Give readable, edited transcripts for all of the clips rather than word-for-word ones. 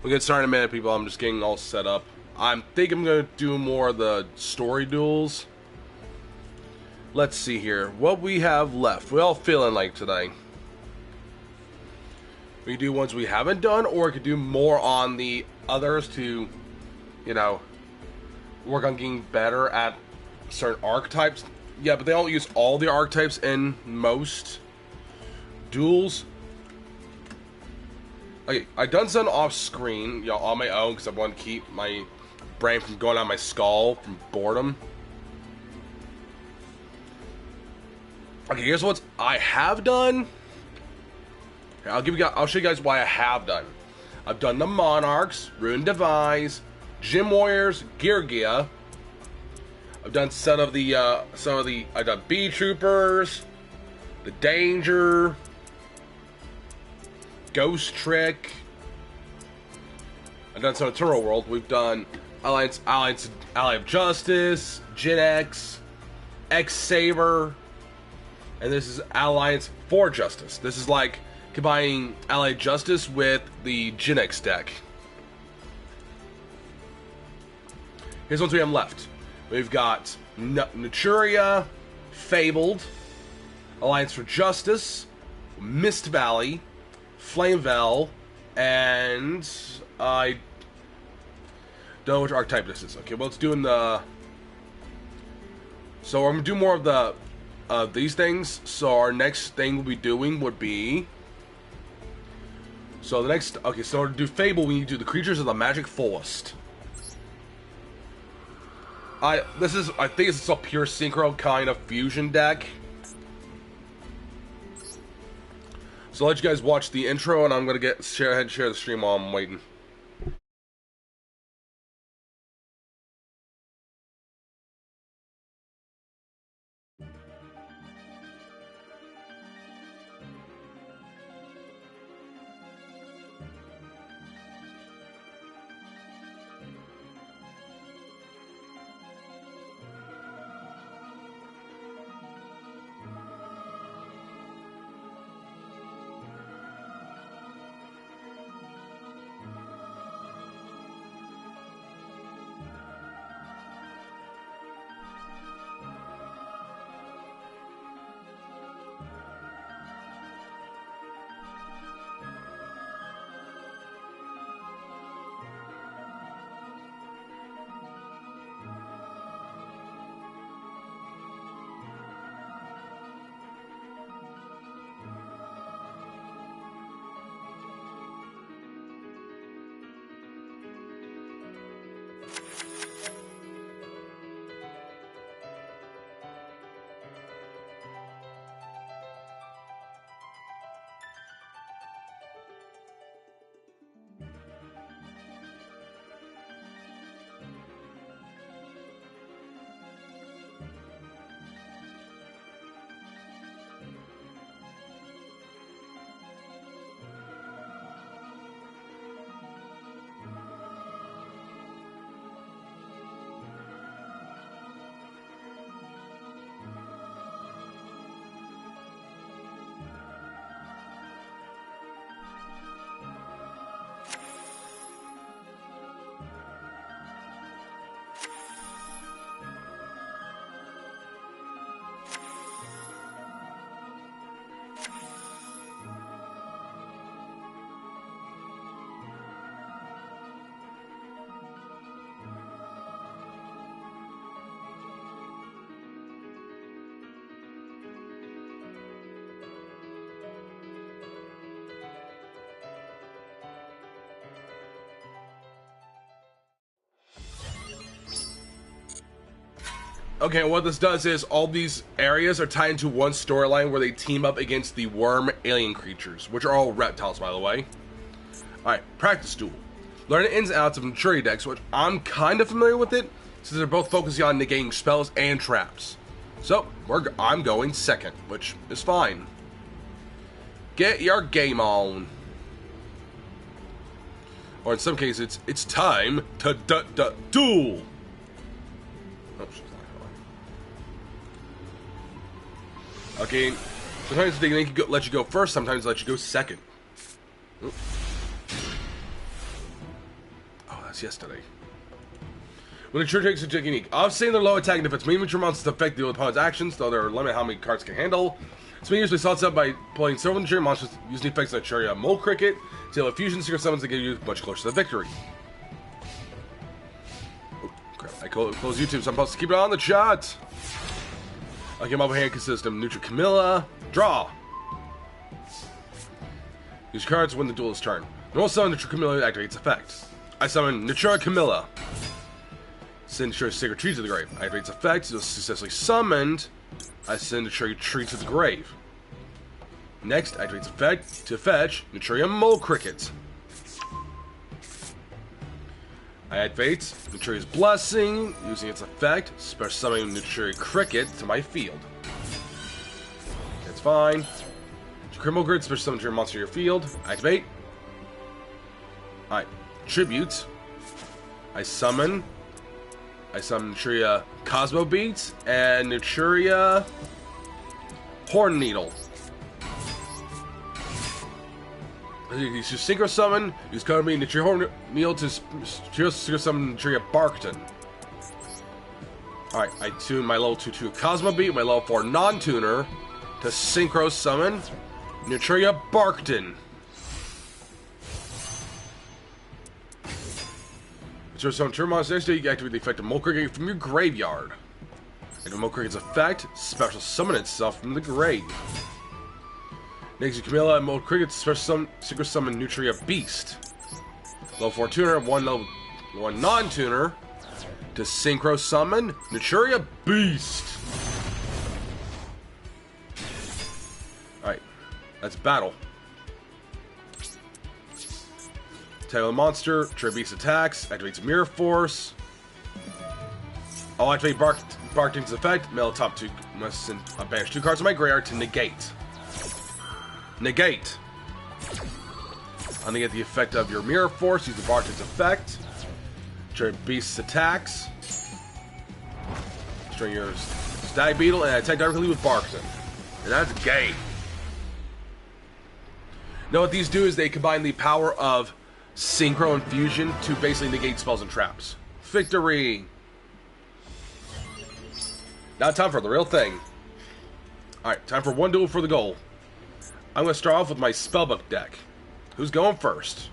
We'll get started in a minute, people. I'm just getting all set up. I think I'm going to do more of the story duels. Let's see here. What we have left. We all feeling like today. We can do ones we haven't done, or we could do more on the others to, you know, work on getting better at certain archetypes. Yeah, but they don't use all the archetypes in most duels. Okay, I've done some off screen, you know, on my own, because I want to keep my brain from going on my skull from boredom. Okay, here's what I have done. Here, I'll show you guys why I have done. I've done the Monarchs, Ruined Devise, Gym Warriors, yugioh. I've done I've done Bee Troopers, the Danger, Ghost Trick. I've done some of Turtle World. We've done Ally of Justice, Gen X, X Saber, and this is Alliance for Justice. This is like combining Allied Justice with the Gen X deck. Here's what we have left. We've got Naturia, Fabled, Alliance for Justice, Mist Valley, Flamevel, and I don't know which archetype this is. Okay, well, it's doing the... So I'm going to do more of these things. So our next thing we'll be doing would be... So the next... Okay, so to do Fable, we need to do the Creatures of the Magic Forest. I think it's a pure synchro kind of fusion deck. So I'll let you guys watch the intro, and I'm gonna share the stream while I'm waiting. Okay, what this does is all these areas are tied into one storyline where they team up against the worm alien creatures, which are all reptiles, by the way. Alright, practice duel. Learn the ins and outs of Naturia decks, which I'm kind of familiar with it, since they're both focusing on negating spells and traps. So, I'm going second, which is fine. Get your game on. Or in some cases, it's time to duel. Oh, she's not going. Okay, sometimes they let you go first, sometimes they let you go second. Oop. It's yesterday. When a trigger takes a technique, offsetting their low attack defense, main mature monsters affect the opponent's actions, though there are limit how many cards can handle. It's been usually sorts out by playing several mature monsters using effects like Cherry Mole Cricket, to a fusion secret summons that get you much closer to victory. Oh, crap. I close YouTube, so I'm supposed to keep it on the chat. Okay, my hand consists of Neutral Camilla. Draw. Use cards when the duel is turn. Normal summon Neutral Camilla activates effect. I summon Natura Camilla. Send Natura Sacred Tree to the grave. Activates effect. It was successfully summoned. I send Natura Tree to the grave. Next, activates effect to fetch Natura Mole Cricket. I activate Naturia's Blessing, using its effect, special summoning Natura Cricket to my field. That's fine. Criminal Grid, special summon your monster to your field. Activate. Alright. Tribute. I summon Natura Cosmo Beats and Natura Horn Needle. Use Synchro Summon. Use Cosmo Beat Natura Horn Needle to Synchro Summon Natura Barkton. Alright, I tune my level 2 Cosmo Beat, my level 4 non-tuner to Synchro Summon Natura Barkton. So summon turn monster next day, you activate the effect of Mole Cricket from your graveyard. Activate Mole Cricket's effect, special summon itself from the grave. Next, you Camilla and Mole Cricket special secret summon Nutria Beast. Level 4 tuner, one level 1 non-tuner to synchro summon Nutria Beast. Alright, that's battle. Attack the monster, Nutria Beast attacks, activates Mirror Force. I'll activate Barkton's effect, middle top 2, must banish 2 cards of my graveyard to negate. Negate. I'm gonna get the effect of your Mirror Force, use the Barkton's effect. Nutria Beast attacks. Destroying your Stag Beetle and attack directly with Barkton. And that's game. Now what these do is they combine the power of Synchro and Fusion to basically negate spells and traps. Victory! Now time for the real thing. Alright, time for one duel for the goal. I'm going to start off with my Spellbook deck. Who's going first?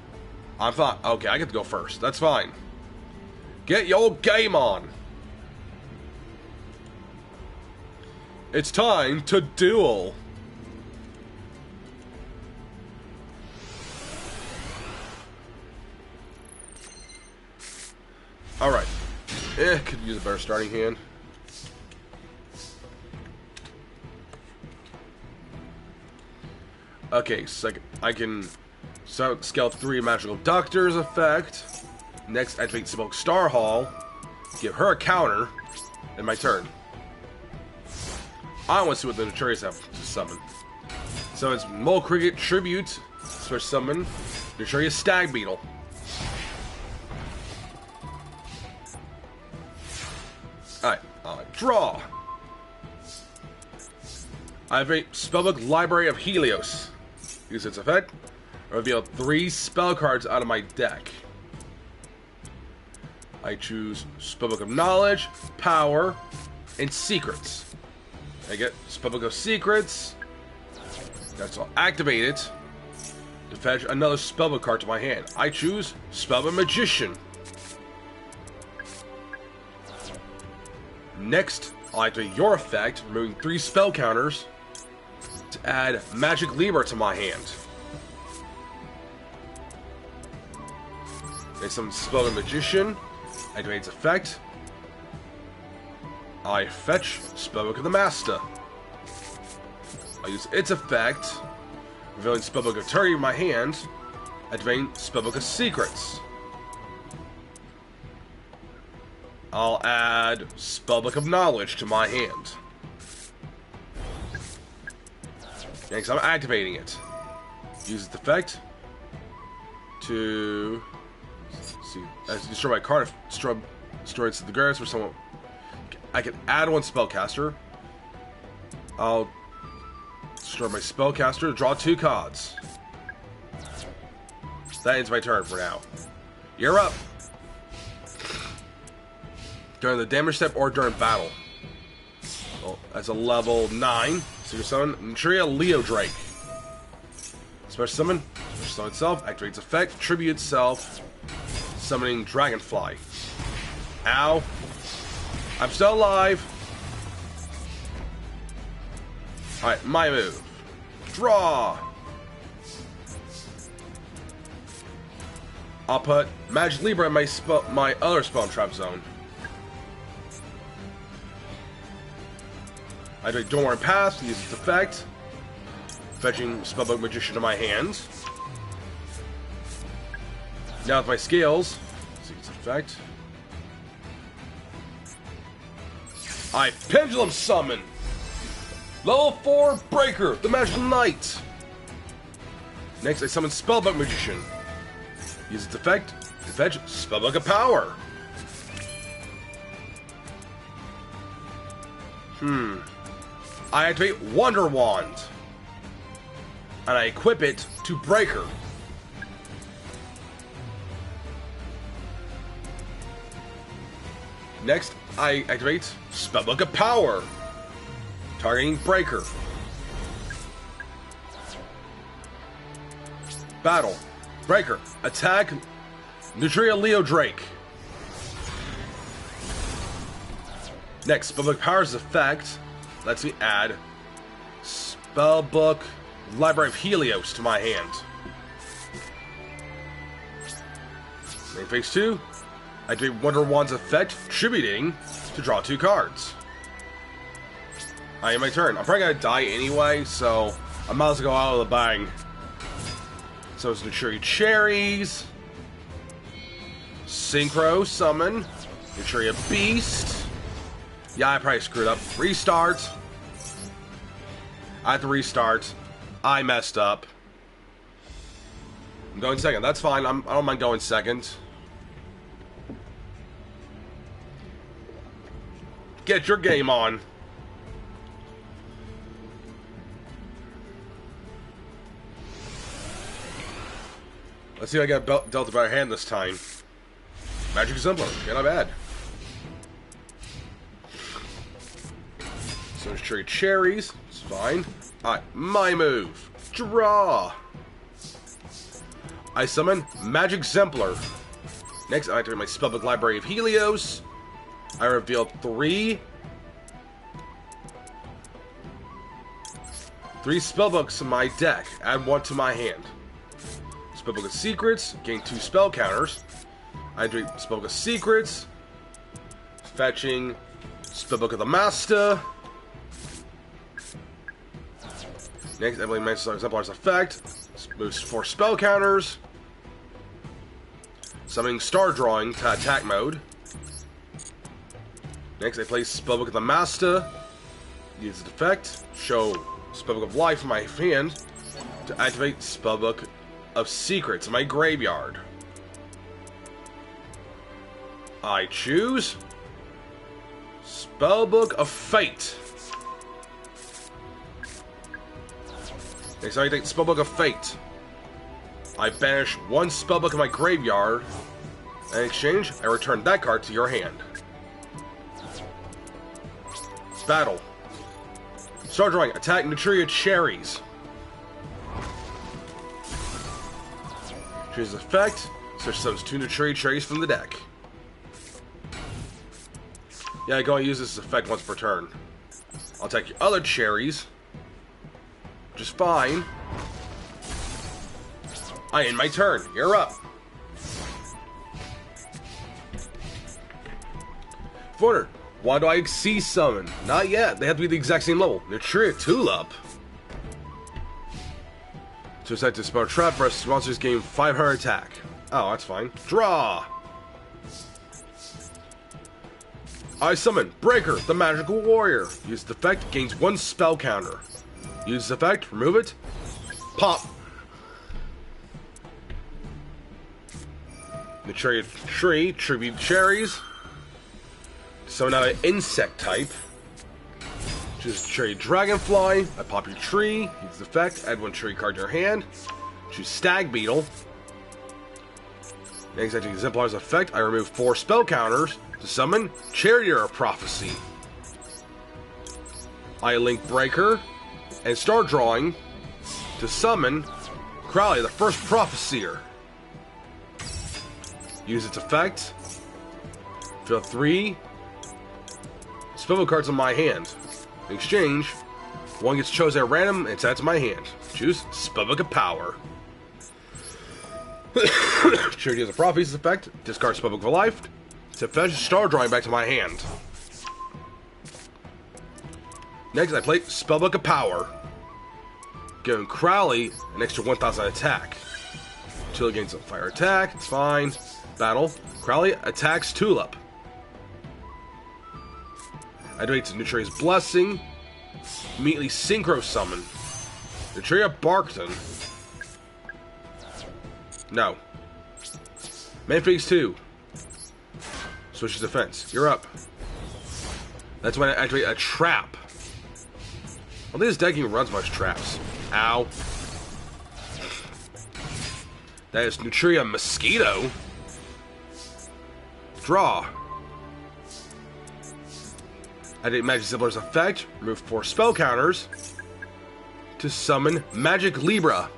I'm fine. Okay, I get to go first. That's fine. Get your game on! It's time to duel! Alright. Could use a better starting hand. Okay, so I can scale 3 Magical Doctor's effect. Next, activate Smoke Star Hall. Give her a counter. And my turn. I want to see what the Naturias have to summon. So it's Mole Cricket Tribute. Special summon Naturia Stag Beetle. Alright, draw. I have a Spellbook Library of Helios. Use its effect. Reveal 3 spell cards out of my deck. I choose Spellbook of Knowledge, Power, and Secrets. I get Spellbook of Secrets. That's all. Activate it to fetch another Spellbook card to my hand. I choose Spellbook Magician. Next, I'll activate your effect, removing 3 spell counters to add Magic Libra to my hand. There's some Spellbook Magician. Activate its effect. I fetch Spellbook of the Master. I use its effect, revealing Spellbook of Eternity in my hand, activating Spellbook of Secrets. I'll add Spellbook of Knowledge to my hand. Next, I'm activating it. Use its effect to destroy my card. Destroy it to the grass for someone. I can add 1 spellcaster. I'll destroy my spellcaster. Draw 2 cards. That ends my turn for now. You're up. during the damage step or during battle. Well, that's a level 9. So you summon Yugioh Drake. Special summon. Special summon itself. Activates effect. Tribute itself. Summoning Dragonfly. Ow. I'm still alive. Alright, my move. Draw. I'll put Magic Libra in my other spawn trap zone. I do Dormant Pass, use its effect. Fetching Spellbook Magician to my hands. Now with my scales, see its effect. I Pendulum Summon! Level 4 Breaker, the Magical Knight! Next, I summon Spellbook Magician. Use its effect to fetch Spellbook of Power. I activate Wonder Wand. And I equip it to Breaker. Next, I activate Spellbook of Power. Targeting Breaker. Battle. Breaker. Attack Yugioh Drake. Next, Spellbook Power's effect lets me add Spellbook Library of Helios to my hand. Main phase 2, I do Wonder Wand's effect, tributing to draw 2 cards. I end my turn. I'm probably gonna die anyway, so I might as well go out with a bang. So it's Nutriri Cherries, Synchro Summon, Nutriri Beast. Yeah, I probably screwed up. Restart. I have to restart. I messed up. I'm going second. That's fine. I don't mind going second. Get your game on. Let's see if I get dealt a better hand this time. Magic Exemplar. Yeah, not bad. So there's Cherries. It's fine. Alright, my move. Draw. I summon Magic Exemplar. Next, I activate my Spellbook Library of Helios. I reveal 3 spellbooks in my deck. Add 1 to my hand. Spellbook of Secrets. Gain 2 spell counters. I activate Spellbook of Secrets. Fetching Spellbook of the Master. Next, I play Magic Exemplar's effect. Moves 4 spell counters. Summoning Star Drawing to attack mode. Next, I play Spellbook of the Master. Use its effect. Show Spellbook of Life in my hand to activate Spellbook of Secrets in my graveyard. I choose Spellbook of Fate. Next, I take Spellbook of Fate. I banish 1 spellbook in my graveyard. In exchange, I return that card to your hand. Battle. Start drawing. Attack Nutriri Cherries. Choose effect. Search those 2 Nutriri Cherries from the deck. Yeah, go and use this effect once per turn. I'll take your other cherries. Which is fine. I end my turn. You're up. Forner, why do I Exceed Summon? Not yet. They have to be the exact same level. Nutriri Tulip. To decide to spell trap versus monsters gain 500 attack. Oh, that's fine. Draw. I summon Breaker, the Magical Warrior. Use the effect, gains 1 spell counter. Use the effect, remove it. Pop. Nutriri Tree, Tribute Cherries. Summon out an insect type. Choose Nutriri Dragonfly. I pop your tree. Use the effect, add 1 tree card to your hand. Choose Stag Beetle. Next, I take Exemplar's effect. I remove 4 spell counters to summon Charioteer of Prophecy. I link Breaker and start drawing to summon Crowley, the first Prophecyr. Use its effect. Fill 3 spellbook cards in my hand. In exchange, one gets chosen at random and it's added to my hand. Choose Spellbook of Power. Charioteer of Prophecy's effect. Discard Spellbook for life. To fetch star drawing back to my hand. Next, I play Spellbook of Power. Giving Crowley an extra 1,000 attack. Until it gains a fire attack, it's fine. Battle. Crowley attacks Tulip. Activates Neutria's Blessing. Immediately Synchro Summon. Neutria Barkton. No. Man phase 2. Switches defense. You're up. That's when I activate a trap. I don't think this deck even runs much traps. Ow. That is Neutria Mosquito. Draw. Activate Magic Exemplar's effect. Remove 4 spell counters to summon Magic Libra.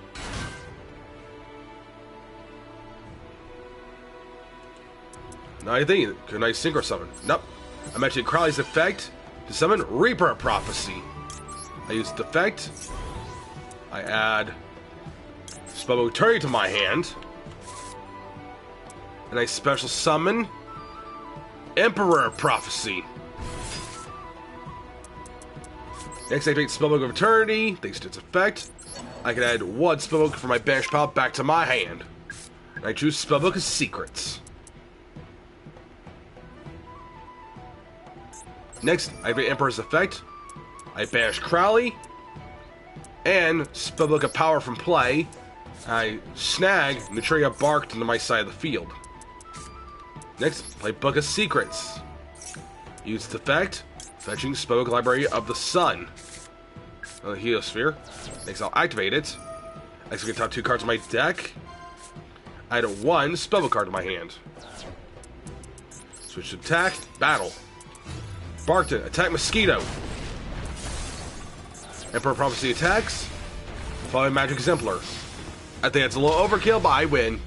Now I think, could I Synchro Summon? Nope. I'm actually Crowley's effect to summon Reaper of Prophecy. I use the effect. I add Spellbook Eternity to my hand. And I special summon Emperor of Prophecy. Next, I activate Spellbook of Eternity. Thanks to its effect, I can add 1 Spellbook from my banished pile back to my hand. And I choose Spellbook of Secrets. Next, I activate Emperor's effect. I banish Crowley. And Spellbook of Power from play. I snag Neutria Barked into my side of the field. Next, play Book of Secrets. Use its effect. Fetching Spellbook Library of the Sun. The Heliosphere. Next, I'll activate it. Execute the top 2 cards of my deck. I add 1 Spellbook card to my hand. Switch to attack. Battle. Barkton, attack Mosquito. Emperor Prophecy attacks. Following Magic Exemplar. I think that's a little overkill, but I win.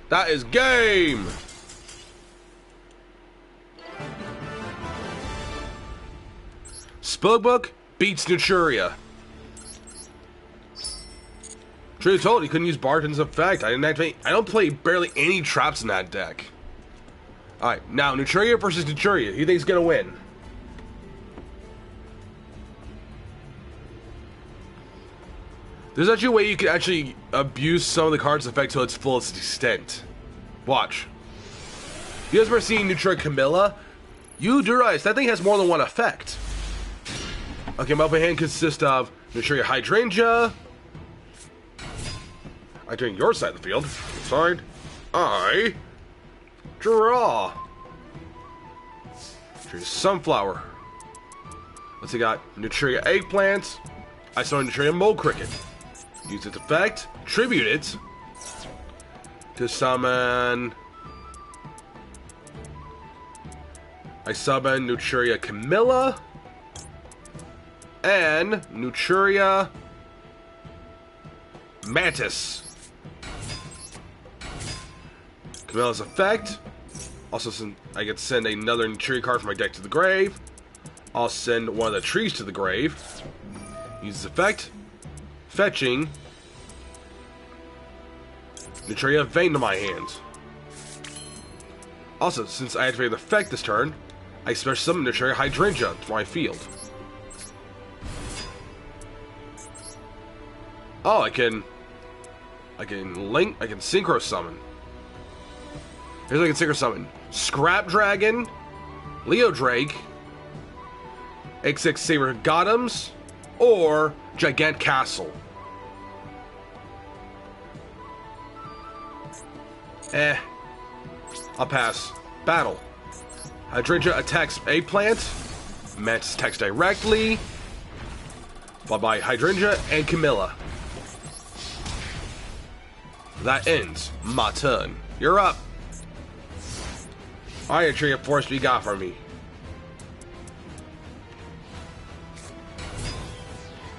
That is game! Spellbook beats Neutria. Truth told, you couldn't use Barton's effect. I don't play barely any traps in that deck. Alright, now Neutria versus Neutria. Who do you think's gonna win? There's actually a way you can actually abuse some of the cards' effect to its fullest extent. Watch. You guys ever seen Neutria Camilla? You do realize that thing has more than one effect. Okay, my open hand consists of Neutria Hydrangea. I turn your side of the field. Side. I draw. Neutria Sunflower. Let's see, got Neutria Eggplant. I summon Neutria Mole Cricket. Use its effect, tribute it, to summon... I summon Neutria Camilla, and Neutria Mantis. Camilla's effect, also I can send another Neutria card from my deck to the grave. I'll send one of the trees to the grave. Use its effect, fetching Neutria Vein to my hand. Also, since I activated the effect this turn, I special summon Neutria Hydrangea to my field. Oh, I can Synchro Summon. Here's what I can Synchro Summon. Scrap Dragon, Leo Drake, X6 Saber Gothams, or Gigant Castle. I'll pass. Battle. Hydrangea attacks Eggplant. Mantis attacks directly. Followed by Hydrangea and Camilla. that ends my turn. You're up. Alright, Tree of Force, what you got for me?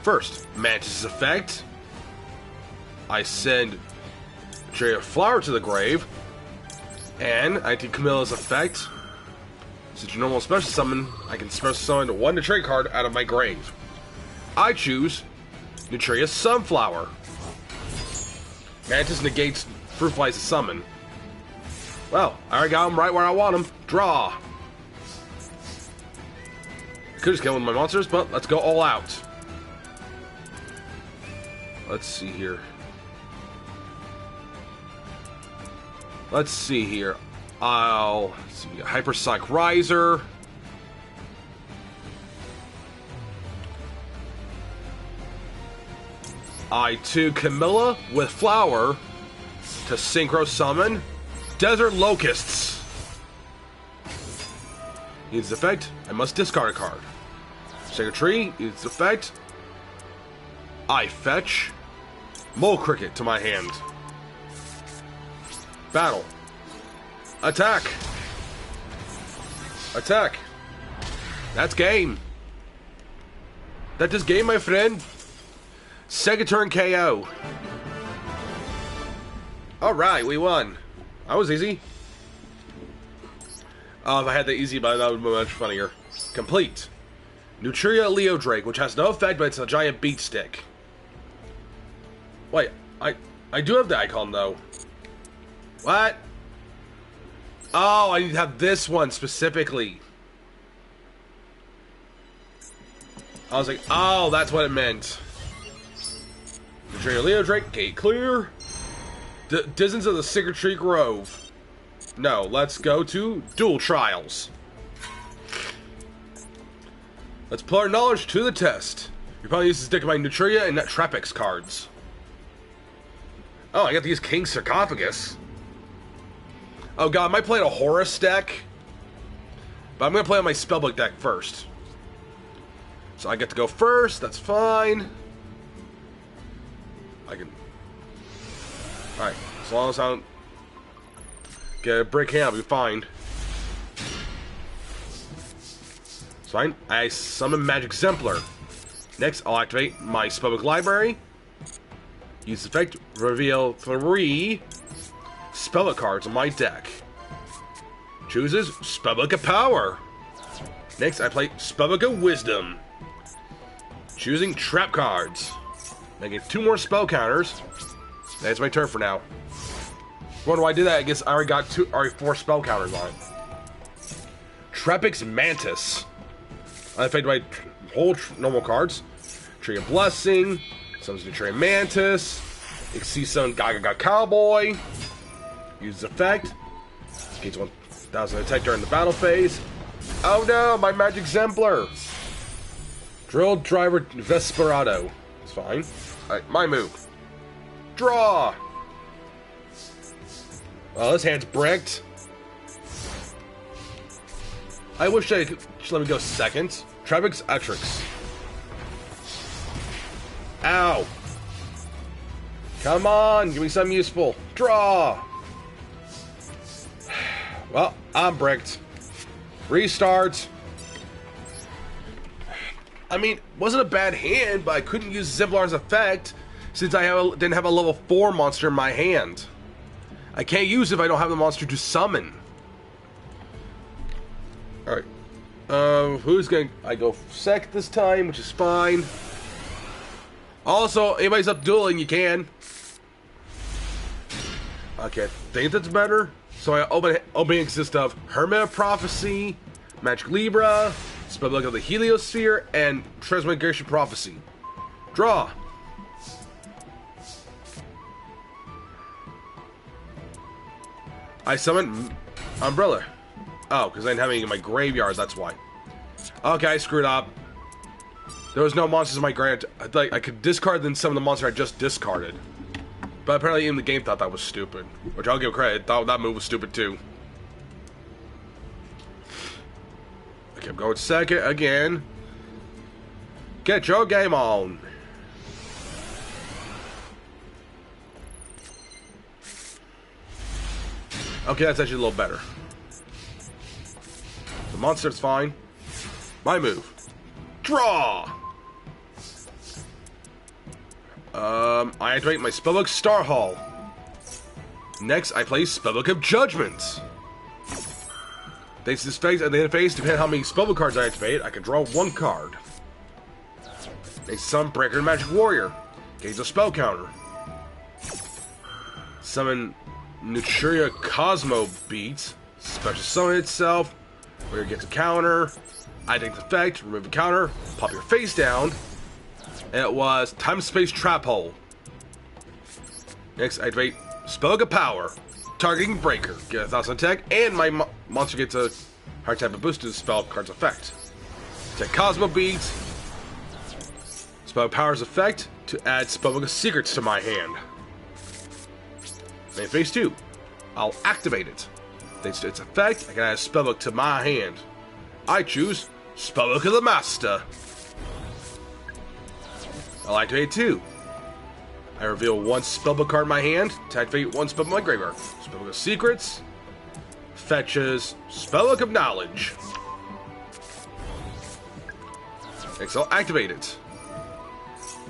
First, Mantis' effect. I send Tree of Flower to the grave. And I take Camilla's effect. Since your normal special summon, I can special summon one Nutria card out of my grave. I choose Nutria's Sunflower. Mantis negates Fruit Fly's summon. Well, I already got him right where I want him. Draw. Could just kill one of my monsters, but let's go all out. Let's see here. Let's see here. I'll see. Hypersonic Riser. I2 Camilla with Flower to Synchro Summon Desert Locusts. Needs effect. I must discard a card. Sacred Tree needs effect. I fetch Mole Cricket to my hand. Battle. Attack. Attack. That's game. That is game, my friend. Second turn KO. Alright, we won. That was easy. Oh, if I had that easy, but that would be much funnier. Complete. Nutria Leo Drake, which has no effect, but it's a giant beat stick. Wait, I do have the icon, though. What? Oh, I need to have this one specifically. I was like, oh, that's what it meant. Nutria Leo Drake, gate clear. Distance of the Sacred Tree Grove. No, let's go to Dual Trials. Let's put our knowledge to the test. You probably use to stick my Nutria and Trapix cards. Oh, I got to use King Sarcophagus. Oh god, I might play a Horus deck. But I'm going to play on my Spellbook deck first. So I get to go first, that's fine. I can... Alright, as long as I don't get a brick hand, I'll be fine. It's fine. I summon Magic Exemplar. Next, I'll activate my Spellbook Library. Use effect, reveal 3 Spellbook cards on my deck. Chooses Spellbook of Power. Next, I play Spellbook of Wisdom. Choosing Trap cards. I get 2 more spell counters. That's my turn for now. When do I do that? I guess I already got 4 spell counters on it. Trapix Mantis. I affect my whole normal cards. Tree of Blessing. Summons Nutria Mantis. Exceed Summon Gaga Cowboy. Use effect. Gains 1,000 attack during the battle phase. Oh no, my Magic Exemplar. Drill Driver Vesperado. It's fine. Alright, my move. Draw! Well, this hand's bricked. I wish they could just let me go second. Trapix Etrix. Ow! Come on, give me something useful. Draw! Well, I'm bricked. Restart. I mean, wasn't a bad hand, but I couldn't use Zemplar's effect since I didn't have a level 4 monster in my hand. I can't use it if I don't have the monster to summon. Alright. Who's going to... I go sec this time, which is fine. Also, anybody's up dueling, you can. Okay, I think that's better. So I opening exist of Hermit of Prophecy, Magic Libra, Spellbook of the Heliosphere, and Transmigration Prophecy. Draw. I summon Umbrella. Oh, because I didn't have any in my graveyard, that's why. Okay, I screwed up. There was no monsters in my graveyard. I could discard then some of the monsters I just discarded. But apparently in the game thought that was stupid. Which I'll give credit, thought that move was stupid too. Okay, I'm going second again. Get your game on. Okay, that's actually a little better. The monster's fine. My move. Draw! I activate my Spellbook Star Hall. Next, I play Spellbook of Judgment. Thanks to this phase, at the end of phase, depending on how many Spellbook cards I activate, I can draw one card. Next, summon Breaker and Magic Warrior. Gains a spell counter. Summon Nutria Cosmo Beats. Special summon itself. Warrior gets a counter. I take the effect, remove the counter, pop your face down. And it was Time Space Trap Hole. Next, I activate Spellbook of Power. Targeting Breaker. Get a 1,000 attack, and my monster gets a hard type of boost to the spell card's effect. Take Cosmo Beats. Spellbook Power's effect to add Spellbook of Secrets to my hand. In phase 2, I'll activate it. Thanks to its effect, I can add a Spellbook to my hand. I choose Spellbook of the Master. I'll activate 2. I reveal one Spellbook card in my hand to activate one Spellbook in my graveyard. Spellbook of Secrets fetches Spellbook of Knowledge. Next, I'll activate it.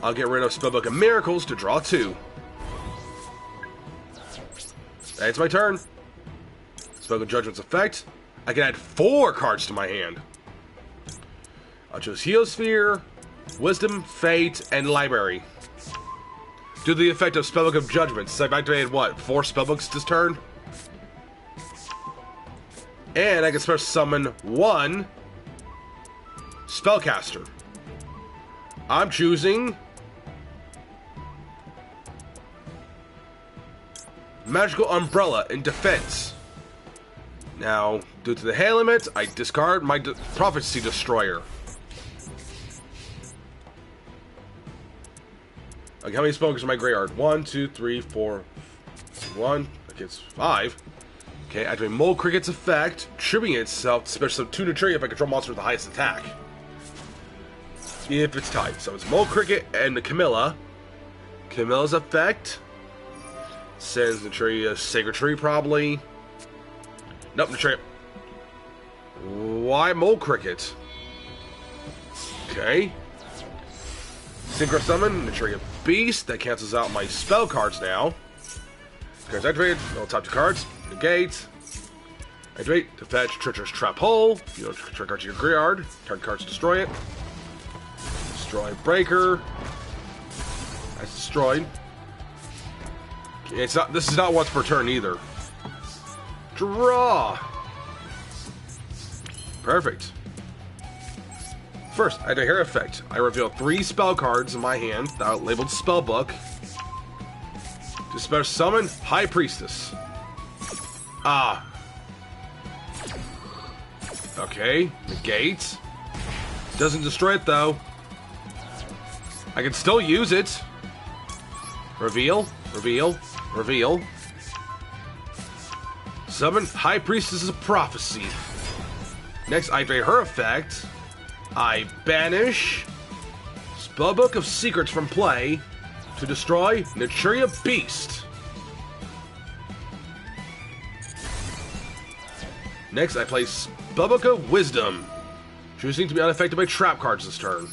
I'll get rid of Spellbook of Miracles to draw 2. That's my turn. Spellbook of Judgment's effect. I can add 4 cards to my hand. I'll choose Heliosphere, Wisdom, Fate, and Library. Due to the effect of Spellbook of Judgment, so I've activated what? 4 Spellbooks this turn? And I can special summon 1 Spellcaster. I'm choosing Magical Umbrella in defense. Now, due to the hand limit, I discard my Prophecy Destroyer. Okay, how many spellbooks in my graveyard? 1, 2, 3, 4, 1. Okay, it's 5. Okay, activate Mole Cricket's effect, triggering itself to special 2 Nutria if I control monster with the highest attack. If it's tied. So it's Mole Cricket and the Camilla. Camilla's effect sends Nutria Sacred Tree, probably. Nope, Nutria. Why Mole Cricket? Okay. Synchro Summon, Nutria Beast. That cancels out my spell cards now. Cards activated. No top 2 cards. Negate. Activate to fetch Treacherous Trap Hole. You know, trick cards to your graveyard. Target cards destroy it. Destroy Breaker. That's destroyed. It's not. This is not once per turn either. Draw. Perfect. First, I have a hair effect. I reveal 3 spell cards in my hand that are labeled Spellbook. To special summon High Priestess. Ah. Okay. Negate. Doesn't destroy it though. I can still use it. Reveal. Reveal. Reveal. Summon High Priestess of Prophecy. Next, I activate her effect. I banish Spellbook of Secrets from play to destroy Nutria Beast. Next, I play Spellbook of Wisdom, choosing to be unaffected by trap cards this turn.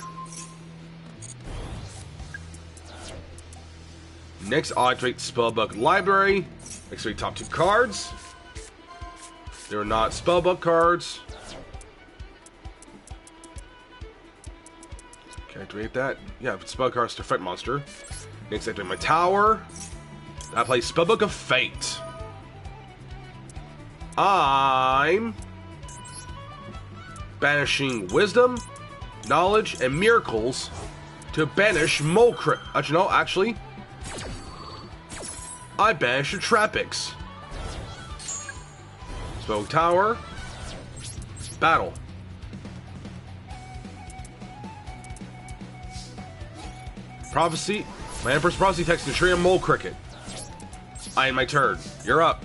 Next, I'll activate Spellbook Library. Activate top 2 cards. They're not Spellbook cards. Can I activate that? Yeah, spell cards to affect monster. Next, I activate my tower. I play Spellbook of Fate. I'm banishing Wisdom, Knowledge, and Miracles to banish Mole Cricket. Actually, I banish the Trapix. Spellbook Tower. Battle. Prophecy. My Empress Prophecy attacks Nutria Mole Cricket. I end my turn. You're up.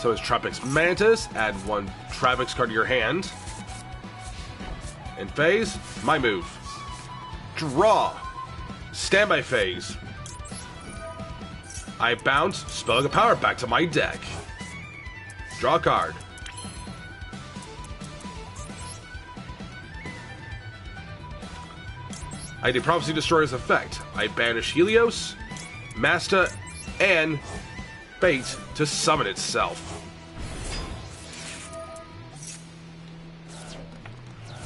So it's Trapix Mantis. Add 1 Trapix card to your hand. In phase, my move. Draw. Standby phase. I bounce Spelling of Power back to my deck. Draw a card. I do Prophecy Destroyer's effect. I banish Helios, Masta, and Fate to summon itself.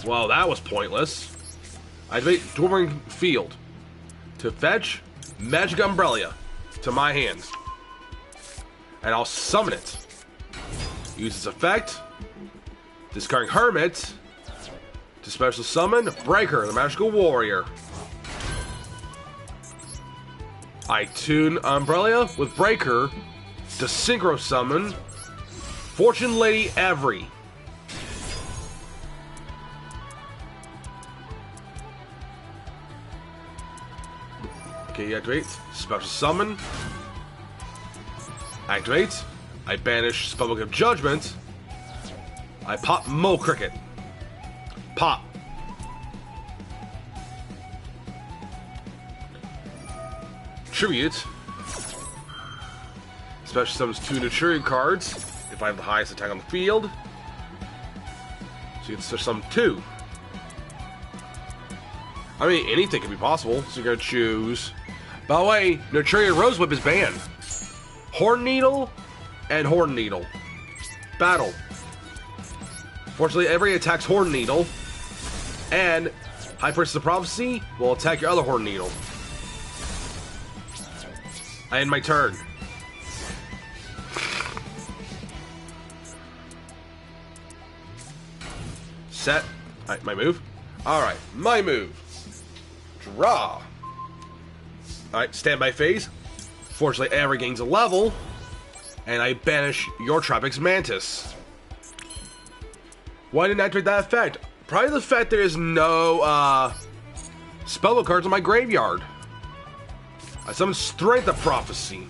Well, that was pointless. I activate Dwarven Field to fetch Magic Umbrella to my hand. And I'll summon it. Use its effect. Discarding Hermit to special summon Breaker, the Magical Warrior. I tune Umbrella with Breaker to synchro summon Fortune Lady Avery. Okay, activate. Special summon. Activate. I banish Spellbook of Judgment. I pop Mole Cricket. Pop. Tribute. Special summons 2 Naturian cards if I have the highest attack on the field. So you can special summon 2. I mean, anything can be possible. So you're gonna choose. By the way, Naturian Rose Whip is banned. Horn Needle and Horn Needle. Battle. Fortunately, every attacks Horn Needle, and High Priestess of Prophecy will attack your other Horn Needle. I end my turn. Set. Alright, my move. Alright, my move. Draw. Alright, standby phase. Fortunately, Avery gains a level, and I banish your Tropics Mantis. Why didn't I activate that effect? Probably the fact there is no spellbook cards in my graveyard. I summon Strength of Prophecy.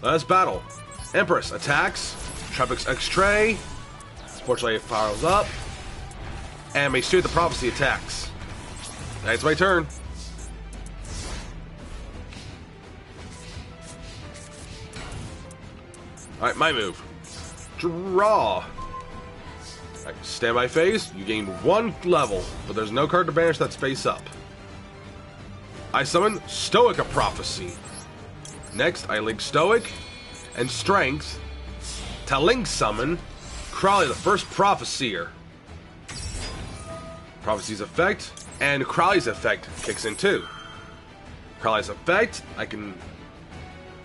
Let's battle. Empress attacks. Tropics X-Tray. Fortunately, it fires up. And my Strength of Prophecy attacks. That's my turn. Alright, my move. Draw. Alright, standby phase. You gain 1 level, but there's no card to banish that's face up. I summon Stoic of Prophecy. Next, I link Stoic and Strength to link summon Crowley, the first Prophecyr. Prophecy's effect and Crowley's effect kicks in too. Crowley's effect, I can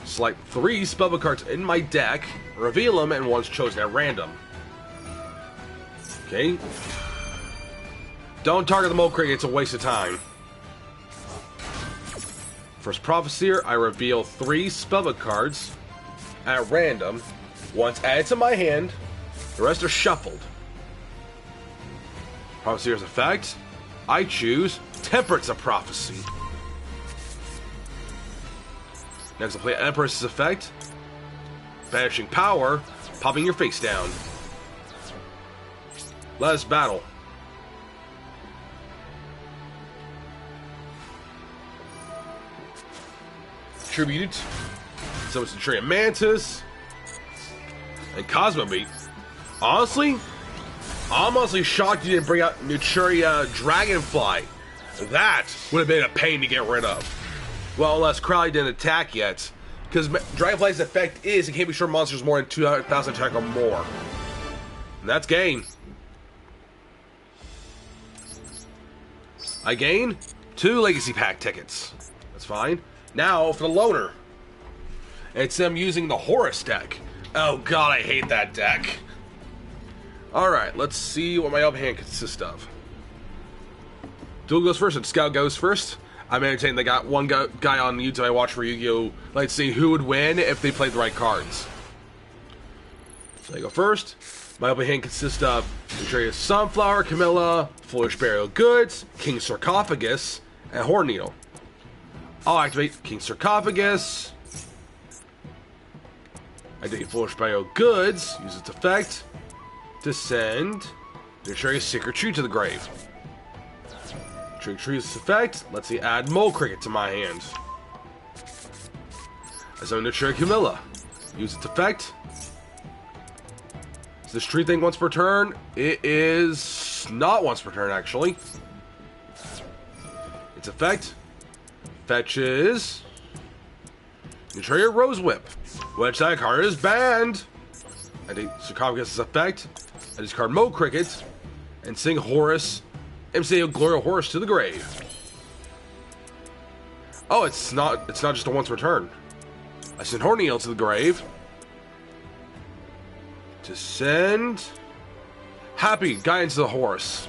select 3 spellbook cards in my deck, reveal them, and one's chosen at random. Okay. Don't target the Mole Cricket, it's a waste of time. First Prophecyr, I reveal 3 spellbook cards at random. One's added to my hand, the rest are shuffled. Prophecy's effect, I choose Temperance of Prophecy. Next, I'll play Empress's effect. Banishing power, popping your face down. Let us battle. Tribute. So it's Naturian Mantis. And Cosmo Beat. Honestly, I'm honestly shocked you didn't bring out Naturia Dragonfly. That would have been a pain to get rid of. Well, unless Crowley didn't attack yet. Because Dragonfly's effect is it can't be sure monsters more than 2,000 attack or more. And that's game. I gain 2 Legacy Pack tickets. That's fine. Now for the loner. It's them using the Horus deck. Oh god, I hate that deck. Alright, let's see what my up hand consists of. Duel goes first and Scout goes first. I'm entertained they got one guy on YouTube I watch for Yu-Gi-Oh! Let's see who would win if they played the right cards. So I go first. My opening hand consists of Andrea's Sunflower, Camilla, Foolish Burial Goods, King Sarcophagus, and Horn Needle. I'll activate King Sarcophagus. Activate Foolish Burial Goods, use its effect to send Andrea's Secret Tree to the grave. Trick Tree's effect lets me add Mole Cricket to my hand. I summon the Trick Camilla. Use its effect. Is this tree thing once per turn? It is not once per turn, actually. Its effect fetches Neutralia Rose Whip, which that card is banned. I take Sarcophagus' effect. I discard Mo Cricket and sing Horus, MC Gloria Horus to the grave. Oh, it's not just a once per turn. I send Horneal to the grave to send Happy Guy into the Horus.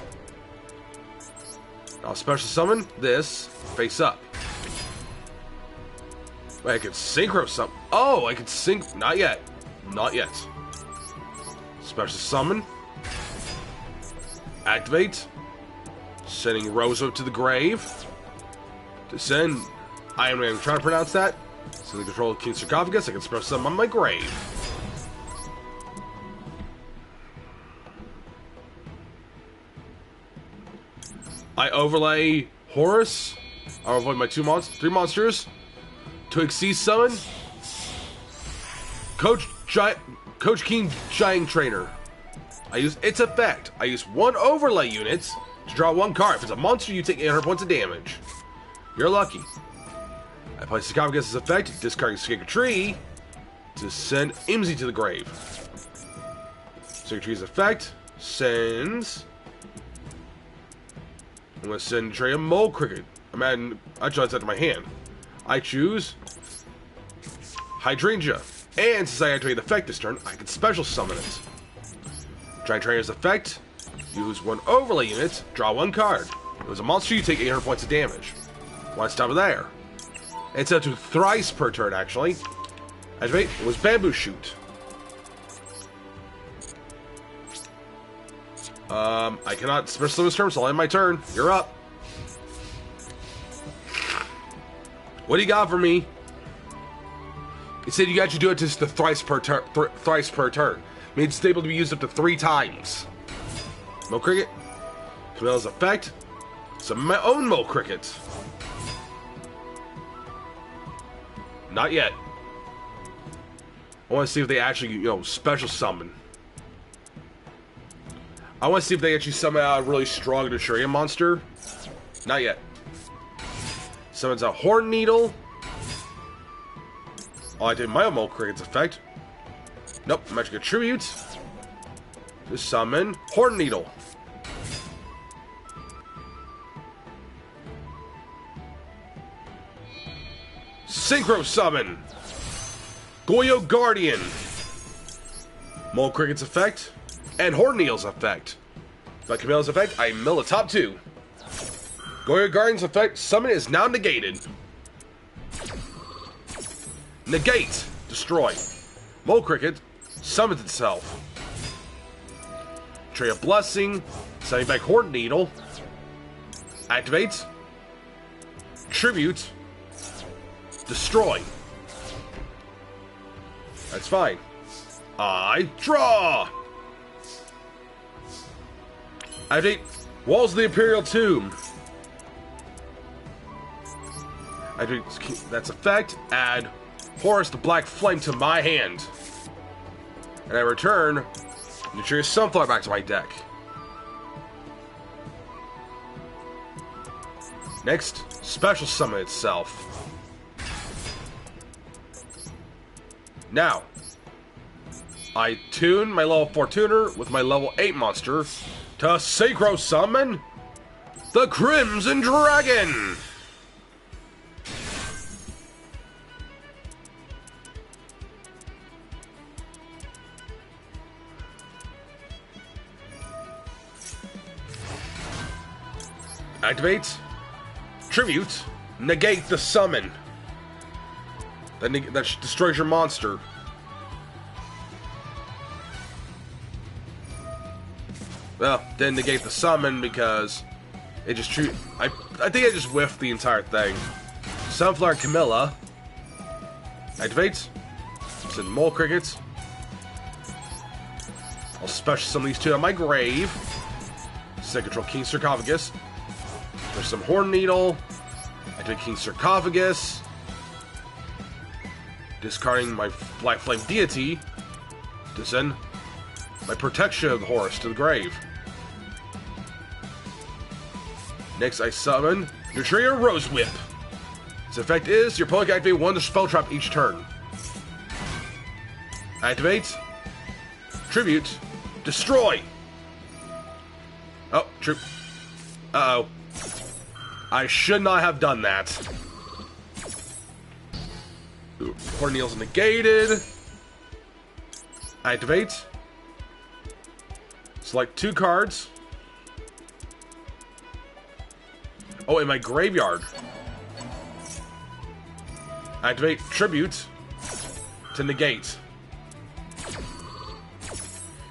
I'll special summon this face up. Wait, I could synchro summon. Oh, I could sync. Not yet. Not yet. Special summon. Activate. Sending Rozo to the grave. To send. I am trying to pronounce that. Send the control of King Sarcophagus. I can special summon on my grave. I overlay Horus. I'll avoid my three monsters. To exceed summon. Coach King Giant Trainer. I use its effect. I use one overlay unit to draw one card. If it's a monster, you take 800 points of damage. You're lucky. I play Sarcophagus' effect, discarding Skink Tree to send Imsy to the grave. Skink Tree's effect sends. I'm going to send Trey a Mole Cricket. I draw that to my hand. I choose Hydrangea. And since I activate the effect this turn, I can special summon it. Giant Trainer's effect. Use one overlay unit, draw one card. If it was a monster, you take 800 points of damage. Why stop it there? It's up to thrice per turn, actually. Activate. It was Bamboo Shoot. I cannot special summon this turn, so I'll end my turn. You're up. What do you got for me? It said you got to do it just the thrice per turn. Means it's able to be used up to 3 times. Mo Cricket. Camilla's effect. Summon my own Mo Cricket. Not yet. I want to see if they actually, special summon. I want to see if they actually summon out a really strong Neutralia monster. Not yet. Summons a Horn Needle. Oh, I did my own Mole Cricket's effect. Nope, Magic Attribute. To summon Horn Needle. Synchro Summon. Yugioh Guardian. Mole Cricket's effect. And Horn Needle's effect. By Camilla's effect, I mill the top 2. Yugioh Guardian's effect, summon is now negated. Negate. Destroy. Mole Cricket summons itself. Trade a Blessing. Sending back Horn Needle. Activate. Tribute. Destroy. That's fine. I draw. Activate Walls of the Imperial Tomb. Activate that's effect. Add Horus the Black Flame to my hand. And I return Neutralia Sunflower back to my deck. Next, special summon itself. Now, I tune my level 4 tuner with my level 8 monster to synchro summon the Crimson Dragon. Activate. Tribute. Negate the summon. That destroys your monster. Well, didn't negate the summon because it just I think I just whiffed the entire thing. Sunflower Camilla. Activate. Send Mole Crickets. I'll special summon these 2 on my grave. Set control King Sarcophagus. There's some Horn Needle. Activate King Sarcophagus. Discarding my Black Flame Deity to send my Protection of the Horse to the grave. Next, I summon Nutria Rose Whip. Its effect is your opponent can activate one spell trap each turn. Activate. Tribute. Destroy. Oh, true. Uh-oh. I should not have done that. Ooh, Horn Needle's negated. Activate. Select 2 cards. Oh, in my graveyard. Activate Tribute to negate.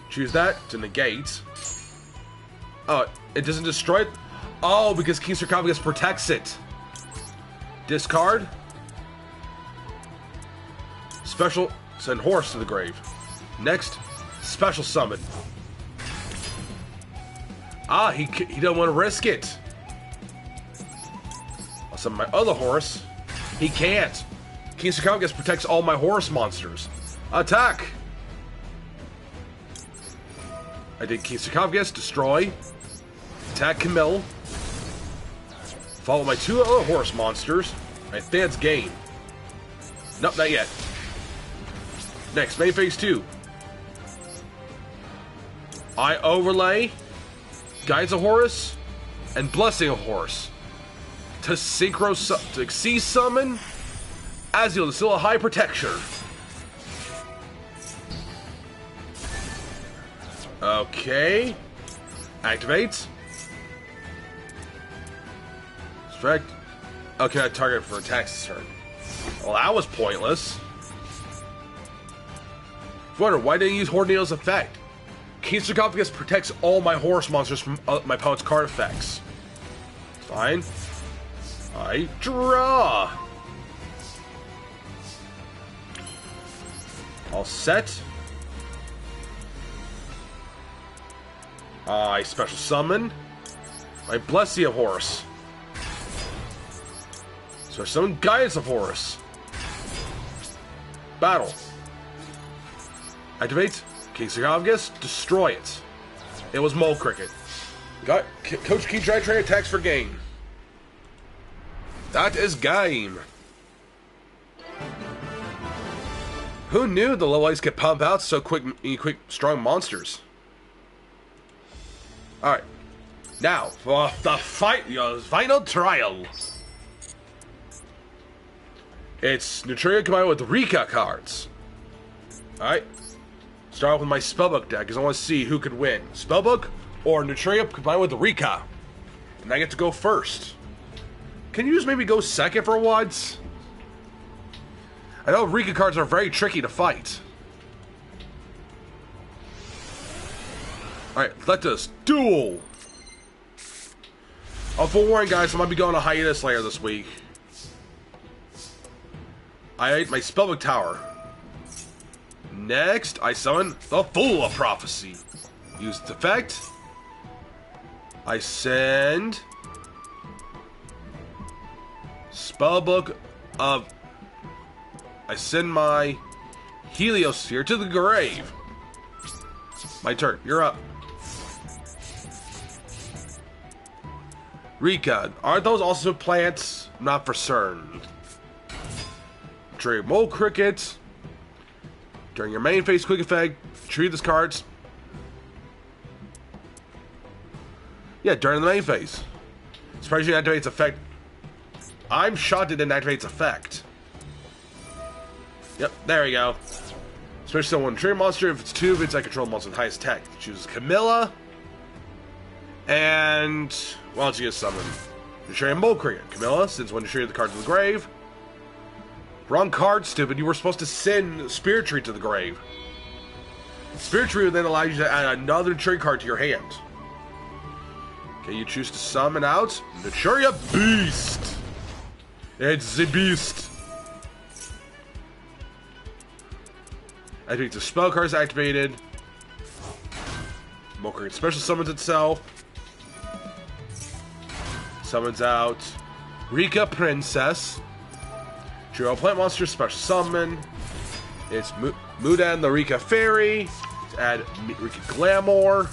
Choose that to negate. Oh, it doesn't destroy it? Oh, because King Sarcophagus protects it. Discard. Special. Send Horse to the grave. Next, special summon. Ah, he doesn't want to risk it. I'll summon my other horse. He can't. King Sarcophagus protects all my horse monsters. Attack! I did King Sarcophagus, destroy. Attack Camille. Follow my 2 other horse monsters. I think that's game. Nope, not yet. Next, main phase 2. I overlay Guides of Horus and Blessing of Horus to C summon Azul, the still a high protector. Okay. Activate. Strike. Okay, I target for attacks this turn. Well, that was pointless. Wonder why didn't I use Horn Needle's effect? King Sarcophagus protects all my horse monsters from my opponent's card effects. Fine. I draw. All set. I special summon my Blessing of Horus. So I summon Guidance of Horus. Battle. Activate. King Sarcophagus. Destroy it. It was Mole Cricket. Got Coach Key Giant Train attacks for game. That is game. Who knew the low ice could pump out so quick, strong monsters? Alright. Now, for the final trial. It's Nutria combined with Rika cards. Alright. Start off with my Spellbook deck, because I want to see who could win. Spellbook or Nutria combined with Rika. And I get to go first. Can you just maybe go second for once? I know Rika cards are very tricky to fight. Alright, let us duel! Oh, for warning guys, I might be going to hiatus later this week. I ate my Spellbook Tower. Next, I summon the Fool of Prophecy. Use its effect. I send Spellbook of... I send my Heliosphere to the grave. My turn. You're up. Rika. Aren't those also plants? I'm not for certain. Trade Mole Cricket. During your main phase quick effect, treat this cards. Yeah, during the main phase. Surprise you activates effect. I'm shocked it didn't activate its effect. Yep, there we go. Especially someone trigger monster. If it's 2, if it's I control monster with highest attack. Choose Camilla. And why don't you get summoned? Nutria Mole Cricket. Camilla, since when you trigger the card to the grave. Wrong card, stupid. You were supposed to send Spirit Tree to the grave. Spirit Tree would then allow you to add another trigger card to your hand. Okay, you choose to summon out Nutria Beast. It's the Beast. Activate the spell cards activated. Mole Cricket special summons itself. Summons out Rika Princess. Draw plant monster special summon. It's Mudan the Rika Fairy. Let's add Rika Glamour.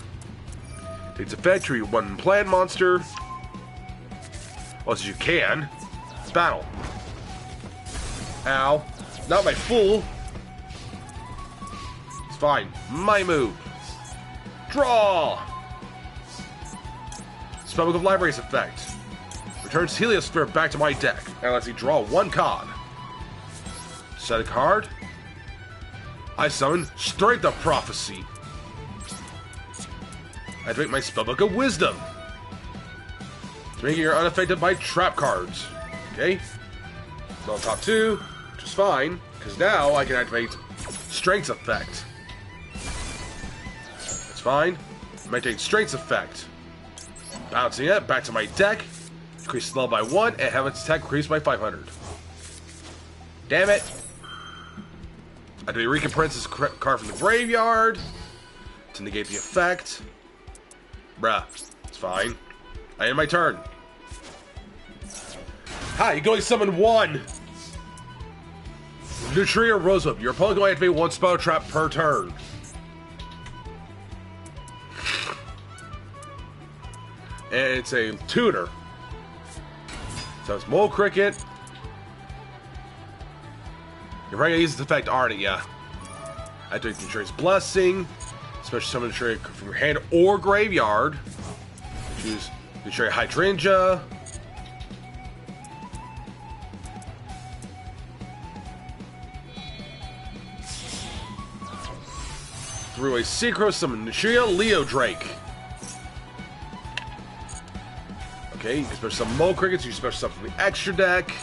Takes effect to one plant monster. Well, as you can. Battle. Ow. Not my fool. It's fine. My move. Draw! Spellbook of Library's effect. Returns Heliosphere back to my deck. And lets me draw one card. Set a card. I summon Strength of Prophecy. I activate my Spellbook of Wisdom. To make it you're unaffected by trap cards. Okay? So on top 2, which is fine, because now I can activate Strength's effect. That's fine. I might take Strength's effect. Bouncing it back to my deck. Increase the level by 1 and have its attack increased by 500. Damn it! I do a Rika Princess card from the graveyard to negate the effect. Bruh, it's fine. I end my turn. Hi, you can only summon one! Nutria Rosewhip. Your opponent can only activate one spell trap per turn. And it's a tutor. So it's Mole Cricket. You're probably gonna use this effect, aren't you? Yeah. I activate Nutria's Blessing. Special summon Nutria from your hand or graveyard. Choose Nutria Hydrangea. Three-way Synchro, summon Nutria Leo Drake. Okay, you can special summon Mole Crickets, you special summon from the extra deck.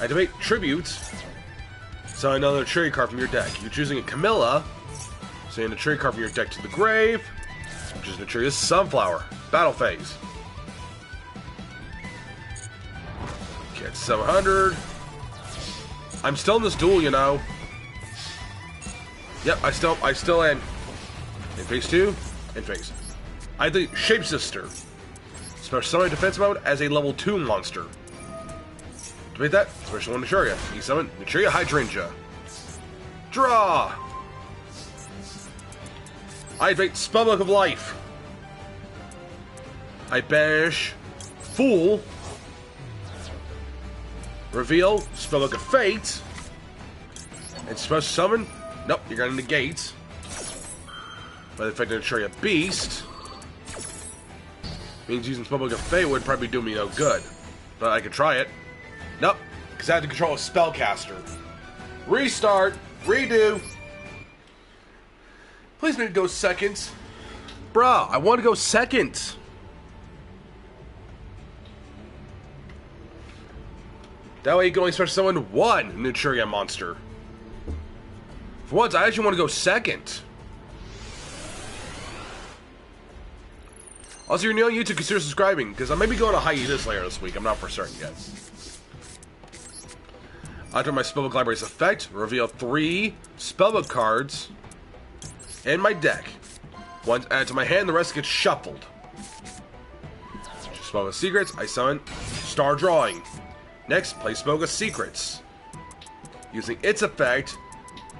Activate Tribute. Summon another Nutria card from your deck. You're choosing a Camilla. Send a Nutria card from your deck to the grave. Which is Nutria's Sunflower. Battle phase. Okay, it's 700. I'm still in this duel, you know. Yep, I still am. In phase 2, in phase. I think Shapeshifter. Special summon defense mode as a level 2 monster. To make that, special one Nutria. You summon Nutria Hydrangea. Draw! I activate Spellbook of Life. I banish Fool. Reveal Spellbook of Fate. And special summon. Nope, you're gonna negate. By the effect of Nutria Beast. Means using Spellbook of Fate would probably do me no good. But I could try it. Nope, because I have to control a spellcaster. Restart. Redo. Please make it go second. Bruh, I want to go second. That way you can only special summon one Nutria monster. For once, I actually want to go second. Also, if you're new on YouTube, consider subscribing, because I may be going to hiatus later this week. I'm not for certain yet. After my Spellbook Library's effect, reveal 3 Spellbook cards in my deck. One's added to my hand, the rest gets shuffled. Spellbook Secrets, I summon Star Drawing. Next, play Spellbook Secrets. Using its effect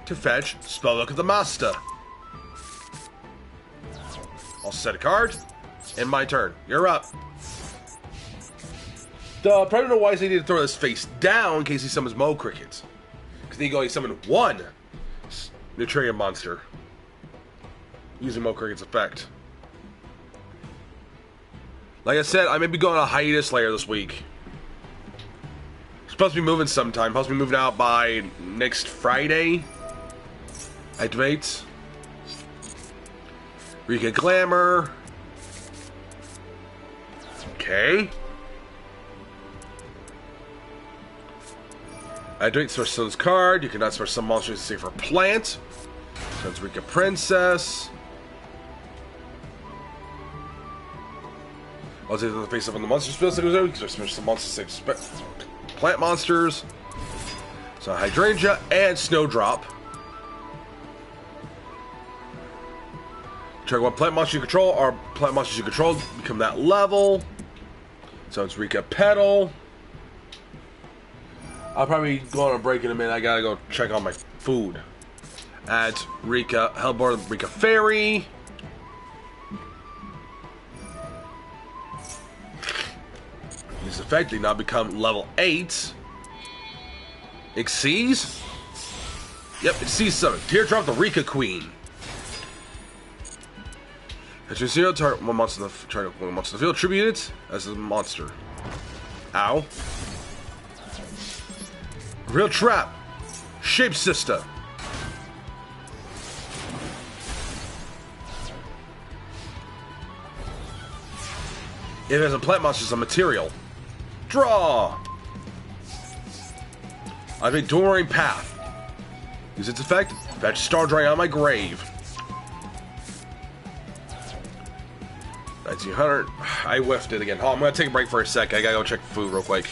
to fetch Spellbook of the Master. I'll set a card. And my turn. You're up. The Predator wise, they need to throw this face down in case he summons Mole Crickets. Because then you can only summon one Nutria monster. Using Mole Cricket's effect. Like I said, I may be going on a hiatus later this week. Supposed to be moving sometime. Supposed to be moving out by next Friday. Activate. Rika Glamour. Okay. Activate Special Sun's card. You cannot special some monsters to save for plant. Sun's Rika Princess. I'll take the face up on the monster spells that goes out. You can special some monsters to save plant monsters. So Hydrangea and Snowdrop. Check what plant monsters you control, or plant monsters you control become that level. So it's Rika Petal. I'll probably go on a break in a minute. I gotta go check on my food. Add Rika Hellbourne, Rika Fairy. Use effect, they now become level 8. Exceeds. Yep, Exceeds summon. Teardrop the Rika Queen. As your zero target one monster in the field, tribute it as a monster. Ow. Real Trap. Shape Sister. It has a plant monster as a material. Draw. I have a Dormering Path. Use its effect. Fetch Star Dragon out of my grave. 1900. I whiffed it again. Oh, I'm gonna take a break for a sec. I gotta go check food real quick.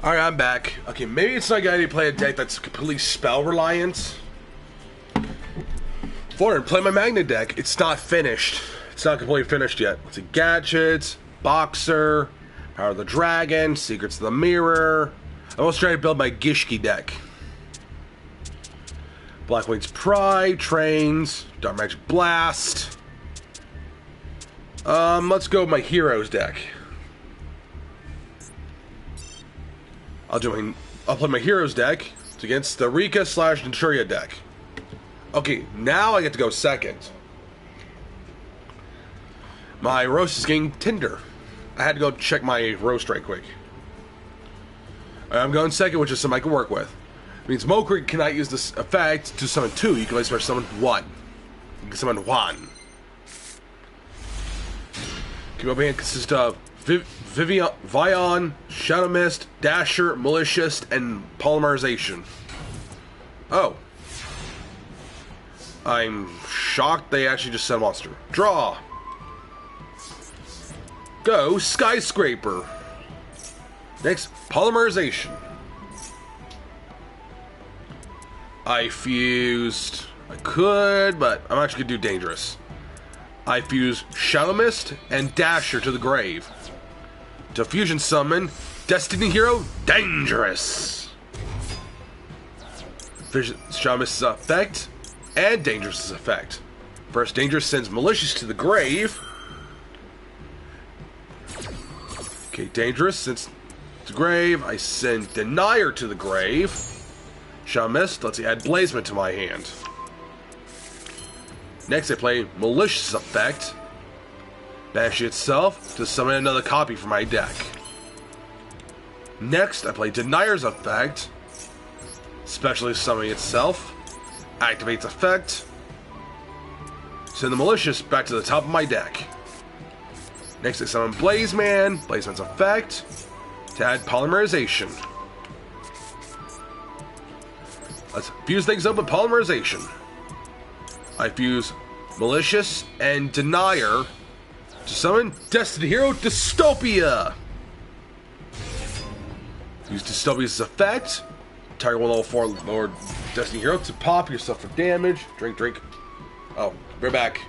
Alright, I'm back. Okay, maybe it's not gonna play a deck that's completely spell reliant. Flirting, play my Magnet deck. It's not finished. It's not completely finished yet. It's a Gadgets, Boxer, Power of the Dragon, Secrets of the Mirror. I'm also trying to build my Gishki deck. Blackwing's Pride, Trains, Dark Magic Blast. Let's go with my Heroes deck. I'll play my Heroes deck. It's against the Rika / Naturia deck. Okay, now I get to go second. My roast is getting Tinder. I had to go check my roast right quick. I'm going second, which is something I can work with. It means Mokri cannot use this effect to summon 2. You can only summon 1. You can summon 1. Keep up hand consists of Vion, Shadow Mist, Dasher, Malicious, and Polymerization. Oh. I'm shocked they actually just sent a monster. Draw. Go Skyscraper. Next, Polymerization. I fused. I could, but I'm actually going to do Dangerous. I fuse Shadow Mist and Dasher to the grave. To fusion summon Destiny Hero Dangerous. Shadow Mist's effect and Dangerous's effect. First, Dangerous sends Malicious to the grave. Okay, Dangerous sends to the grave. I send Denier to the grave. Shadow Mist lets me add Blazement to my hand. Next, I play Malicious effect. Banish itself to summon another copy from my deck. Next, I play Denier's effect. Specially summoning itself. Activates effect. Send the Malicious back to the top of my deck. Next, I summon Blazeman. Blazeman's effect. To add Polymerization. Let's fuse things up with Polymerization. I fuse Malicious and Denier to summon Destiny Hero Dystopia. Use Dystopia's effect. Target 104 Lord Destiny Hero to pop yourself for damage. Drink, drink. Oh, we're back.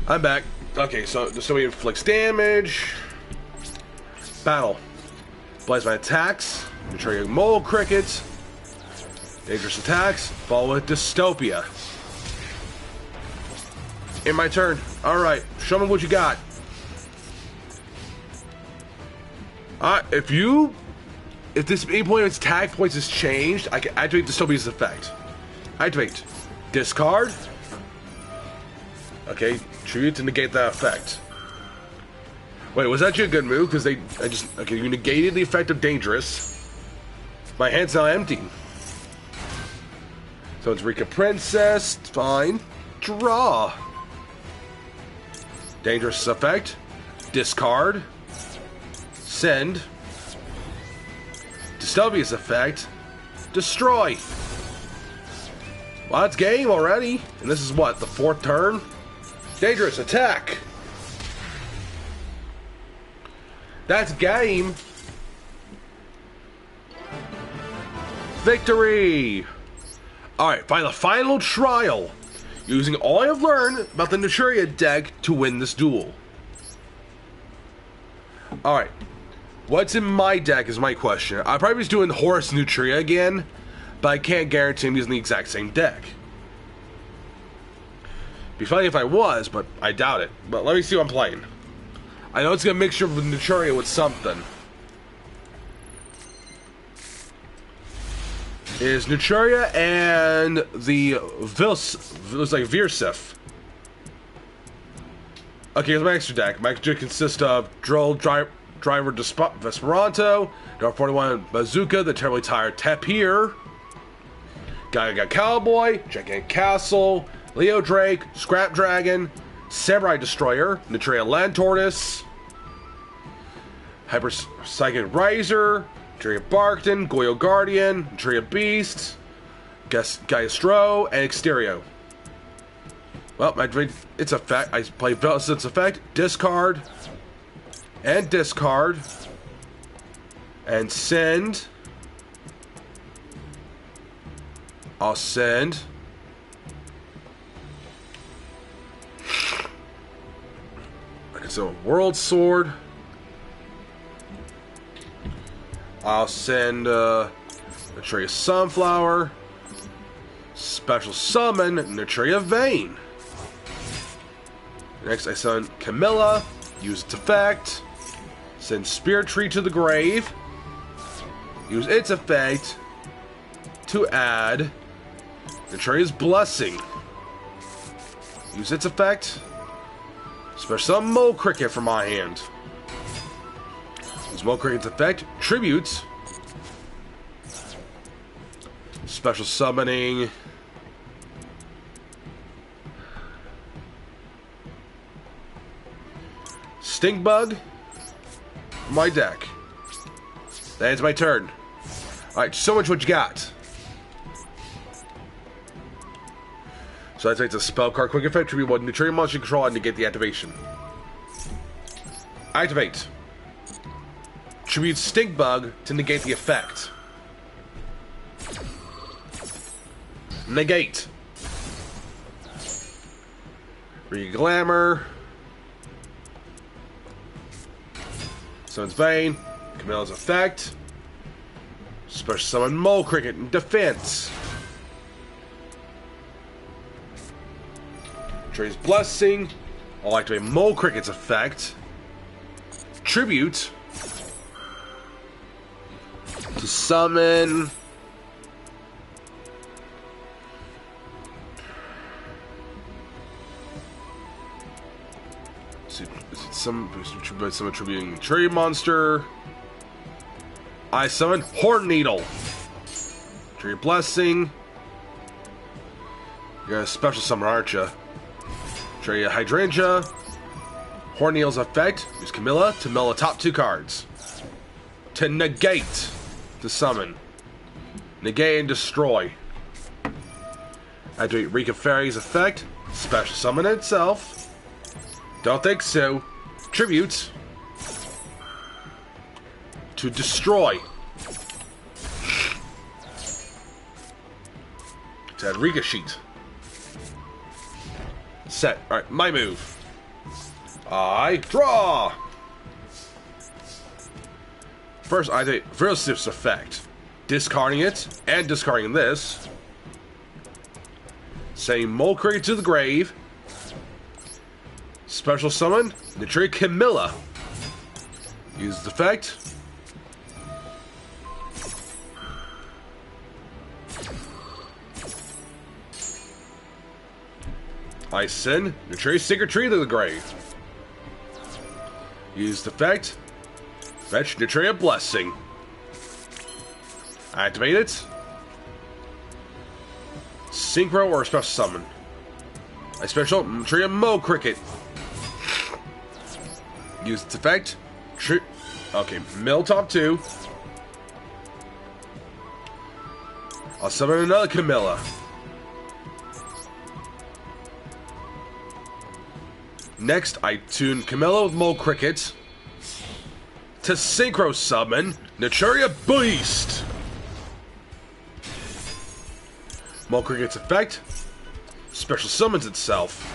I'm back. Okay, so Dystopia inflicts damage. Battle. Applies my attacks. Neutralia mole crickets. Dangerous attacks. Follow with Dystopia. In my turn. Alright, show me what you got. If this any point of its attack points is changed, I can activate Dystopia's effect. Activate. Discard. Okay, tribute to negate that effect. Wait, was that actually a good move? Because okay, you negated the effect of Dangerous. My hand's now empty. So it's Rika Princess, fine. Draw. Dangerous effect. Discard. Send. Dystopia's effect. Destroy. Well, that's game already. And this is what, the 4th turn? Dangerous attack. That's game. Victory. Alright, find the final trial. Using all I have learned about the Neutralia deck to win this duel. Alright. What's in my deck is my question. I probably was doing Horus Neutralia again, but I can't guarantee I'm using the exact same deck. Be funny if I was, but I doubt it. But let me see what I'm playing. I know it's gonna mixture of Neutralia with something. Is Neutralia and the Virsif. Okay, here's my extra deck. My extra deck consists of Droll, Driver Vesperanto, Dark 41 Bazooka, the Terribly Tired Tapir, Gaga Cowboy, Gigantic Castle, Leo Drake, Scrap Dragon, Samurai Destroyer, Neutralia Land Tortoise, Hyper Psychic Riser, Neutralia Barkton, Goyo Guardian, Neutralia Beast, Gaistro, and Exterio. Well, its effect. I play its effect, discard, and discard, and send. I'll send. Okay, so World Sword. I'll send Neutralia Sunflower. Special summon Neutralia Vayne. Next, I summon Camilla. Use its effect. Send Spirit Tree to the grave. Use its effect to add Neutralia's Blessing. Use its effect. Special summon Mole Cricket from my hand. Use Mole Cricket's effect. Tributes. Special summoning Stink Bug. My deck. That ends my turn. Alright, so much what you got. So I take the spell card quick effect, tribute one Neutralia monster you control and negate the activation. Activate. Tribute Stink Bug to negate the effect. Negate. Re-Glamour. Summons Vayne. Camilla's effect. Special summon Mole Cricket in defense. Neutralia's Blessing. I'll activate Mole Cricket's effect. Tribute. To summon some attributing tree monster. I summon Horn Needle. Tree Blessing. You're a special summon, aren't you? Tree Hydrangea. Horn Needle's effect. Use Camilla to mill the top 2 cards. To negate the summon. Negate and destroy. Activate Rika Fairy's effect. Special summon itself. Don't think so. Tribute to destroy. To add Rika Sheet. Set. Alright, my move. I draw. First, I take first this effect, discarding it and discarding this. Sending Mole Cricket to the grave. Special summon Nitria Camilla. Use the effect. I send Nitria Secret Tree to the grave. Use the effect. Fetch Nitria Blessing. Activate it. Synchro or special summon. A special Nitria Mo Cricket. Use its effect. Okay, mill top 2. I'll summon another Camilla. Next, I tune Camilla with Mole Cricket to synchro summon Nitria Beast. Mole Cricket's effect special summons itself.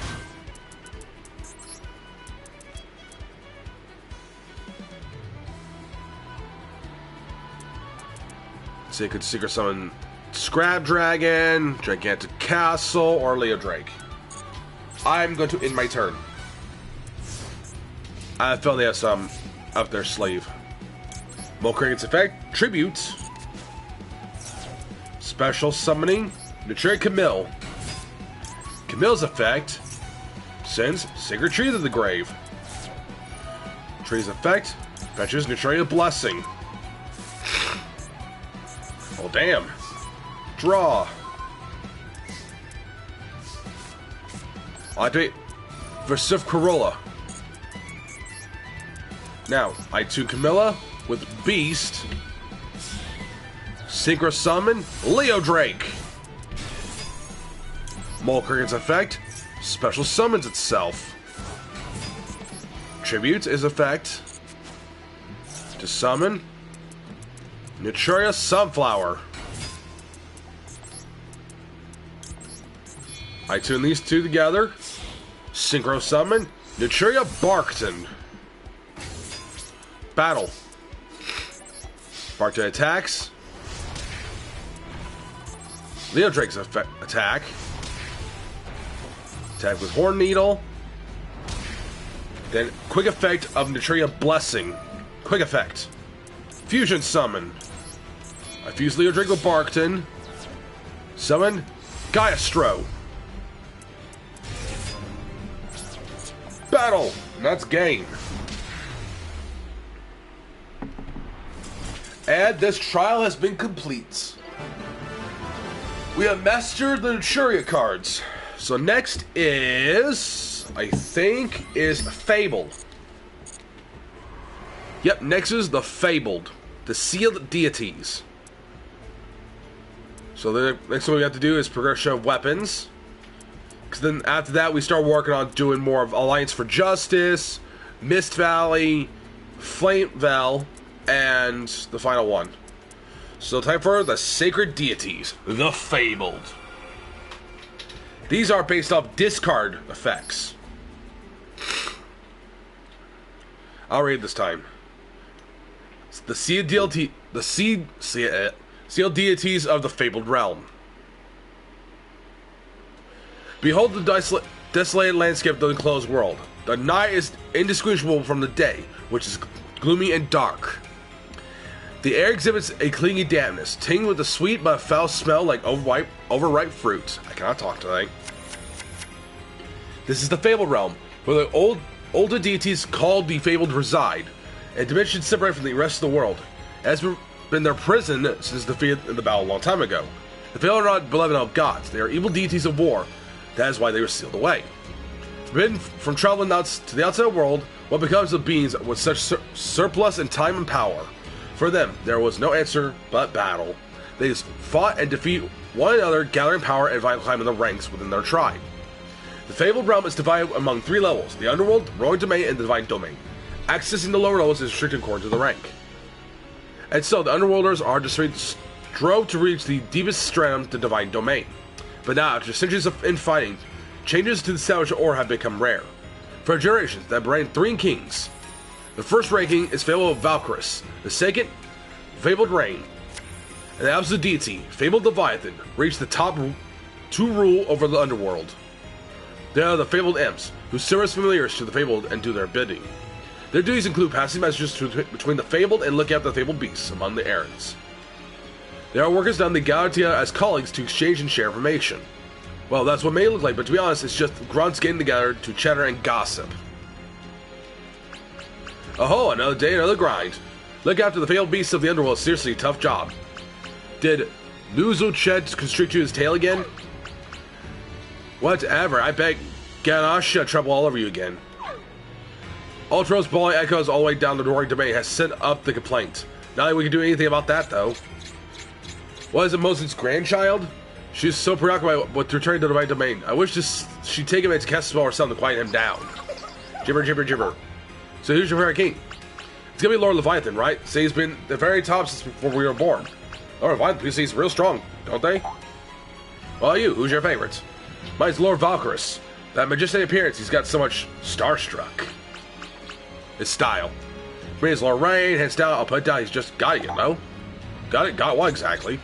So you could secret summon Scrap Dragon, Gigantic Castle, or Leo Drake. I'm going to end my turn. I felt they have some up their sleeve. Mole Cricket's effect, Tribute. Special summoning, Nitria Camille. Camille's effect sends Sacred Tree to the grave. Tree's effect fetches Nitria Blessing. Oh damn. Draw. I'll activate Versif Corolla. Now, I tune Camilla with Beast. Synchro summon Leo Drake. Mole Cricket's effect special summons itself. Tribute is effect to summon Nitria Sunflower. I tune these two together. Synchro summon Nitria Barkton. Battle. Barkton attacks. Leo Drake's attack. Attack with Horn Needle. Then quick effect of Nitria Blessing. Quick effect. Fusion summon. I fuse Leo Drake with Barkton. Summon Gaiastro. Battle. And that's game. And this trial has been complete. We have mastered the Nitria cards. So next is, I think, is Fabled. Yep, next is the Fabled. The Sealed Deities. So the next one we have to do is progression of weapons. Because then after that we start working on doing more of Alliance for Justice, Mist Valley, Flame Vel, and the final one. So time for the Sacred Deities, the Fabled. These are based off discard effects. I'll read this time. The sealed deities of the Fabled Realm. Behold the desolated landscape of the enclosed world. The night is indistinguishable from the day, which is gloomy and dark. The air exhibits a clingy dampness, tinged with a sweet but foul smell like overripe fruit. I cannot talk today. This is the Fabled Realm, where the older deities called the Fabled reside, a dimension separated from the rest of the world. It has been their prison since defeated in the battle a long time ago. The Fabled are not beloved of gods. They are evil deities of war. That is why they were sealed away. Forbidden from traveling out to the outside world, what becomes of beings with such surplus in time and power? For them, there was no answer but battle. They just fought and defeat one another, gathering power and climbing the ranks within their tribe. The Fabled Realm is divided among 3 levels: the Underworld, the Royal Domain, and the Divine Domain. Accessing the lower levels is restricted according to the rank. And so, the Underworlders are strove to reach the deepest stratum, the Divine Domain. But now, after centuries of infighting, changes to the salvage ore have become rare. for generations that reigned three kings. The first ranking is Fabled Valkyris, the second, Fabled Rain, and the absolute deity, Fabled Leviathan, reached the top to rule over the underworld. They are the Fabled Imps, who serve as familiars to the Fabled and do their bidding. Their duties include passing messages between the Fabled and looking after the Fabled beasts among the errands. There are workers done they gather together as colleagues to exchange and share information. Well, that's what it may look like, but to be honest, it's just grunts getting together to chatter and gossip. Oh, another day, another grind. Look after the fabled beasts of the underworld. Seriously, tough job. Did Nuzulchet constrict you his tail again? Whatever, I bet Ganasha trouble all over you again. Ultros bawling echoes all the way down the roaring domain has sent up the complaint. Not that we can do anything about that, though. What is it, Moses' grandchild? She's so preoccupied with returning to the right domain. I wish she'd take him to cast a spell or something to quiet him down. Gibber, gibber, gibber. So who's your favorite king? It's gonna be Lord Leviathan, right? Say he's been the very top since before we were born. Lord Leviathan, people say he's real strong, don't they? Well, you, who's your favorite? Mine's Lord Valkyris. That majestic appearance, he's got so much starstruck. His style. Brings Lord Rain, hands down, I'll put it down, he's just got it, you know? Got it? Got what exactly?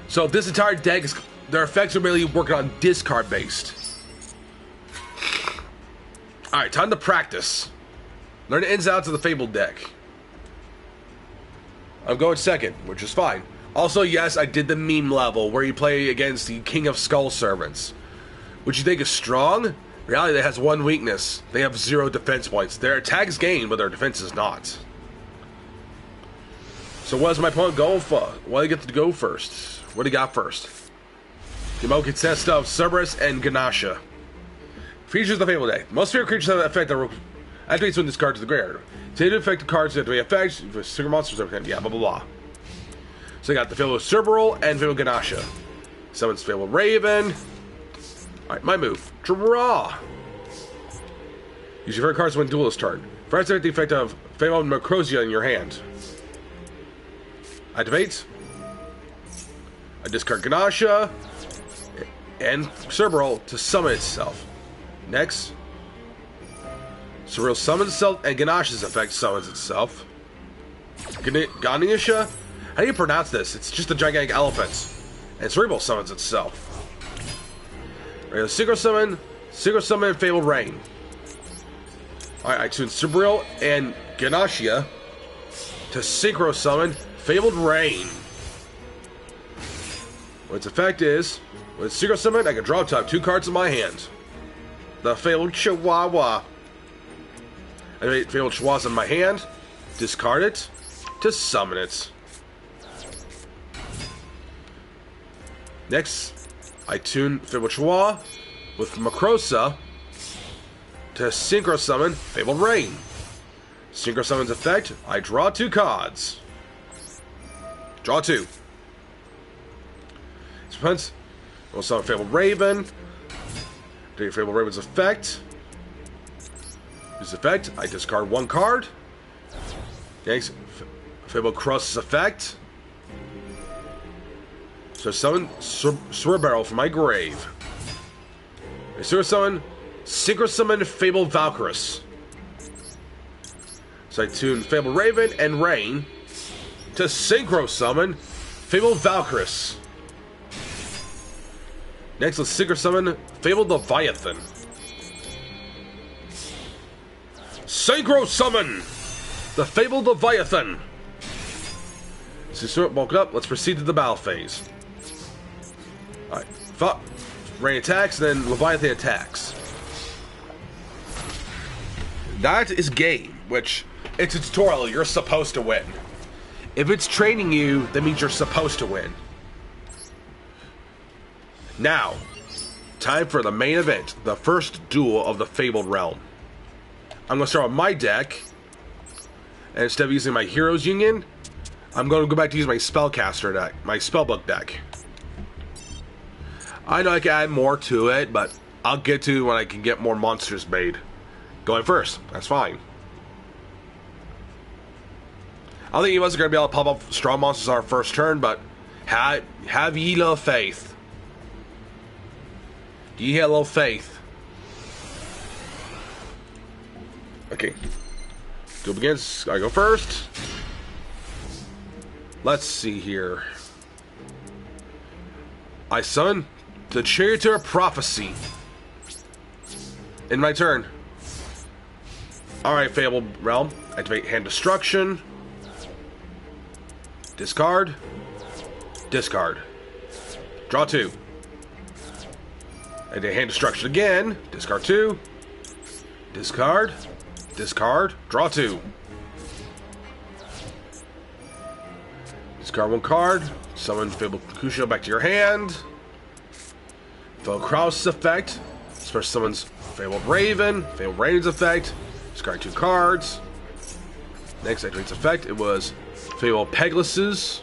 So this entire deck is, their effects are mainly working on discard based. Alright, time to practice. Learn the ins and outs of the Fabled deck. I'm going second, which is fine. Also, yes, I did the meme level where you play against the King of Skull Servants. Which you think is strong? In reality, that has one weakness. They have 0 defense points. Their attacks gain, but their defense is not. So what does my opponent go for? What do I get to go first? What do you got first? The mode consists of Cerberus and Ganasha. Features of the Fabled deck. Most favorite creatures have an effect that activates when this card to the graveyard. Take the affected cards that have effects for secret monsters, everything. Yeah, blah blah blah. So I got the Fabled Cerberus and Fabled Ganasha. Summons Fabled Raven. Alright, my move. Draw! Use your favorite cards when duelist turn. First, activate the effect of Fabled Macrosia in your hand. Activate. I discard Ganasha and Cerberus to summon itself. Next, Cerberus summons itself and Ganasha's effect summons itself. Ganasha? How do you pronounce this? It's just a gigantic elephant. And Cerebral summons itself. Right, Synchro Summon, Fabled Rain. Alright, I tune Cerebral and Ganasha to Synchro Summon Fabled Rain. What its effect is, with Synchro Summon, I can draw top 2 cards in my hand. The Fabled Chihuahua. I made Fabled Chihuahua in my hand, discard it, to summon it. Next, I tune Fabled Chihuahua with Macrosa to Synchro Summon Fabled Rain. Synchro Summon's effect, I draw 2 cards. Draw 2. Suspense. We'll summon Fabled Raven. Take Fabled Raven's effect. Use effect, I discard 1 card. Next, Fabled Cross's effect. So summon Cerberus from my grave. I Synchro Summon Fabled Valkyris. So I tune Fabled Raven and Rain to Synchro Summon Fabled Valkyris. Next, let's Synchro Summon Fabled Leviathan. Synchro Summon the Fabled Leviathan. So bulk up. Let's proceed to the battle phase. Alright. Rain attacks, then Leviathan attacks. That is game, which it's a tutorial. You're supposed to win. If it's training you, that means you're supposed to win. Now, time for the main event, the first duel of the Fabled Realm. I'm going to start with my deck, and instead of using my Heroes Union, I'm going to go back to use my Spellcaster deck, my Spellbook deck. I know I can add more to it, but I'll get to when I can get more monsters made. Going first, that's fine. I don't think you guys are going to be able to pop up strong monsters on our first turn, but have ye little faith. Do you have a little faith? Okay. Duel begins. I go first. Let's see here. I summon the Charioteer of Prophecy. In my turn. Alright, Fabled Realm. Activate Hand Destruction. Discard. Discard. Draw 2. Activate Hand Destruction again. Discard 2. Discard. Discard. Draw 2. Discard 1 card. Summon Fabled Yugioh back to your hand. Fabled Kraus effect. First summons Fabled Raven. Fabled Raven's effect. Discard 2 cards. Next activates effect. It was Fabled Pegasus.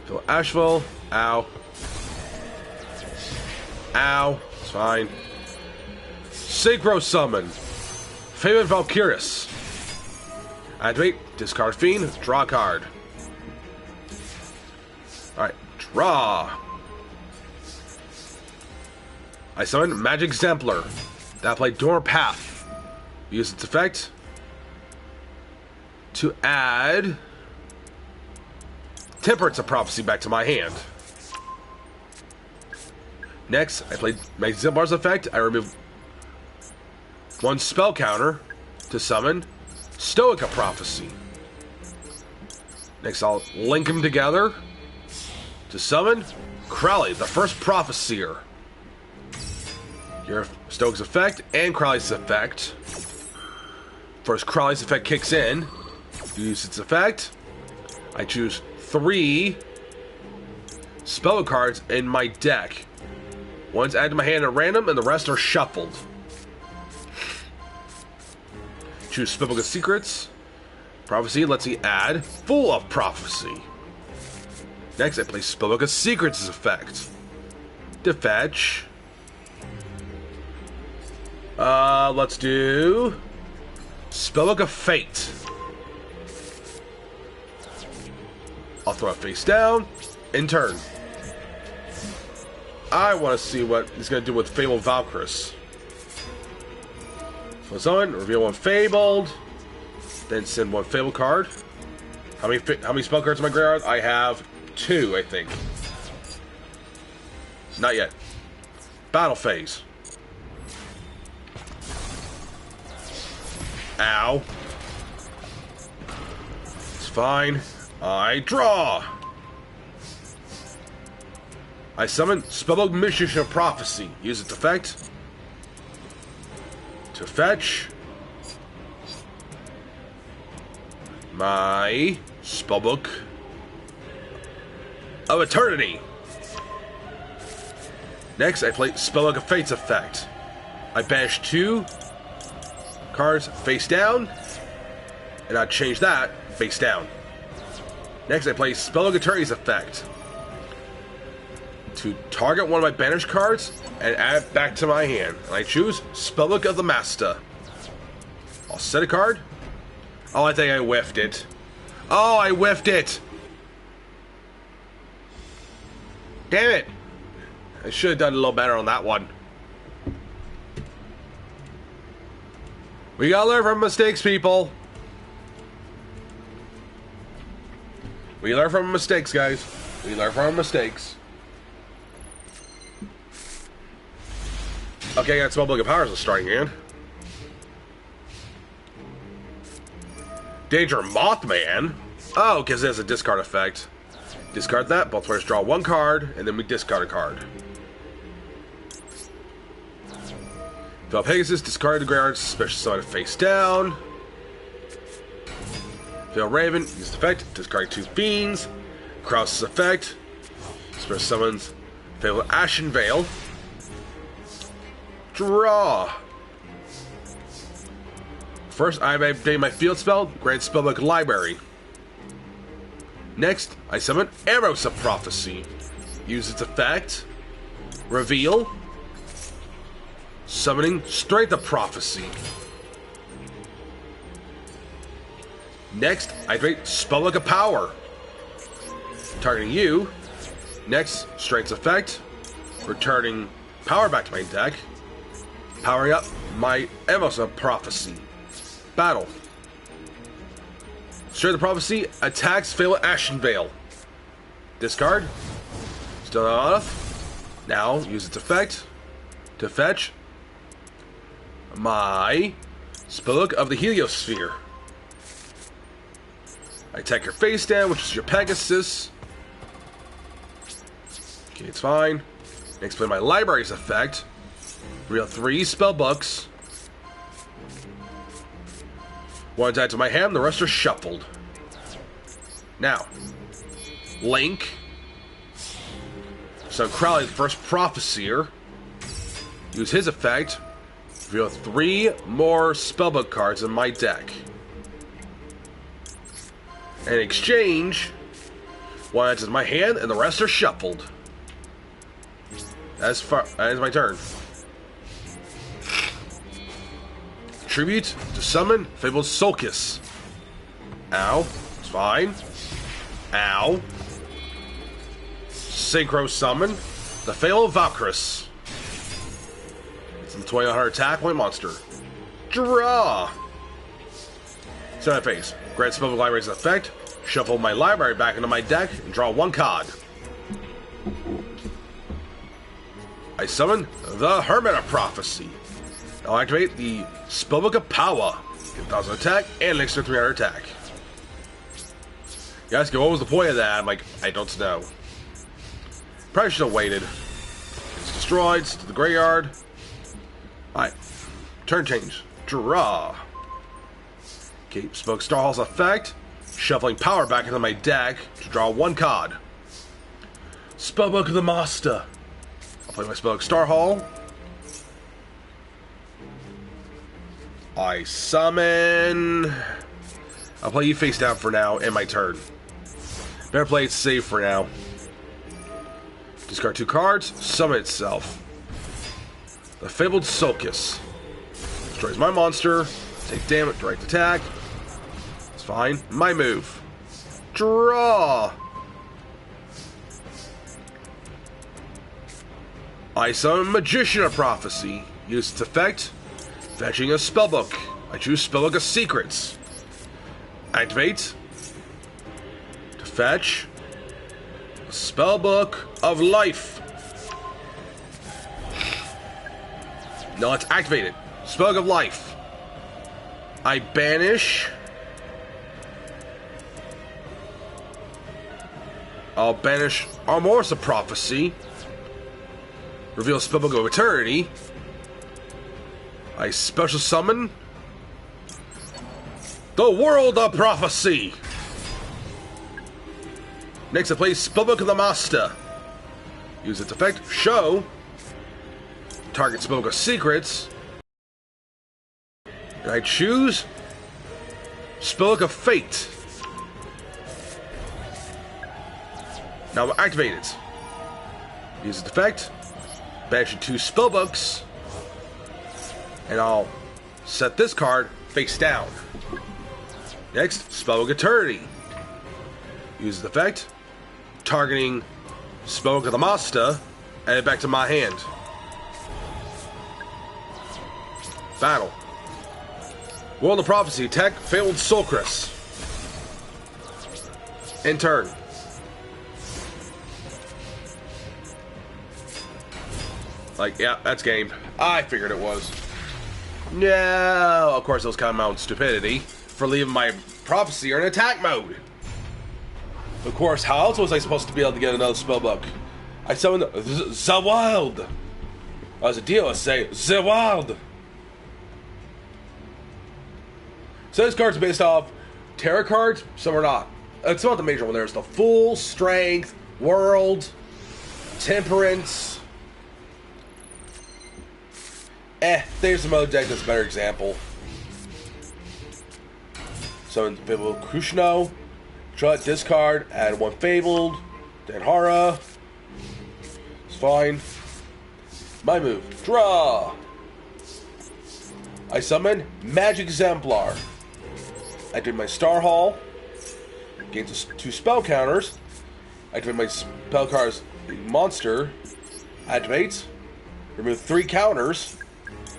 Fabled Asheville. Ow. Ow. It's fine. Synchro Summon. Fabled Valkyris. Activate. Discard Fiend. Draw a card. Alright. Draw. I summon Magic Exemplar. That play Dormer Path. Use its effect to add Temperance of Prophecy back to my hand. Next, I play Magic Exemplar's effect. I remove 1 spell counter to summon Stoic of Prophecy. Next, I'll link them together to summon Crowley, the first Prophecyr. Your Stoic's effect and Crowley's effect. First, Crowley's effect kicks in. Use its effect. I choose 3 spell cards in my deck. One's added to my hand at random, and the rest are shuffled. Choose Spellbook of Secrets. Prophecy lets me add Full of Prophecy. Next, I play Spellbook of Secrets' effect. To fetch. Let's do Spellbook of Fate. I'll throw it face down. In turn. I want to see what he's going to do with Fabled Valkyris. Flip on, reveal 1 Fabled, then send 1 Fabled card. How many spell cards in my graveyard? I have 2, I think. Not yet. Battle phase. Ow. It's fine. I draw. I summon Spellbook Magician of Prophecy. Use its effect to fetch my Spellbook of Eternity. Next, I play Spellbook of Fate's effect. I banish 2 cards face down, and I change that face down. Next, I play Spellbook of Eternity's effect to target one of my banished cards and add it back to my hand. And I choose Spellbook of the Master. I'll set a card. Oh, I think I whiffed it. Oh, I whiffed it! Damn it! I should have done a little better on that one. We gotta learn from mistakes, people. We learn from mistakes, guys. We learn from mistakes. Okay, I got Spellbook of Power as a starting hand. Danger Mothman? Oh, because it has a discard effect. Discard that, both players draw 1 card, and then we discard a card. Fabled Pegasus, discard the graveyard, special summon face down. Fabled Raven, use the effect, discard 2 Fiends. Kraus' effect, special summons Fabled Ashen Veil. Draw. First, I update my field spell, grant Spellbook Library. Next, I summon Eros of Prophecy. Use its effect. Reveal. Summoning Strength of Prophecy. Next, I activate Spellbook of Power. Targeting you. Next, Strength's effect. Returning power back to my deck. Powering up my Emerson Prophecy. Battle. Share the Prophecy. Attacks fail Ashen Veil. Discard. Still not enough. Now use its effect to fetch my Spellbook of the Heliosphere. I attack your face down, which is your Pegasus. Okay, it's fine. Next, play my library's effect. Reveal 3 spellbooks. One added to my hand, the rest are shuffled. Now, Link. So Crowley, the first Prophecyr. Use his effect. Reveal 3 more spellbook cards in my deck. In exchange, one enters my hand and the rest are shuffled. That is my turn. Tribute to summon Fabled Sulcus. Ow. It's fine. Ow. Synchro summon the Fabled Valkyris. It's a 2000 attack point monster. Draw. Set phase. Grant Spellbook Library's effect. Shuffle my library back into my deck and draw 1 card. I summon the Hermit of Prophecy. I'll activate the Spellbook of Power. Get 1000 attack and an extra 300 attack. You ask me what was the point of that? I'm like, I don't know. Probably should have waited. It's destroyed. It's to the graveyard. Alright. Turn change. Draw. Okay, Spellbook Starhall's effect. Shuffling power back into my deck to draw 1 card. Spellbook of the Master. I'll play my Spellbook Starhall. I summon. I'll play you face down for now and my turn. Better play it safe for now. Discard 2 cards. Summon itself. The Fabled Sulcus. Destroys my monster. Take damage. Direct attack. It's fine. My move. Draw. I summon Magician of Prophecy. Use its effect. Fetching a spellbook. I choose Spellbook of Secrets. Activate. To fetch a Spellbook of Life. No, it's activated. Spellbook of Life. I banish. I'll banish Armorous of Prophecy. Reveal Spellbook of Eternity. I special summon the World of Prophecy. Next, I play Spellbook of the Master. Use its effect. Show. Target Spellbook of Secrets. And I choose Spellbook of Fate. Now activate it. Use its effect. Banish 2 spellbooks. And I'll set this card face down. Next, Spellbook Eternity. Use its effect. Targeting Spellbook of the Master. Add it back to my hand. Battle. World of Prophecy. Attack Fabled Sulcus. In turn. Like, yeah, that's game. I figured it was. No, of course, those kind of my own stupidity for leaving my Prophecy in attack mode. Of course, how else was I supposed to be able to get another spellbook? I summoned the Wild. As a deal, I say the Wild. So this card's based off tarot cards. Some are not. It's not the major one. There's the Full, Strength, World, Temperance. There's some other deck that's a better example. Summon Fabled Kushno. Draw it, discard, add 1 Fabled. Danhara. It's fine. My move. Draw. I summon Magic Exemplar. I did my Star Hall. Gain 2 spell counters. I did my spell cards. Monster. Activates. Remove 3 counters.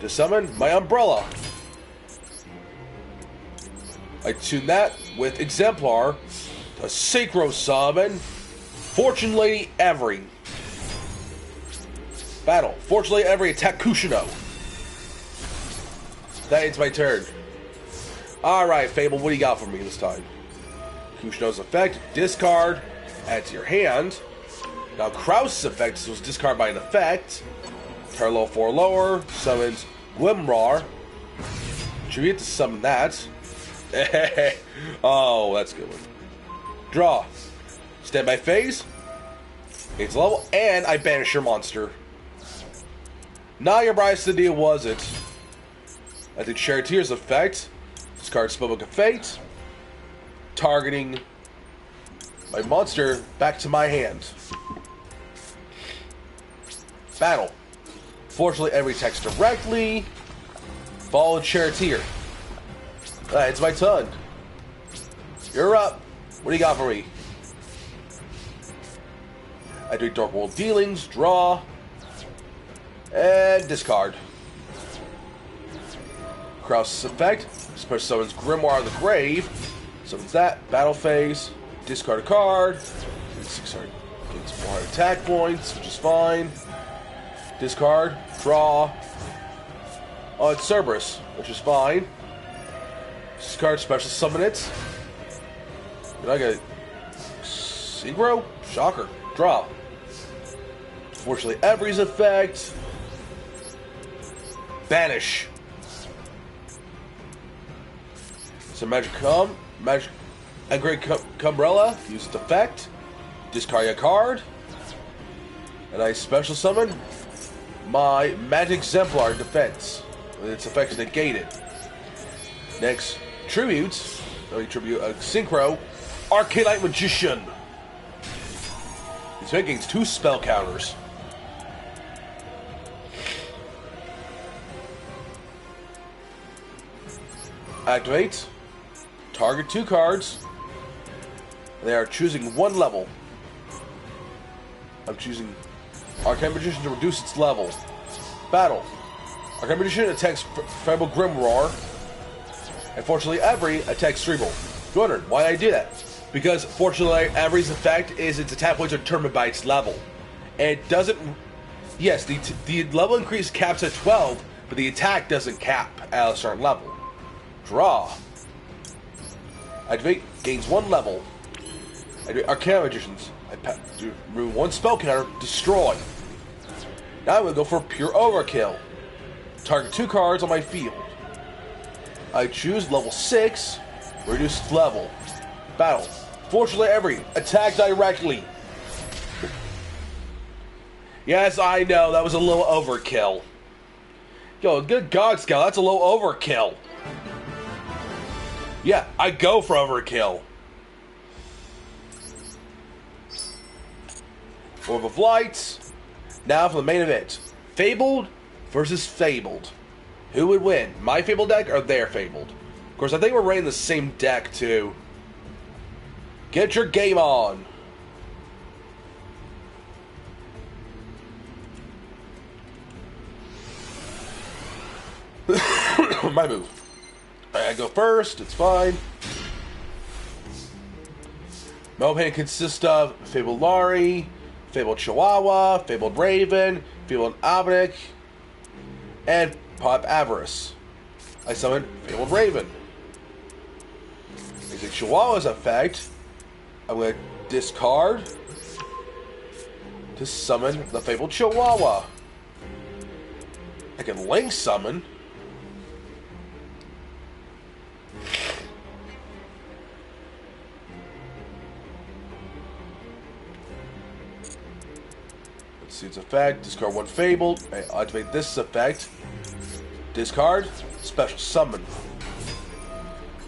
To summon my umbrella. I tune that with Exemplar. To synchro summon Fortune Lady Every. Battle. Fortune Lady Every attack Kushino. That ends my turn. Alright, Fable, what do you got for me this time? Kushino's effect, discard, add to your hand. Now Krause's effect was discard by an effect. Turn low 4 lower, summons Glimrar. Tribute to summon that. Oh, that's a good one. Draw. Standby phase. Gains level, and I banish your monster. Now your price to deal was it. I think Charioteer's effect. Discard Spellbook of Fate. Targeting my monster back to my hand. Battle. Fortunately, every text directly. Follow Charioteer. Alright, it's my turn. You're up. What do you got for me? I do Dark World Dealings, draw, and discard. Krause's effect. Special summons Grimoire of the Grave. Summons that. Battle phase. Discard a card. Gains 400 attack points, which is fine. Discard. Draw. Oh, it's Cerberus, which is fine. Discard, special summon it. Did I get Synchro? Shocker. Draw. Fortunately, Every's effect. Banish. So Magic and Great Cumbrella. Use its effect. Discard a card. And I special summon my Magic Exemplar Defense. Its effect is negated. Next, tributes. I tribute a Synchro Arcanite Magician. He's making 2 spell counters. Activate. Target 2 cards. They are choosing 1 level. I'm choosing Arcanite Magician to reduce its level. Battle. Arcanite Magician attacks Fable Grimoire. And fortunately, Every attacks Cerebral. You wondered why I do that? Because fortunately, Every's effect is its attack points are determined by its level. And it doesn't. Yes, the level increase caps at 12, but the attack doesn't cap at a certain level. Draw. Activate, gains 1 level. Activate Arcanite Magicians. I remove 1 spell counter, destroy. Now I'm going to go for pure overkill. Target 2 cards on my field. I choose level 6, reduced level. Battle. Fortunately, Every attack directly. Yes, I know, that was a little overkill. Yo, good God, Scout, that's a little overkill. Yeah, I go for overkill. Orb of Light. Now for the main event. Fabled versus Fabled. Who would win? My Fabled deck or their Fabled? Of course, I think we're running the same deck, too. Get your game on. My move. I go first, it's fine. My opening consists of Fabled Lari, Fabled Chihuahua, Fabled Raven, Fabled Obnick, and Pop Avarice. I summon Fabled Raven. Using Chihuahua's effect, I'm going to discard to summon the Fabled Chihuahua. I can link summon. Let's see its effect. Discard 1 Fabled. I activate this effect. Discard. Special summon.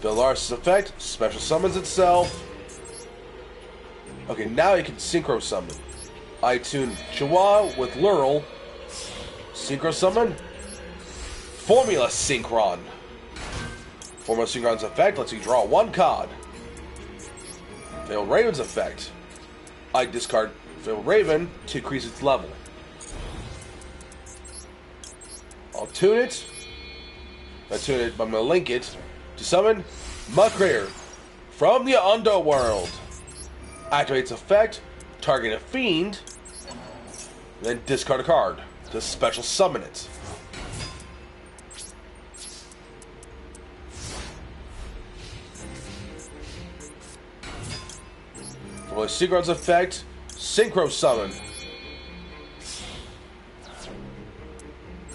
Velaris' effect. Special summons itself. Okay, now you can synchro summon. I tune Chihuahua with Lurel. Synchro summon. Formula Synchron. Formula Synchron's effect lets you draw 1 card. Fabled Raven's effect. I discard Fabled Raven to increase its level. I'll tune it. I tune it, but I'm going to link it to summon Muckraker from the Underworld. Activates effect, target a fiend, then discard a card to special summon it. For the Secret's effect, Synchro Summon.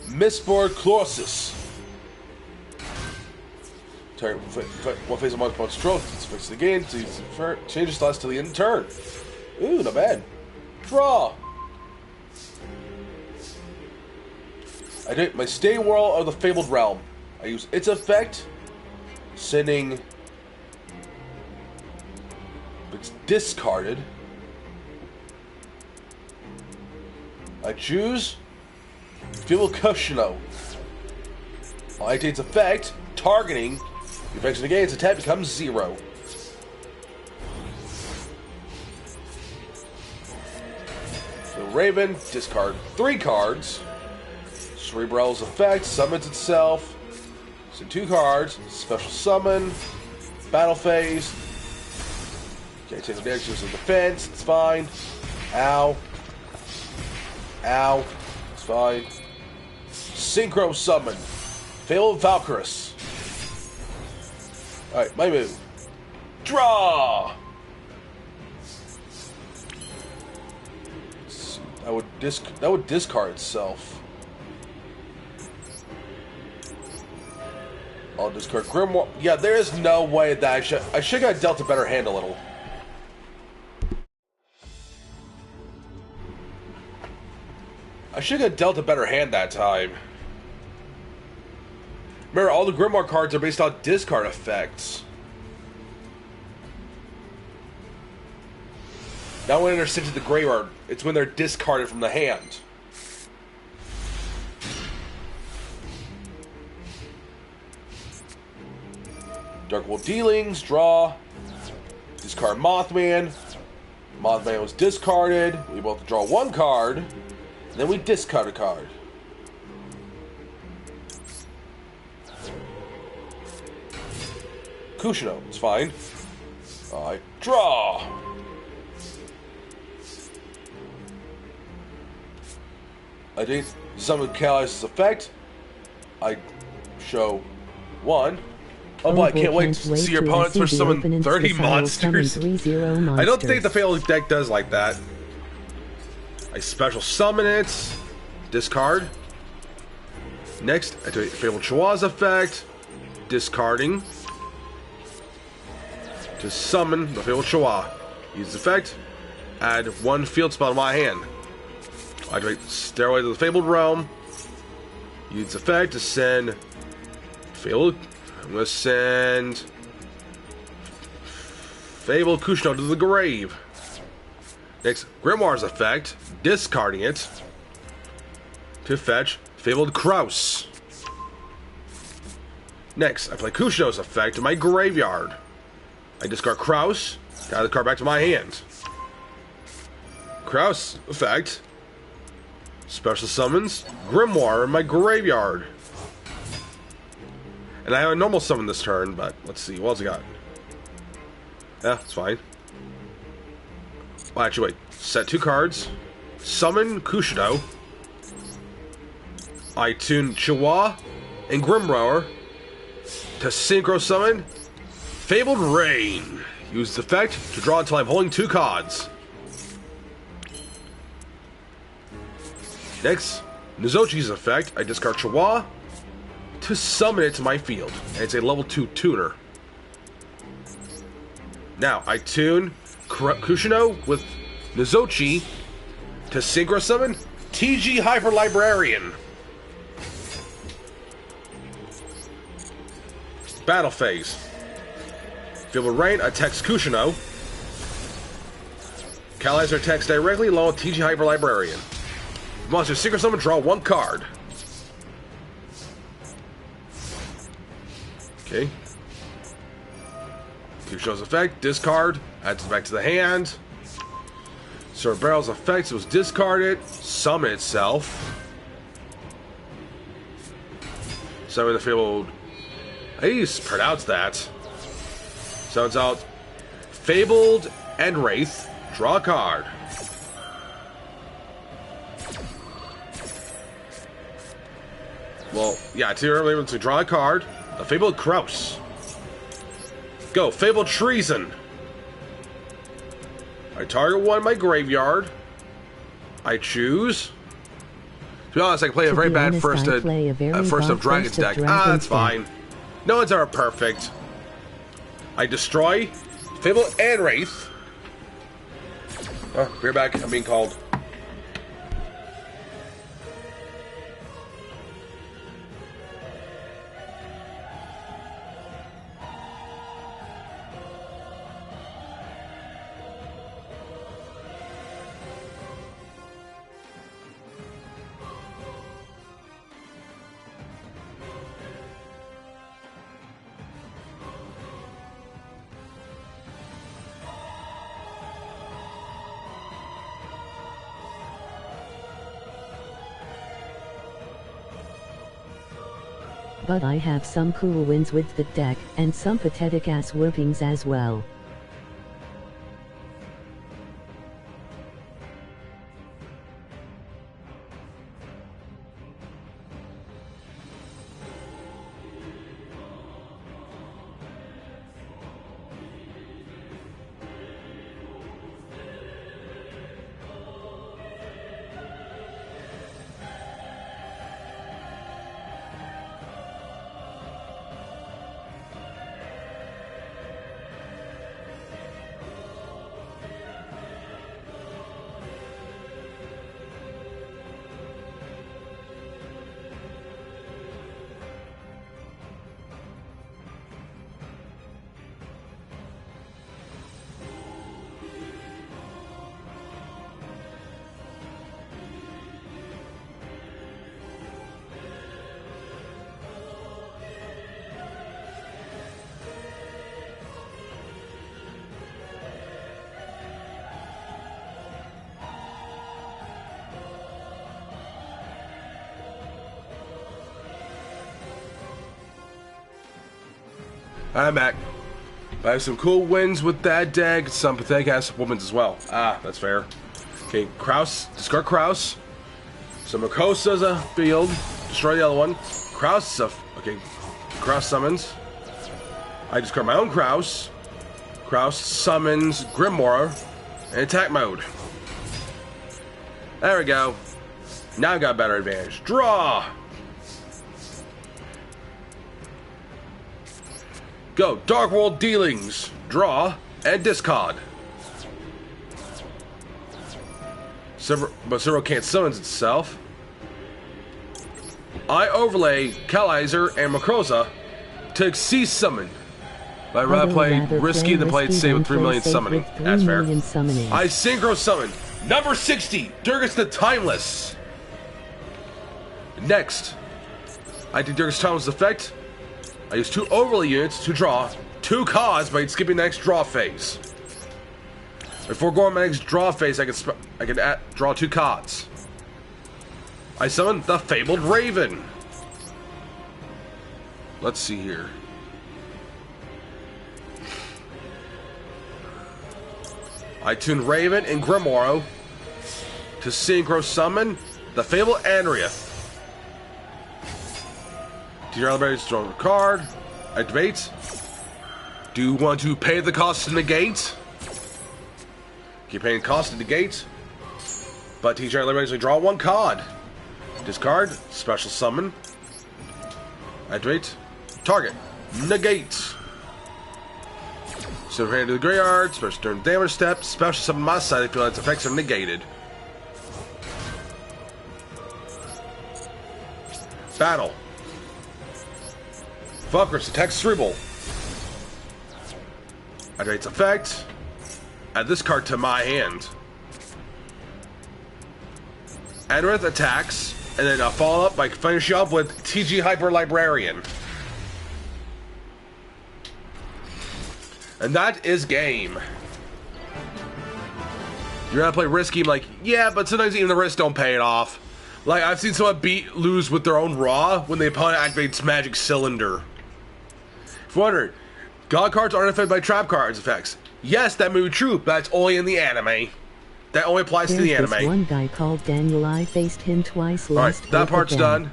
Mistborn Colossus. One phase of monster opponent's control. It's fixed again. Changes status till the end of turn. Ooh, not bad. Draw. I did my Stay World of the Fabled Realm. I use its effect, sending. It's discarded. I choose Fabled Yugioh. I take its effect, targeting. The effects negate, its attack becomes 0. So Raven, discard 3 cards. Cerebral's effect summons itself. So 2 cards. Special summon. Battle phase. Okay, take the actions of defense. It's fine. Ow. Ow. It's fine. Synchro summon. Fabled Valkyrus. Alright, my move. Draw! That would discard itself. I'll discard Grimoire. Yeah, there is no way that I should have dealt a better hand a little. I should have dealt a better hand that time. Remember, all the Grimoire cards are based on discard effects. Not when they're sent to the graveyard, it's when they're discarded from the hand. Dark World Dealings, draw. Discard Mothman. Mothman was discarded. We both draw 1 card. Then we discard a card. Kushino, it's fine. I draw. I did summon Kali's effect. I show 1. Oh boy, I can't wait to see your opponents for summon 30 monsters. I don't think the Fabled deck does like that. I special summon it. Discard. Next, I do Fabled Chihuahua's effect. Discarding. To summon the Fabled Chihuahua. Use the effect. Add 1 field spell to my hand. I activate Stairway to the Fabled Realm. Use the effect to send Fabled. I'm going to send Fabled Kushino to the grave. Next, Grimoire's effect. Discarding it. To fetch Fabled Kraus. Next, I play Kushino's effect to my graveyard. I discard Kraus, add the card back to my hand. Kraus effect. Special summons Grimoire in my graveyard. And I have a normal summon this turn, but let's see, what else I got? Yeah, it's fine. Well, actually, wait. Set 2 cards. Summon Kushino. I tune Chihuahua and Grimoire to synchro summon Fabled Rain. Use the effect to draw until I'm holding 2 cards. Next, Nizochi's effect. I discard Chihuahua to summon it to my field. And it's a level 2 tuner. Now, I tune Kushino with Nizochi to synchro summon TG Hyper Librarian. Battle phase. Fabled Rain attacks Kushino. Kalizer attacks directly along with TG Hyper Librarian. Monster Secret Summon, draw 1 card. Okay. Kushino's effect, discard, adds it back to the hand. Cerebral's effect was discarded, summon itself. Summon the Fabled. I used to pronounce that. Sounds out. Fabled and Wraith. Draw a card. Well, yeah, you're able to draw a card. A Fabled Kraus. Go, Fabled Treason. I target one in my graveyard. I choose. To be honest, I can play a very bad first of Dragons deck. That's fine. No one's ever perfect. I destroy Fabled and Wraith. Oh, we're back. I'm being called. But I have some cool wins with the deck, and some pathetic ass whoopings as well. I'm back. I have some cool wins with that deck, some pathetic ass womans as well. Ah, that's fair. Okay, Kraus, discard Kraus. So Makosa's a field. Destroy the other one. Kraus is a... Okay, Kraus summons. I discard my own Kraus. Kraus summons Grimoire in attack mode. There we go. Now I got better advantage. Draw! Go, Dark World Dealings. Draw and discard. But Zero can't summon itself. I overlay Kalizer and Makroza to cease summon. But I'd rather play risky than play it safe with 3 million summoning. That's fair. I synchro summon number 60, Durgus the Timeless. Next, I do Durgus Timeless effect. I use 2 overlay units to draw 2 cards by skipping the next draw phase. Before going to my next draw phase, I can draw 2 cards. I summon the Fabled Raven. Let's see here. I tune Raven and Grimoire to synchro summon the Fabled Andriath. Your elevator to draw a card. Activate. Do you want to pay the cost to negate? Keep paying cost to negate. But teach your elevator to draw 1 card. Discard. Special summon. Activate. Target. Negate. So hand to the graveyard. Special turn damage step. Special summon my side if you feel its effects are negated. Battle. Valkyries attack Cerebral. Activates effect. Add this card to my hand. Andrith attacks, and then I'll follow up by finishing up with TG Hyper Librarian. And that is game. You're gonna play risky, I'm like, yeah, but sometimes even the risks don't pay it off. Like, I've seen someone lose with their own Raw when the opponent activates Magic Cylinder. If you're wondering, God cards aren't affected by trap cards effects. Yes, that may be true, but that's only in the anime. That only applies to the anime. There's one guy called Daniel. I faced him twice. Alright, that part's done.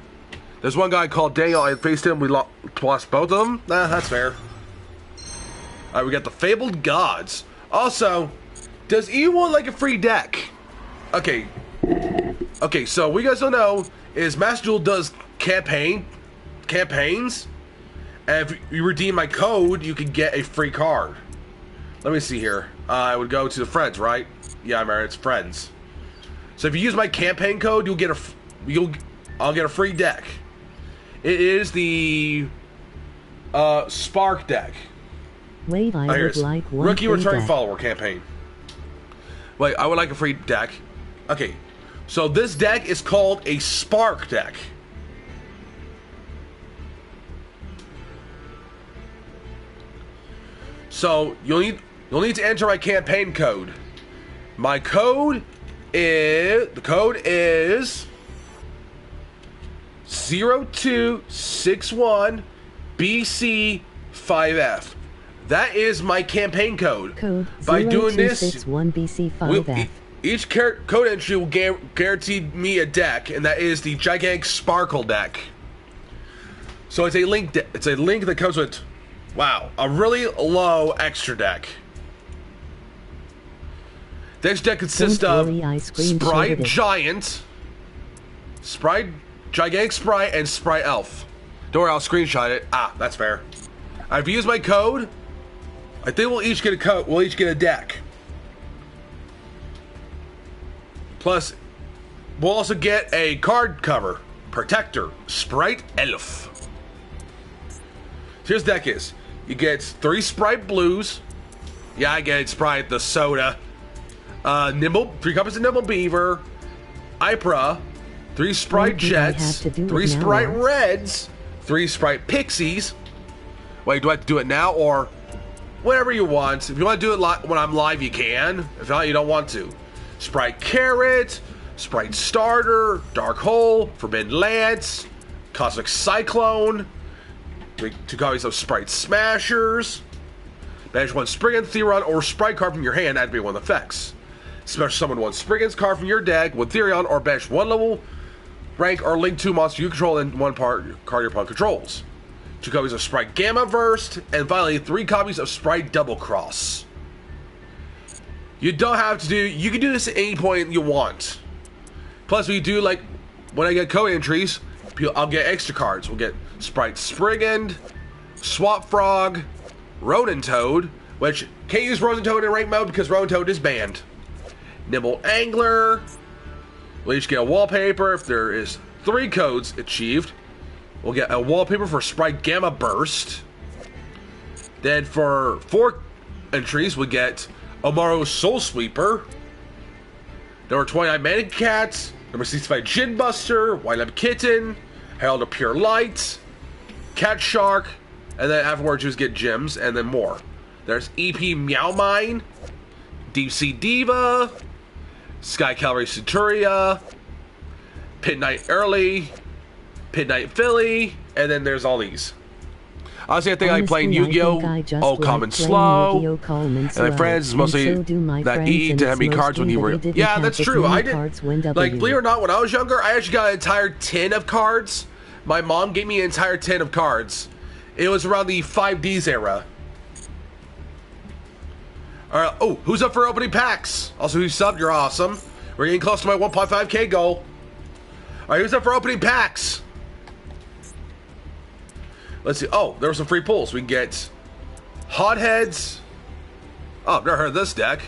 There's one guy called Daniel. I faced him. We lost both of them. Nah, that's fair. Alright, we got the Fabled Gods. Also, does anyone like a free deck? Okay. Okay, so what you guys don't know is Master Duel does campaigns. And if you redeem my code, you can get a free card. Let me see here. I would go to the friends, right? Yeah, I remember it's friends. So if you use my campaign code, I'll get a free deck. It is the Spark deck. Wait, I would like one Rookie Returning deck. Follower campaign. Wait, I would like a free deck. Okay, so this deck is called a Spark deck. So you'll need to enter my campaign code. My code is 0261 BC5F. That is my campaign code. By doing this, 0261 BC5F. Each code entry will guarantee me a deck, and that is the Gigantic Sparkle deck. So it's a link. It's a link that comes with, wow, a really low extra deck. This deck consists of Sprite Giant, Sprite Gigantic Sprite, and Sprite Elf. Don't worry, I'll screenshot it. Ah, that's fair. If you use my code, I think we'll each get a code. We'll each get a deck. Plus, we'll also get a card cover. Protector, Sprite Elf. So here's the deck is. You get 3 Sprite Blues. Yeah, I get it, Sprite the soda. 3 copies of Nimble Beaver. Ipra. 3 Sprite Jets. 3 Sprite Reds. 3 Sprite Pixies. Wait, do I have to do it now or whenever you want? If you want to do it when I'm live, you can. If not, you don't want to. Sprite Carrot, Sprite Starter, Dark Hole, Forbidden Lance, Cosmic Cyclone, 2 copies of Sprite Smashers, banish 1 Spriggan, Therion, or Sprite card from your hand, activate 1 effects. Special summon 1 Spriggan's card from your deck with Therion, or banish 1 level, rank, or link 2 monster you control and 1 card your opponent controls. 2 copies of Sprite Gamma Verse, and finally 3 copies of Sprite Double Cross. You don't have to you can do this at any point you want. Plus, we do, like, when I get code entries, I'll get extra cards. We'll get Sprite Spriggan, Swap Frog, Rodent Toad, which can't use Rodent Toad in rank mode because Rodent Toad is banned. Nimble Angler. We'll each get a wallpaper if there is 3 codes achieved. We'll get a wallpaper for Sprite Gamma Burst. Then for 4 entries, we get Amaru Soul Sweeper. Number 29 Manic Cats. Number 65 Gin Buster. Wind Up Kitten. Herald of Pure Light. Cat Shark. And then afterwards you just get gems and then more. There's EP Meow Mine. Deep Sea Diva. Sky Cavalry Centuria. Pit Night Early. Pit Night Philly. And then there's all these. Honestly, I think I like playing Yu-Gi-Oh! All Common Slow. And my friends, mostly that EE to have me cards when you were. Yeah, that's true. I didn't. Like, believe it or not, when I was younger, I actually got an entire tin of cards. My mom gave me an entire tin of cards. It was around the 5Ds era. Alright, oh, who's up for opening packs? Also, who's subbed? You're awesome. We're getting close to my 1.5k goal. Alright, who's up for opening packs? Let's see. Oh, there were some free pulls. We can get Hotheads. Oh, I've never heard of this deck.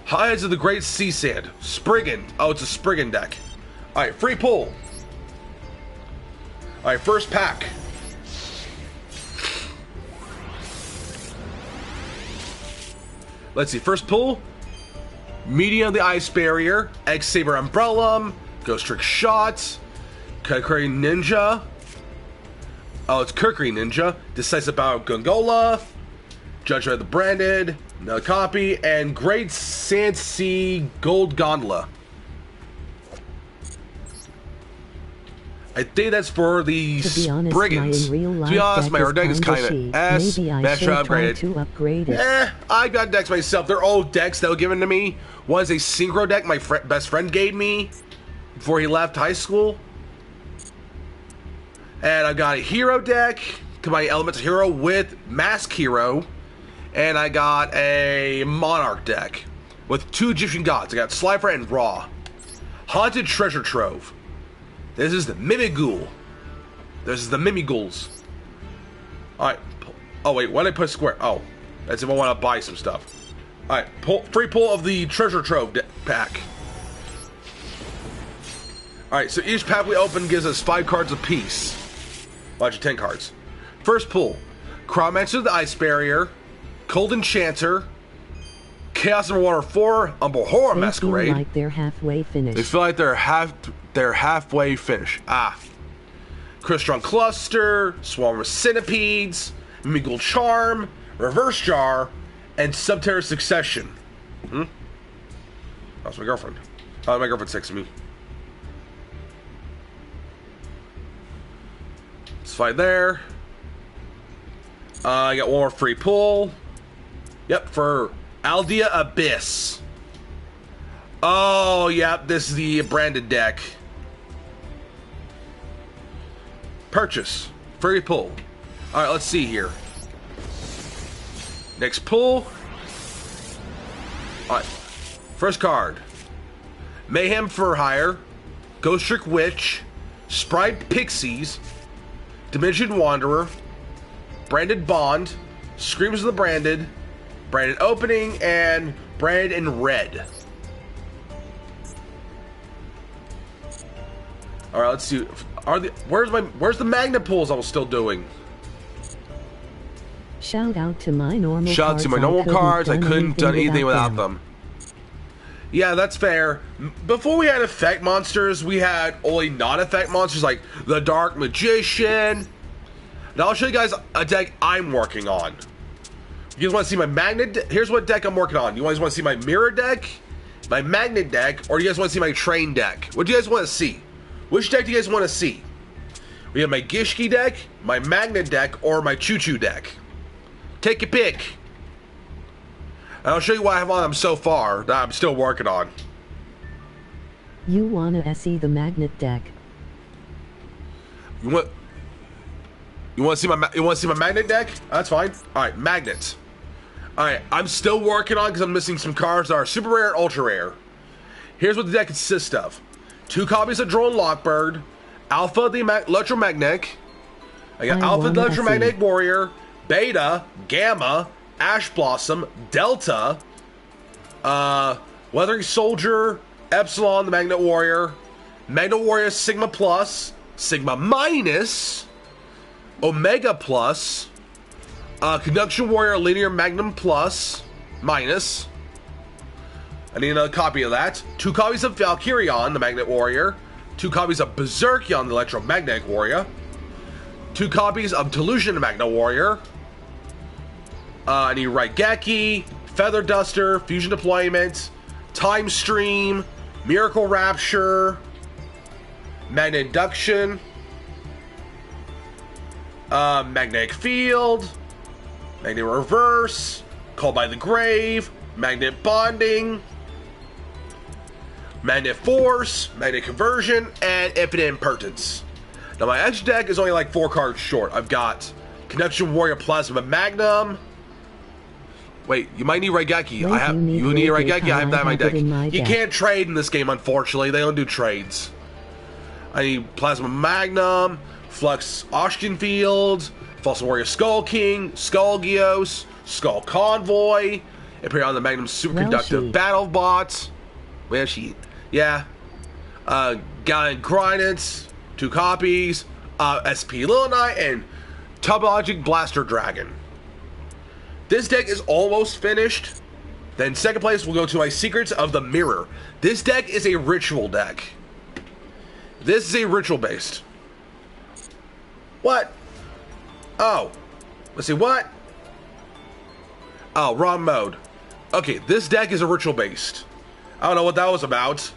Hotheads of the Great Sea Sand. Spriggan. Oh, it's a Spriggan deck. Alright, free pull. Alright, first pack. Let's see. First pull. Medium of the Ice Barrier. X-Saber Umbrella. Ghost Trick Shot. Kakuri Ninja. Oh, it's Kukri Ninja, Decisive Battle Gongola, Judgment of the Branded, another copy, and Great Sand Sea Gold Gondola. I think that's for the To be honest, brigands. my in real life To be honest, my deck deck is kinda kind of shit. S. Maybe I Metro should try upgraded. to upgrade it. I got decks myself. They're old decks that were given to me. One is a synchro deck my best friend gave me before he left high school. And I got a hero deck, my Elemental Hero with Mask Hero. And I got a Monarch deck with 2 Egyptian gods. I got Slifer and Ra. Haunted Treasure Trove. This is the Mimighoul. This is the Mimighouls. Alright. Oh, wait. Why did I put square? Oh. That's if I want to buy some stuff. Alright. Free pull of the Treasure Trove pack. Alright. So each pack we open gives us 5 cards apiece. Well, actually 10 cards. First pull. Crowmancer the Ice Barrier. Cold Enchanter. Chaos Underwater 4. Horror Masquerade. They feel like they're halfway finished. They feel like they're halfway finished. Crystron Cluster, Swarm of Centipedes, Mimighoul Charm, Reverse Jar, and Subterra Succession. That's my girlfriend. My girlfriend's texting me. Let's fight there. I got one more free pull. Yep, for Aldea Abyss. Oh, yep, this is the branded deck. Purchase. Free pull. Alright, let's see here. Next pull. Alright. First card. Mayhem for Hire. Ghost Trick Witch. Sprite Pixies. Dimension Wanderer. Branded Bond. Screams of the Branded. Branded Opening. And Branded in Red. Alright, let's see. Where's the magnet pulls I was still doing? Shout out to my normal Shout out cards. to my normal cards. I couldn't done anything without them. Yeah, that's fair. Before we had effect monsters, we had only non-effect monsters like the Dark Magician. Now I'll show you guys a deck I'm working on. You guys want to see my magnet? Here's what deck I'm working on. You guys want to see my mirror deck, my magnet deck, or do you guys want to see my train deck? What do you guys want to see? Which deck do you guys want to see? We have my Gishki deck, my magnet deck, or my choo-choo deck. Take your pick. And I'll show you what I have on them so far that I'm still working on. You wanna see the magnet deck? You want to see my magnet deck? That's fine. All right, magnets. All right, I'm still working on because I'm missing some cards that are super rare and ultra rare. Here's what the deck consists of: 2 copies of Drone Lockbird, Alpha the Electromagnetic. I got Alpha the Electromagnetic Warrior, Beta, Gamma, Ash Blossom, Delta, Weathering Soldier, Epsilon the Magnet Warrior, Magnet Warrior Sigma Plus, Sigma Minus, Omega Plus, Conduction Warrior Linear Magnum Plus, Minus. I need another copy of that. 2 copies of Valkyrion, the Magnet Warrior. 2 copies of Berserkion, the Electromagnetic Warrior. 2 copies of Delusion, the Magnet Warrior. I need Raigeki, Feather Duster, Fusion Deployment, Time Stream, Miracle Rapture, Magnet Induction, Magnetic Field, Magnet Reverse, Called by the Grave, Magnet Bonding, Magnet Force, Magnet Conversion, and Infinite Impertinence. Now my edge deck is only like 4 cards short. I've got Connection Warrior Plasma Magnum. Wait, you might need Raigeki. You need Raigeki. I have that in my deck. You can't trade in this game, unfortunately. They don't do trades. I need Plasma Magnum, Flux Oshkenfield, Fossil Warrior Skull King, Skull Gios, Skull Convoy, Imperial the Magnum Superconductive Battle Bot. Where is she? Yeah. Gallant Grindance, 2 copies, SP Little Knight, and Tubologic Blaster Dragon. This deck is almost finished. Then second place, we'll go to my Secrets of the Mirror. This deck is a ritual deck. This is a ritual based. What? Oh. Let's see, what? Oh, wrong mode. Okay, this deck is a ritual based. I don't know what that was about.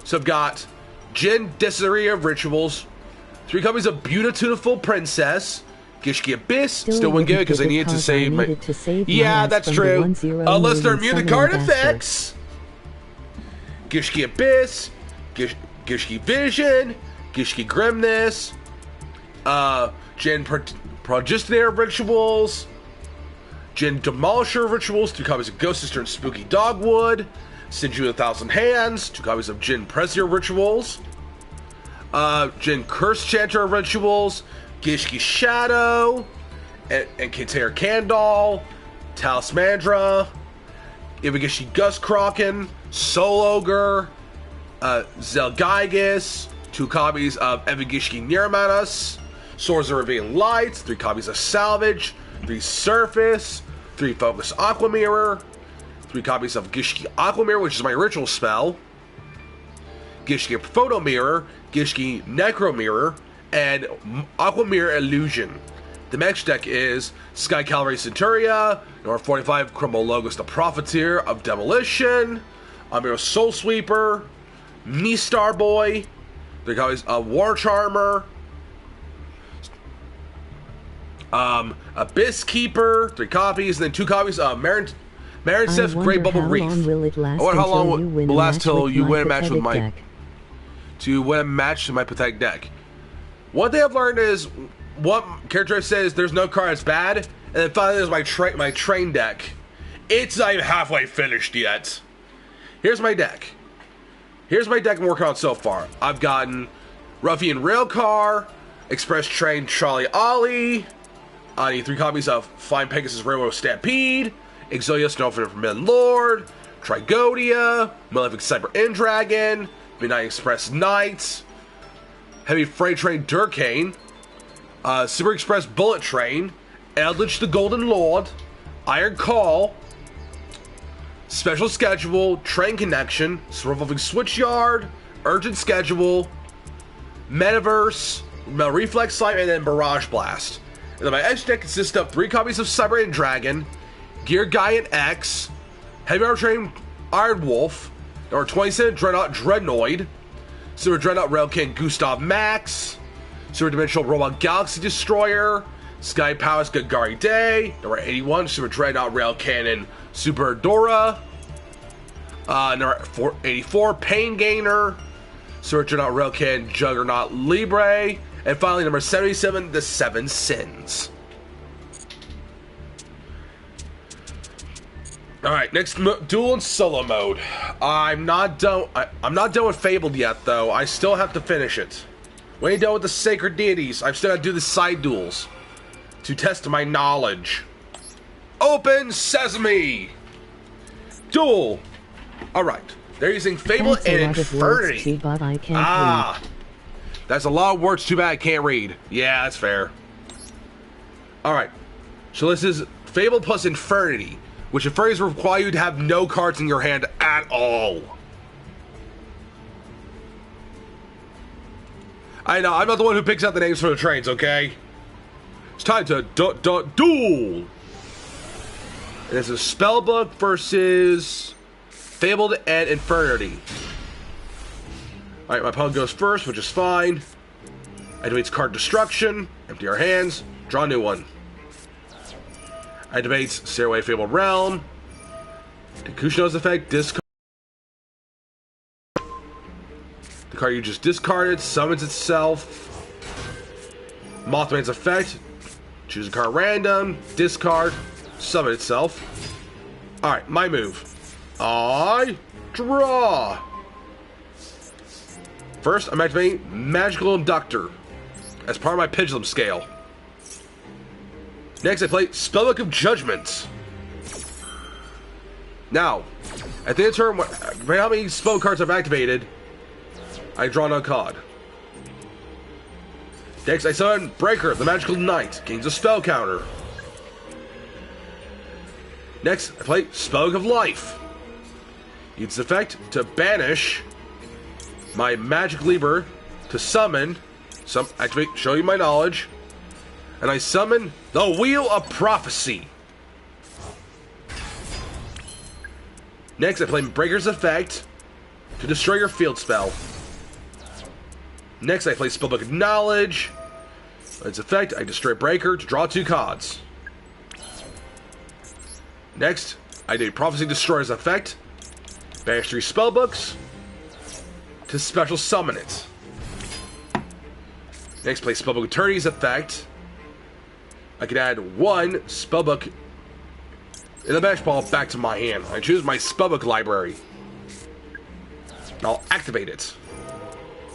So I've got Jin Dysentery of Rituals. 3 copies of Beautiful Princess. Gishki Abyss. Still wouldn't get it because I needed to save my... Yeah, that's true. Unless they're immune to card effects. Gishki Abyss. Gishki Vision. Gishki Grimness. Jin Progenitor of Rituals. Jin Demolisher of Rituals. 2 copies of Ghost Sister and Spooky Dogwood. Sinju 1,000 Hands. 2 copies of Jin Presier of Rituals. Jin Curse Chanter of Rituals. Gishki Shadow. And Kintair Kandal. Talismandra. Iwagishi Gust Kraken. Soul Ogre. Zelgigus. 2 copies of Evagishki Nirmanas. Swords of Revealing Lights. 3 copies of Salvage. 3 Surface. 3 Focus Aqua Mirror. 3 copies of Gishki Aqua Mirror, which is my ritual spell. Gishki Photo Mirror. Gishki Necro Mirror. And Aqua Mirror Illusion. The match deck is Sky Cavalry Centuria. Number 45 Crumble Logos the Profiteer of Demolition. Amiro Soul Sweeper. Me Star Boy. 3 copies of War Charmer. Abyss Keeper, 3 copies, and then 2 copies of Marin Seth's Great Bubble Reef. I wonder how long will it last till you win a match with my deck. To win a match to my pathetic deck. One thing I've learned is what character says there's no card that's bad, and then finally there's my train deck. It's not even halfway finished yet. Here's my deck. Here's my deck I'm working on so far. I've gotten Ruffian Railcar, Express Train Charlie Ollie. I need 3 copies of Flying Pegasus Railroad Stampede, Exodia Snowflake Forbidden Lord, Trigodia, Malefic Cyber Dragon, Midnight Express Knight, Heavy Freight Train Durkane, Super Express Bullet Train, Eldritch the Golden Lord, Iron Call, Special Schedule, Train Connection, Revolving Switchyard, Urgent Schedule, Metaverse, Reflex Slime, and then Barrage Blast. And then my edge deck consists of 3 copies of Cyber Dragon, Gear Giant X, Heavy Armor Train Iron Wolf, number 27 Dreadnought Dreadnoid, Super Dreadnought Railkin Gustav Max, Super Dimensional Robot Galaxy Destroyer, Sky Palace Gagari Day, number 81 Super Dreadnought Rail Cannon Super Dora, number 84 Pain Gainer, Super Dreadnought Rail Cannon Juggernaut Libre, and finally, number 77, The 7 Sins. Alright, next duel and solo mode. I'm not done with Fabled yet, though. I still have to finish it. We ain't done with the Sacred Deities. I've still got to do the side duels to test my knowledge. Open Sesame! Duel! Alright, they're using Fable and Infernity. That's a lot of words, too bad I can't read. Yeah, that's fair. Alright. So this is Fable plus Infernity, which Infernity require you to have no cards in your hand at all. I know, I'm not the one who picks out the names for the trains, okay? It's time to duel! And this is Spellbook versus Fabled and Infernity. Alright, my opponent goes first, which is fine. Activates card destruction. Empty our hands. Draw a new one. Activates Stairway Fabled Realm. Kushino's effect. Discard. The card you just discarded summons itself. Mothman's effect. Choose a card random. Discard. Summon itself. Alright, my move. I draw. First, I'm activating Magical Inductor as part of my Pendulum Scale. Next, I play Spellbook of Judgment. Now, at the end of turn, depending how many spell cards I've activated, I draw another card. Next, I summon Breaker, the Magical Knight, gains a spell counter. Next, I play Spellbook of Life. Use its effect to banish my Magic Lever to summon, activate, show you my knowledge, and I summon the Wheel of Prophecy. Next, I play Breaker's effect to destroy your field spell. Next, I play Spellbook of Knowledge. Its effect, I destroy Breaker to draw 2 cards. Next, I do Prophecy Destroyer's effect. Banish 3 spellbooks to special summon it. Next, play Spellbook Eternity's effect. I can add 1 spellbook in the banish ball back to my hand. I choose my spellbook library. And I'll activate it.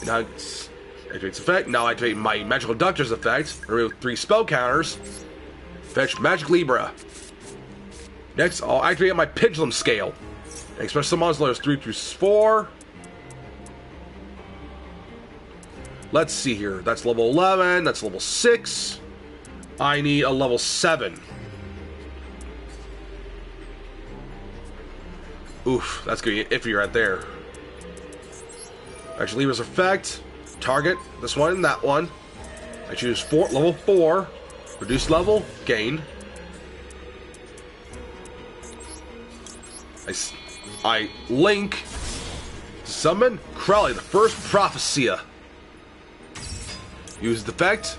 Now, activate its effect. Now I activate my Magical Conductor's effect. Remove 3 spell counters. Fetch Magic Libra. Next, I'll activate my Pendulum Scale. And special summons levels 3 through 4. Let's see here. That's level 11. That's level 6. I need a level 7. Oof, that's gonna get iffy right there. Actually, Libra's effect. Target this one and that one. I choose level 4. Reduce level, gain. I link to summon Crowley, the first Prophecia. Use the effect.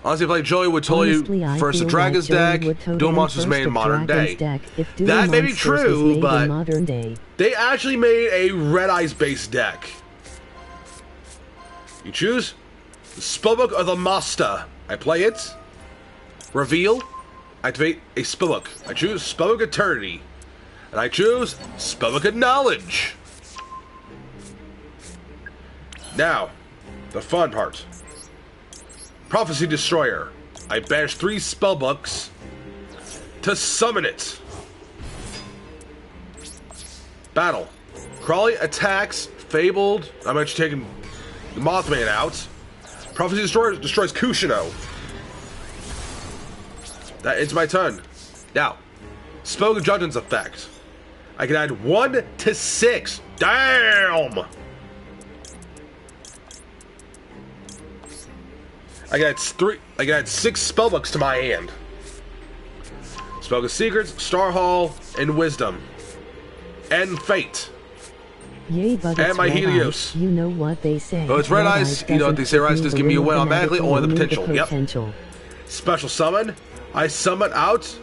Honestly, play Joey would totally first the Dragon's deck. Dual Monsters made in modern day. That may be true, but they actually made a Red Eyes based deck. You choose the Spellbook of the Master. I play it. Reveal. Activate a Spellbook. I choose Spellbook Eternity. And I choose Spellbook of Knowledge. Now, the fun part. Prophecy Destroyer. I banish 3 spellbooks to summon it. Battle. Crawley attacks Fabled. I'm actually taking the Mothman out. Prophecy Destroyer destroys Kushino. That ends my turn. Now, Spellbook of Judgment's effect. I can add 1 to 6. Damn! I got 6 spellbooks to my hand. Spellbook of Secrets, Star Hall, and Wisdom. And Fate. Yay, but and my Helios. You know what they say. Oh, it's Red Eyes. You know what they say, Red Eyes does give me a win automatically, only the potential. Yep. Special summon. I summon out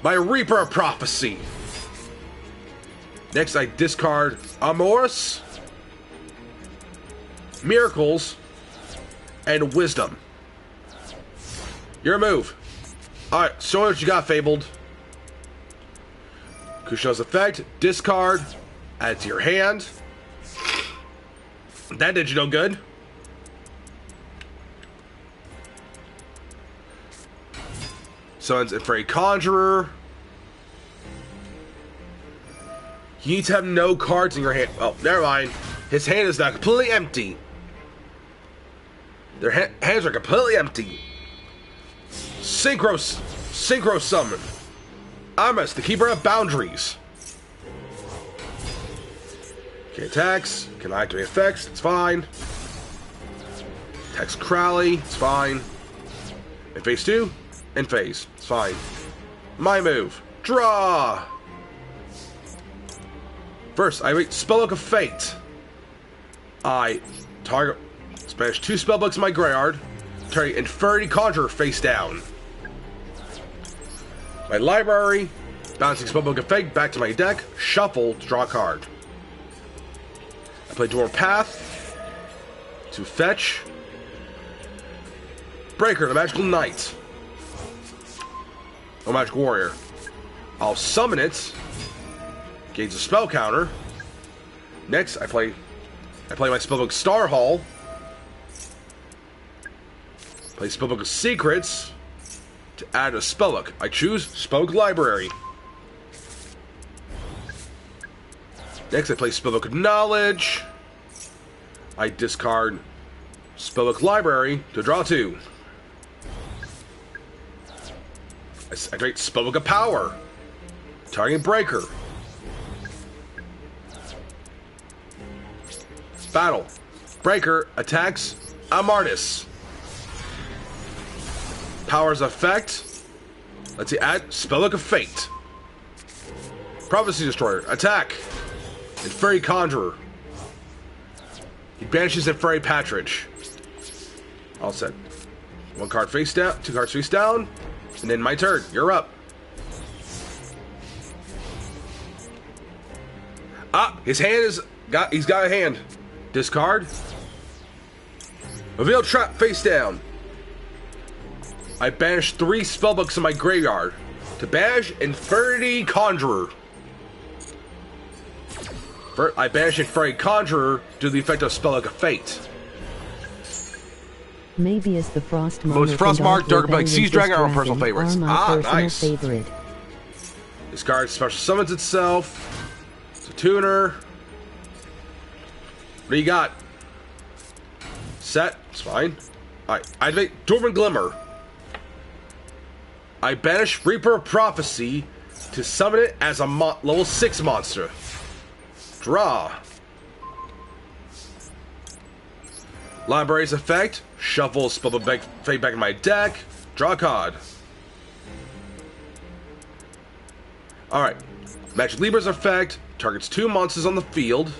my Reaper of Prophecy. Next, I discard Amoris, Miracles, and Wisdom. Your move. Alright, show me what you got, Fabled. Kushino's effect, discard, add it to your hand. That did you no good. Summons a Fairy Conjurer. You need to have no cards in your hand. Oh, never mind. His hand is now completely empty. Their hands are completely empty. Synchro Summon. Amos, the Keeper of Boundaries. Okay, attacks. Can I activate effects? It's fine. Attacks Crowley. It's fine. In phase 2. In phase. It's fine. My move. Draw. First, I wait Spellbook of Fate. I target. Smash 2 spellbooks in my graveyard. Turn Infernity Conjurer face down. My library. Bouncing Spellbook of Fate back to my deck. Shuffle to draw a card. I play Dwarf Path to fetch Breaker, the Magical Knight. Oh, Magic Warrior. I'll summon it. Gains a spell counter. Next, I play my Spellbook Star Hall. Play Spellbook of Secrets to add a spellbook. I choose Spellbook Library. Next, I play Spellbook of Knowledge. I discard Spellbook Library to draw 2. I activate Spellbook of Power. Targeting Breaker. Battle. Breaker attacks Amartis. Power's effect. Let's see, add Spellbook of Fate. Prophecy Destroyer. Attack. And Fairy Conjurer. He banishes a Furry Patridge. All set. One card face down, two cards face down, and then my turn. You're up. Ah, his hand is he's got a hand. Discard. Reveal trap face down. I banish 3 spellbooks in my graveyard. To banish Infernity Conjurer. I banish Infernity Conjurer due to the effect of Spellbook of Fate. Maybe as the Frostmark. Most Frostmark, Dark Black Seas Dragon are my personal favorites. Nice. Favorite. This card special summons itself. It's a tuner. What do you got? Set. It's fine. Alright. I activate Dormant Glimmer. I banish Reaper of Prophecy to summon it as a level 6 monster. Draw. Library's effect. Shuffle Spellbook Fate back in my deck. Draw a card. Alright. Magic Libra's effect. Targets 2 monsters on the field.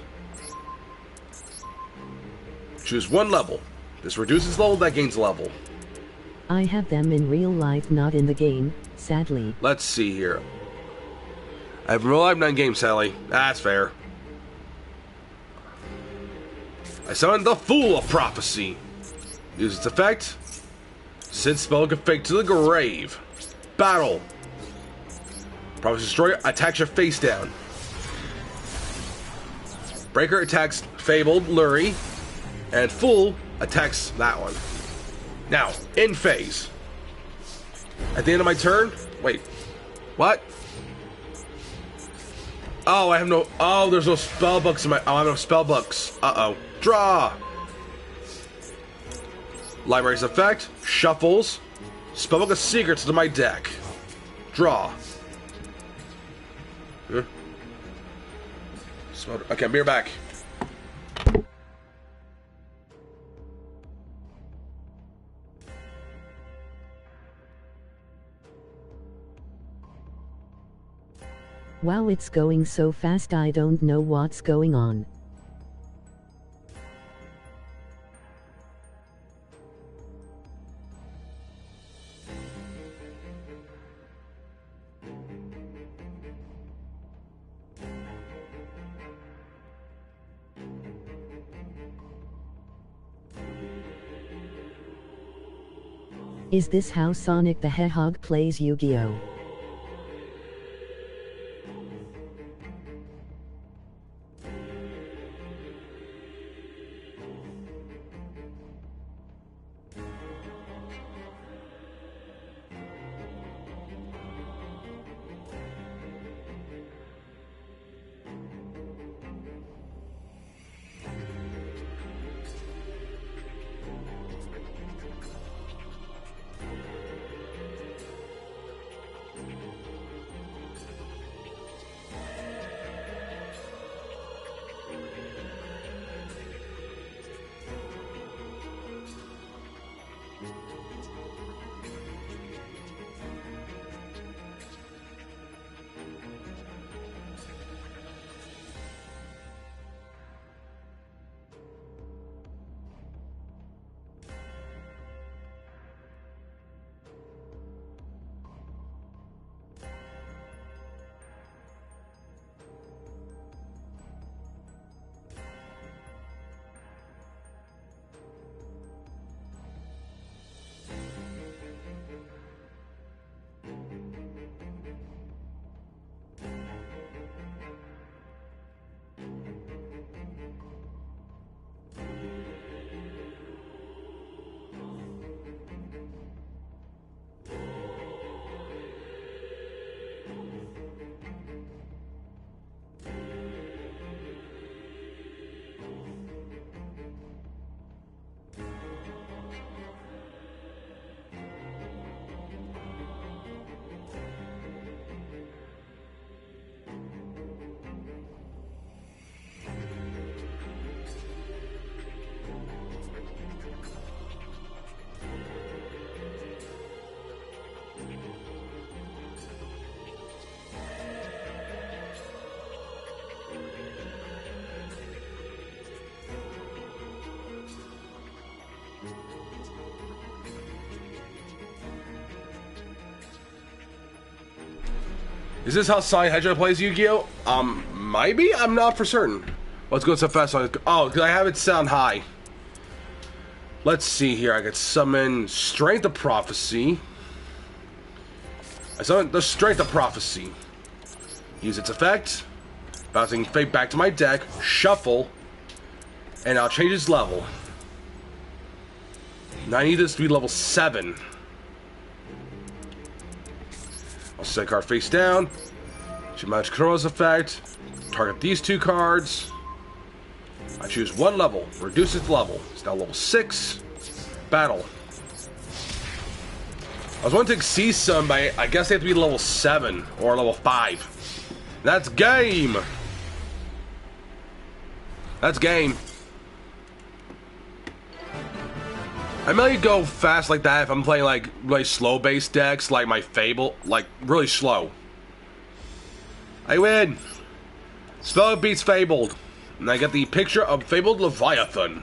Choose 1 level. This reduces level, that gains level. I have them in real life, not in the game, sadly. Let's see here. I have real life, not in game, Sally. That's fair. I summon the Fool of Prophecy. Use its effect. Send Spellbook of Fate to the grave. Battle. Prophecy Destroyer attacks your face down. Breaker attacks Fabled Lurie. And Fool attacks that one. Now, in phase. At the end of my turn. Wait. What? Oh, I have no. Oh, there's no spell books in my. Oh, I have no spell books. Uh-oh. Draw. Library's effect. Shuffles. Spellbook of Secrets to my deck. Draw. Huh? Okay, I'll be right back. Wow, it's going so fast I don't know what's going on. Is this how Sonic the Hedgehog plays Yu-Gi-Oh? Is this how Sonic Hedgehog plays Yu-Gi-Oh? Maybe? I'm not for certain. Let's go so fast. Oh, because I have it sound high. Let's see here. I could summon Strength of Prophecy. I summon the Strength of Prophecy. Use its effect. Bouncing fate back to my deck. Shuffle. And I'll change its level. Now I need this to be level 7. I'll set a card face down. Choose Magic Control's effect. Target these 2 cards. I choose 1 level. Reduce its level. It's now level 6. Battle. I was wanting to see some, but I guess they have to be level 7 or level 5. That's game. That's game. I may go fast like that if I'm playing like really slow based decks like my Fable, like really slow. I win. Spell beats Fabled. And I get the picture of Fabled Leviathan.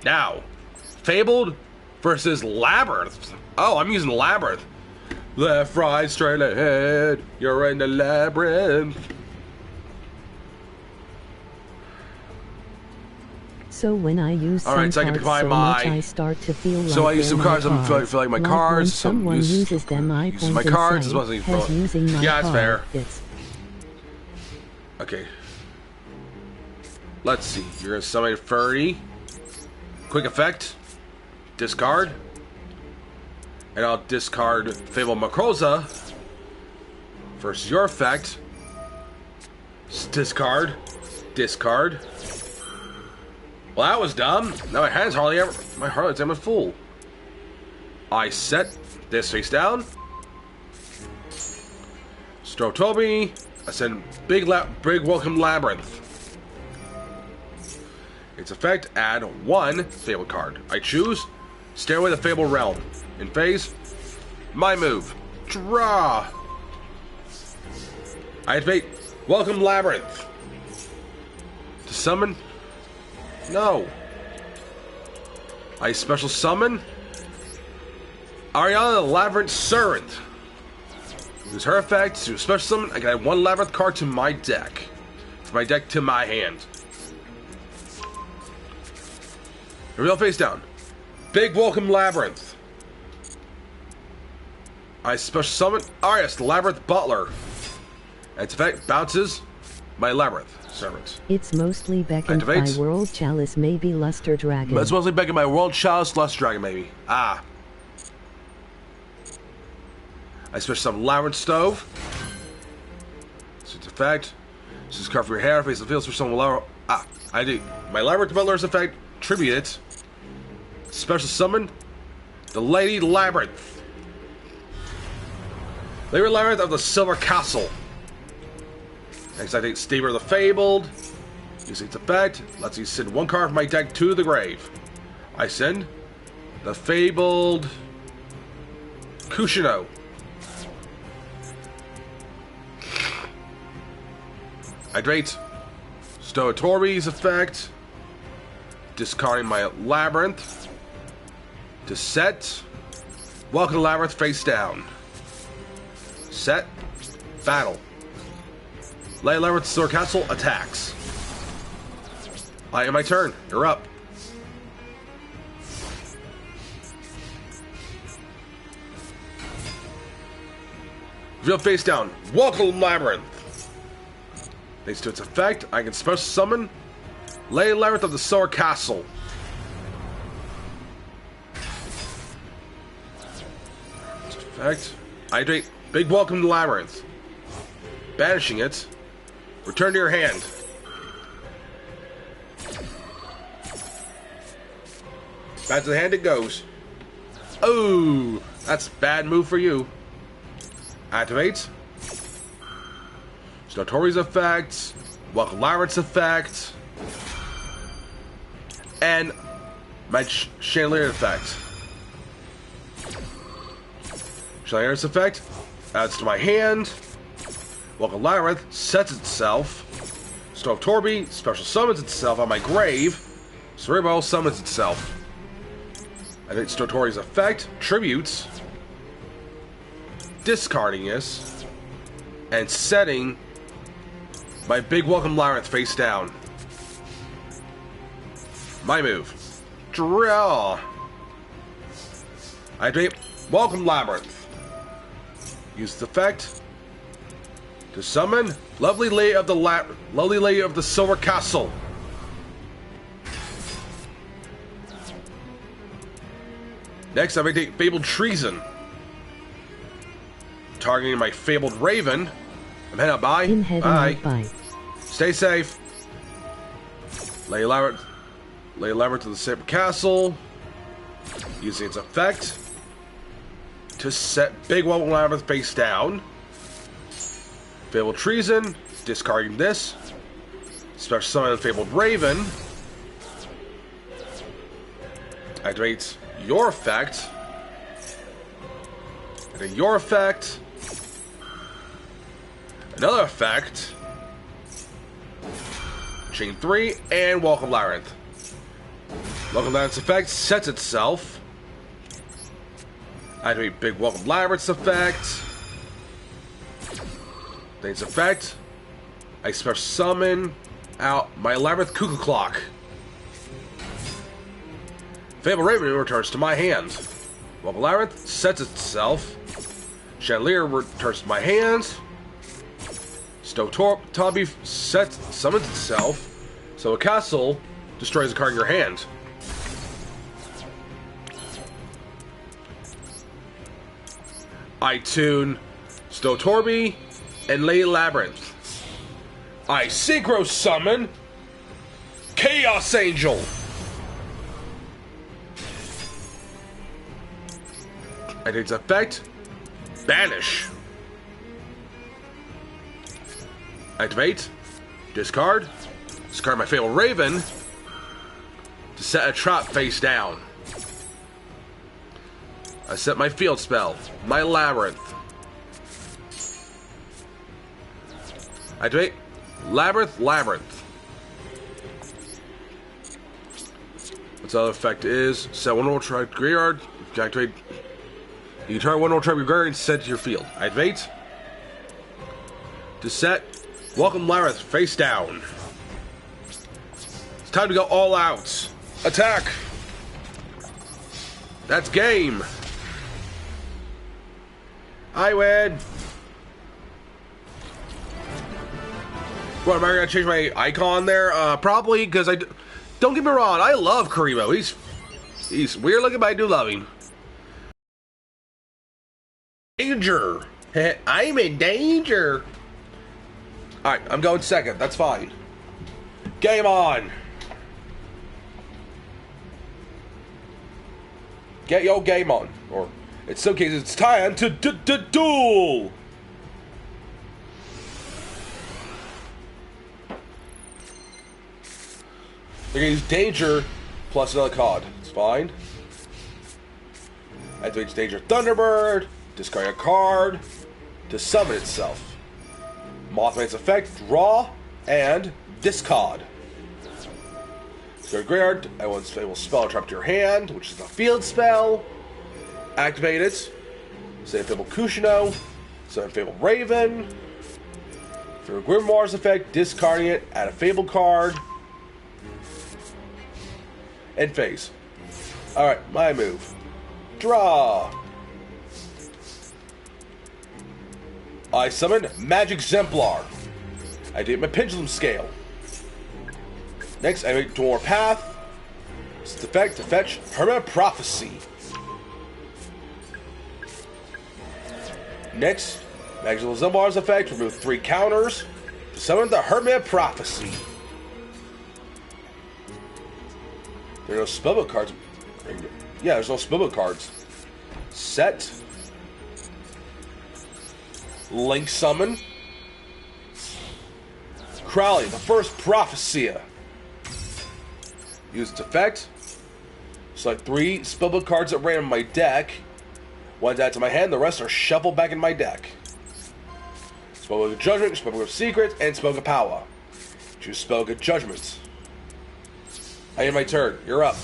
Now, Fabled versus Labyrinth. Oh, I'm using Labyrinth. Left, right, straight ahead. You're in the labyrinth. So when I use some Alright, so I can cards decline so my... much I start to feel like So I use some cards, I'm feeling like my cards. When someone uses them, I use my cards as well as using my yeah, it's fair. It's... Okay. Let's see. You're gonna summon 30. Quick effect. Discard. And I'll discard Fable Macroza. Versus your effect. Discard. Discard. Well, that was dumb. Now my hand's hardly ever... My heart's ever full. I set this face down. Toby. I send Big Welcome Labyrinth. Its effect, add 1 Fable card. I choose Stairway to the Fable Realm. In phase, my move. Draw. I activate Welcome Labyrinth. To summon... No. I special summon Ariana the Labyrinth Servant. Use her effect to special summon. I can add 1 Labyrinth card to my deck. From my deck to my hand. Reveal face down. Big Welcome Labyrinth. I special summon Arias the Labyrinth Butler. And its effect bounces my Labyrinth Servant. It's mostly beckoned by World Chalice, maybe Luster Dragon. It's mostly beckoned by World Chalice, Luster Dragon, maybe. Ah. I special summon Labyrinth Stove. So its effect. This is card for your hair. Face the field for someone lower. Ah. I do. My Labyrinth Butler's effect. Tribute it. Special summon the Lady Labyrinth. Lady Labyrinth of the Silver Castle. Next, I take Steamer the Fabled. Using its effect, lets me send 1 card from my deck to the grave. I send the Fabled Kushino. Hydrate Stoatorbi's effect. Discarding my Labyrinth. To set. Welcome to Labyrinth face down. Set. Battle. Lay Labyrinth Silver Castle attacks. I am my turn. You're up. Reveal face down. Welcome Labyrinth. Thanks to its effect, I can special summon Lay Labyrinth of the Silver Castle. Its effect. Hydrate. Big Welcome to Labyrinth. Banishing it. Return to your hand. Back to the hand it goes. Oh, that's a bad move for you. Activate. Notorious effect. Welcome Labyrinth's effect. And my Chandelier effect. Chandelier's effect adds to my hand. Welcome Labyrinth sets itself. Stove Torby special summons itself on my grave. Cerebral summons itself. I think Stotori's effect tributes. Discarding this. and setting my big welcome labyrinth face down. My move. Draw. I activate welcome labyrinth. Use the effect to summon lovely lady of the Silver Castle. Next, I activate Fabled Treason. Targeting my Fabled Raven. I'm heading out by. Bye. Stay safe. Lay labyrinth to the Silver Castle. Using its effect to set Big Welcome Labyrinth face down. Fabled Treason. Discarding this. Special summon Fabled Raven. Activates your effect. And then your effect. Another effect. Chain 3 and Welcome Labyrinth. Welcome Labyrinth's effect sets itself. Activate Big Welcome Labyrinth's effect. Then its effect. I special summon out my Labyrinth Cuckoo Clock. Fabled Raven returns to my hand. Welcome Labyrinth sets itself. Chandelier returns to my hand. Toby summons itself. So a castle destroys a card in your hand. I tune Stotorby and Lady Labyrinth. I synchro summon Chaos Angel. And its effect, Banish. Activate, discard my Fabled Raven to set a trap face down. I set my field spell, my Labyrinth. Activate Labyrinth. What's the other effect is set one more trap graveyard. Activate. You turn one more trap graveyard and set to your field. Activate to set Welcome Labyrinth face down. It's time to go all out. Attack. That's game. I win. What, am I gonna change my icon there? Probably, because don't get me wrong, I love Karibo. He's weird looking, but I do love him. Danger. I'm in danger. Alright, I'm going second. That's fine. Game on. Get your game on. Or, in some cases, it's time to duel. They're gonna use danger plus another card. It's fine. Activates Danger Thunderbird. Discard a card to summon itself. Mothman's effect, draw, and discard. Discard graveyard, I will spell a trap to your hand, which is a field spell. Activate it. Say Fabled Kushino. Say Fabled Raven. For Grimoire's effect, discarding it, add a Fabled card. End phase. Alright, my move. Draw. I summon Magic Exemplar. I did my Pendulum Scale. Next, I make Dwarf Path. Its effect to fetch Hermit Prophecy. Next, Magic Exemplar's effect, remove 3 counters to summon the Hermit Prophecy. There are no spellbook cards. Yeah, there's no spellbook cards. Set. Link summon. Crowley, the first Prophecia. Use its effect. Select 3 spellbook cards at random in my deck. One's added to my hand, the rest are shuffled back in my deck. Spellbook of Judgment, Spellbook of Secrets, and Spellbook of Power. Choose Spellbook of Judgment. I end my turn. You're up.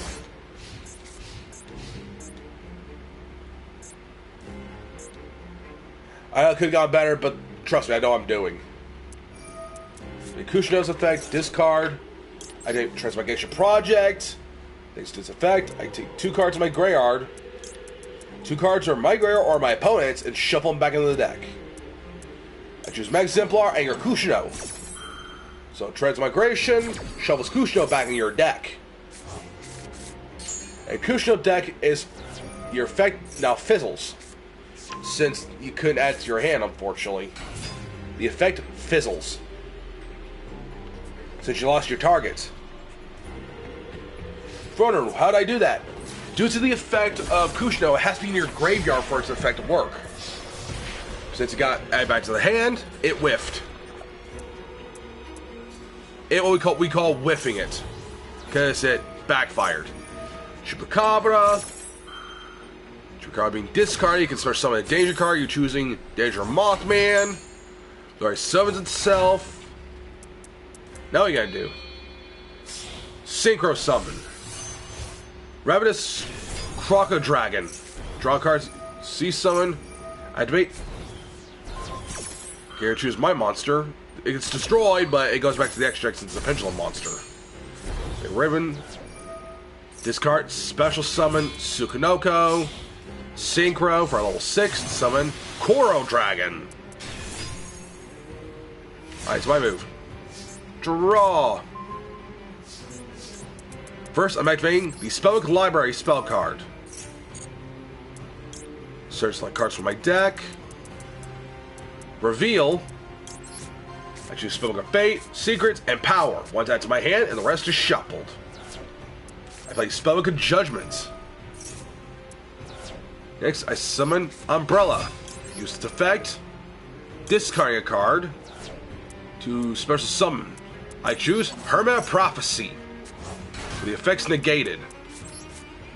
I could have gone better, but Trust me, I know what I'm doing. The Kushino's effect, discard. I take Transmigration Project. Thanks to this effect, I take 2 cards in my graveyard. 2 cards are my graveyard or my opponent's and shuffle them back into the deck. I choose Mag Exemplar and your Kushino. So Transmigration shovels Kushino back in your deck. And Kushino deck is your effect now fizzles. Since you couldn't add it to your hand, unfortunately. The effect fizzles. Since you lost your target. Froner, how did I do that? Due to the effect of Kushino, it has to be in your graveyard for its effect to work. Since it got added back to the hand, it whiffed. It what we call whiffing it. Because it backfired. Chupacabra. Chupacabra being discarded, you can start summoning a danger card. You're choosing Danger Mothman. It already summons itself. Now what you gotta do? Synchro Summon. Ravenous Crocodragon. Draw cards. See summon. Activate. Here, choose my monster. It's destroyed, but it goes back to the extract since it's a pendulum monster. Raven. Discard. Special summon. Sukunoko. Synchro for a level 6. Summon Koro Dragon. Alright, it's my move. Draw. First, I'm activating the Spellbook Library spell card. Search select cards from my deck. Reveal. I choose Spellbook of Fate, Secrets, and Power. One's added to my hand, and the rest is shuffled. I play Spellbook of Judgment. Next, I summon Umbrella. Use its effect. Discarding a card to special summon. I choose Hermit of Prophecy. The effect's negated.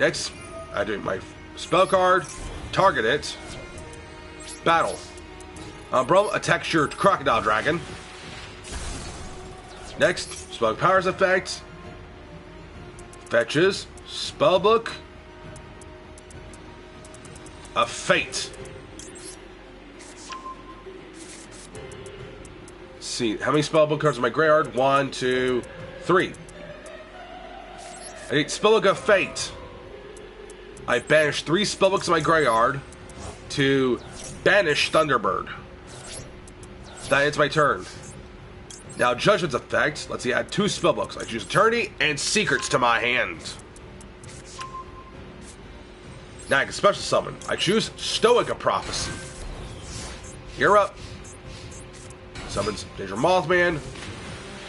Next, I do my spell card, target it, battle. Umbrella attacks your Crocodile Dragon. Next, Spellbook Powers effect, fetches, Spellbook of Fate. Let's see, how many Spellbook cards in my graveyard? 1, 2, 3. I need Spellbook of Fate. I banish 3 spellbooks in my graveyard to banish Thunderbird. That ends my turn. Now Judgment's effect lets me add 2 spellbooks. I choose Eternity and Secrets to my hand. Now I can special summon. I choose Stoic of Prophecy. You're up. Summons Danger Mothman.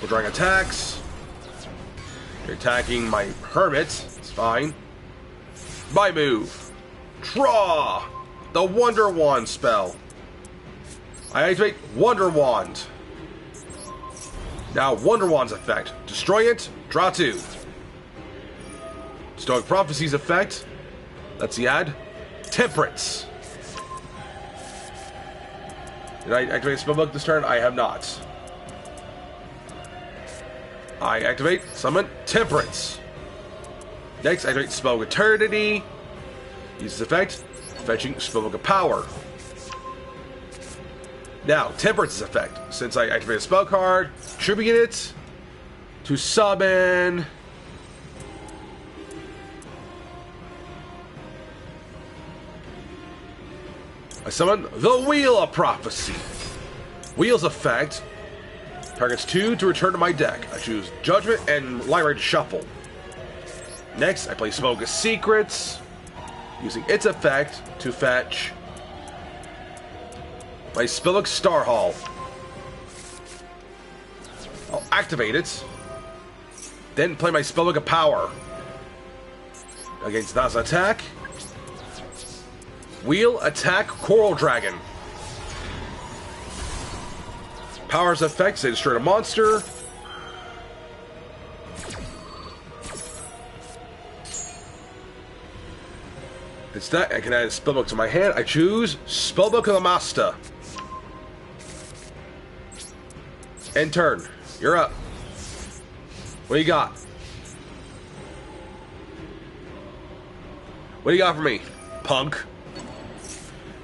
We're drawing attacks. You're attacking my Hermit. It's fine. My move. Draw. The Wonder Wand spell. I activate Wonder Wand. Now Wonder Wand's effect. Destroy it. Draw 2. Stoic Prophecy's effect. Let's see add Temperance. Did I activate a spellbook this turn? I have not. I activate, summon, Temperance. Next, I activate Spellbook Eternity. Use this effect, fetching Spellbook of Power. Now, Temperance's effect. Since I activate a spell card, tribute it to summon. I summon the Wheel of Prophecy. Wheel's effect. Targets 2 to return to my deck. I choose Judgment and Library to shuffle. Next, I play Spellbook of Secrets, using its effect to fetch my Spellbook Star Hall. I'll activate it, then play my Spellbook of Power. Against Na's attack, Wheel attack Coral Dragon. Power's effects, they destroy a monster. Instead, I can add a spellbook to my hand. I choose Spellbook of the Master. End turn. You're up. What do you got? What do you got for me, punk?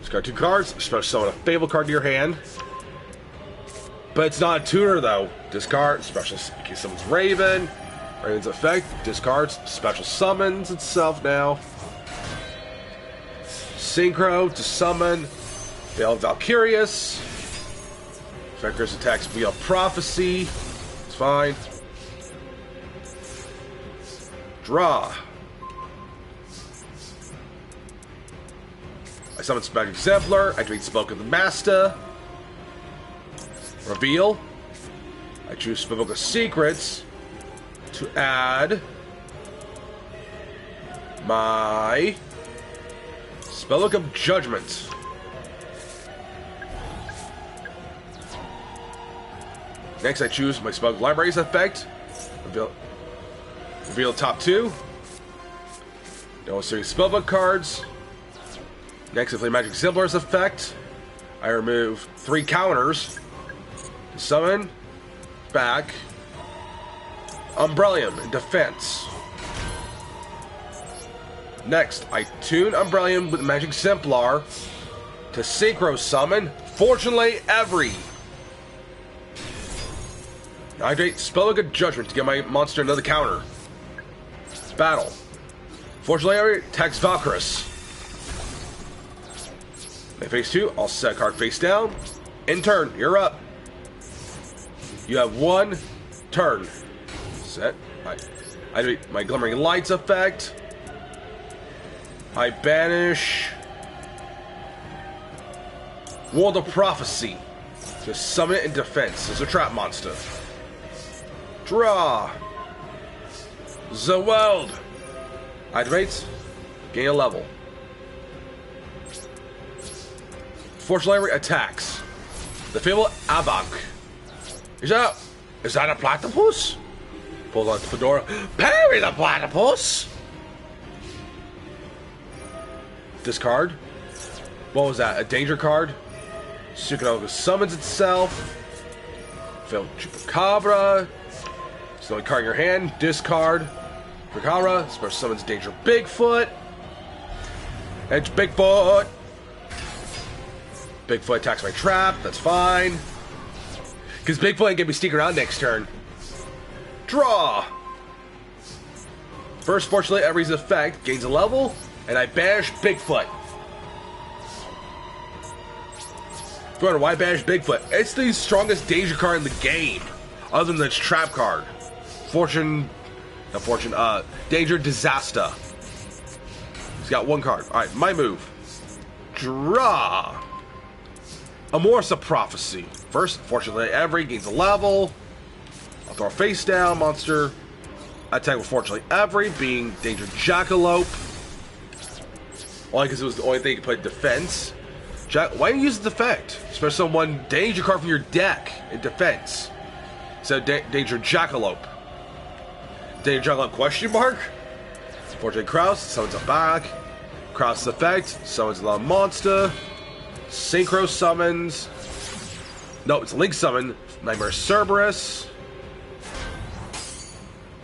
Discard 2 cards. Special summon a Fable card to your hand. But it's not a tuner though. Discard special in case someone's Raven. Raven's effect discards special summons itself now. Synchro to summon Veil of Valkyrius. Vector's attacks via Prophecy. It's fine. Draw. I summon Magic Exemplar. I treat Spoke of the Master. Reveal. I choose Spellbook of Secrets to add my Spellbook of Judgment. Next, I choose my Spellbook Library's effect. Reveal top 2. No series Spellbook cards. Next, I play Magic Exemplar's effect. I remove 3 counters. Summon, back, Umbrellium in defense. Next, I tune Umbrellium with Magic Exemplar to Synchro Summon, Fortunately Every. Hydrate Spellbook of Judgment to give my monster another counter. Battle. Fortunately Every attacks Valkyris. My phase 2, I'll set a card face down. In turn, you're up. You have 1 turn. Set. I do my Glimmering Lights effect. I banish World of Prophecy. Just summon it in defense. It's a trap monster. Draw. The World. Hydrates. Gain a level. Fortunately, attacks. The Fable Abak. Is that a platypus? Pull on the fedora. Parry the platypus! Discard. What was that? A danger card? Sukinoga summons itself. Failed Chupacabra. It's the only card in your hand. Discard. Chupacabra. Special summons Danger Bigfoot. Edge Bigfoot. Bigfoot attacks my trap. That's fine. Because Bigfoot ain't gonna be sneaking around next turn. Draw! First, fortunately, Every's effect gains a level, and I banish Bigfoot. Brother, why banish Bigfoot? It's the strongest danger card in the game, other than its trap card. Danger Disaster. He's got 1 card. Alright, my move. Draw! Amorsa Prophecy. First, fortunately, Every gains a level. I'll throw a face down monster. Attack with Fortunately Every, being Danger Jackalope. Only because it was the only thing you could play defense. Why do you use the effect? Especially someone danger card from your deck in defense. So Danger Jackalope. Danger Jackalope question mark? Fortunately Kraus summons a back. Kraus effect summons a monster. Synchro summons. No, it's a Link summon. Nightmare Cerberus.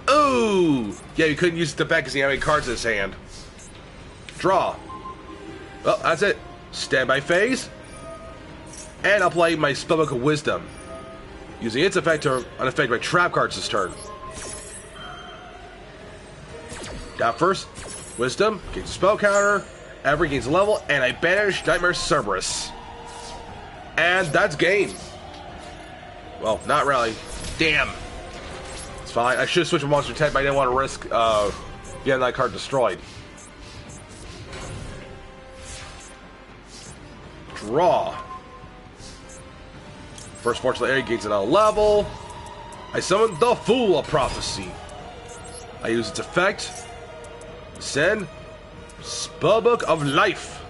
Ooh! Yeah, you couldn't use the back because he had any cards in his hand. Draw. Well, that's it. Standby phase. And I'll play my Spellbook of Wisdom. Using its effect to unaffect my trap cards this turn. Down first. Wisdom. Gains a spell counter. Every gains a level. And I banish Nightmare Cerberus. And that's game. Well, not really. Damn. It's fine. I should have switched to Monster 10, but I didn't want to risk getting that card destroyed. Draw. First, fortunately, Air gains another level. I summon the Fool of Prophecy. I use its effect. Send Spellbook of Life.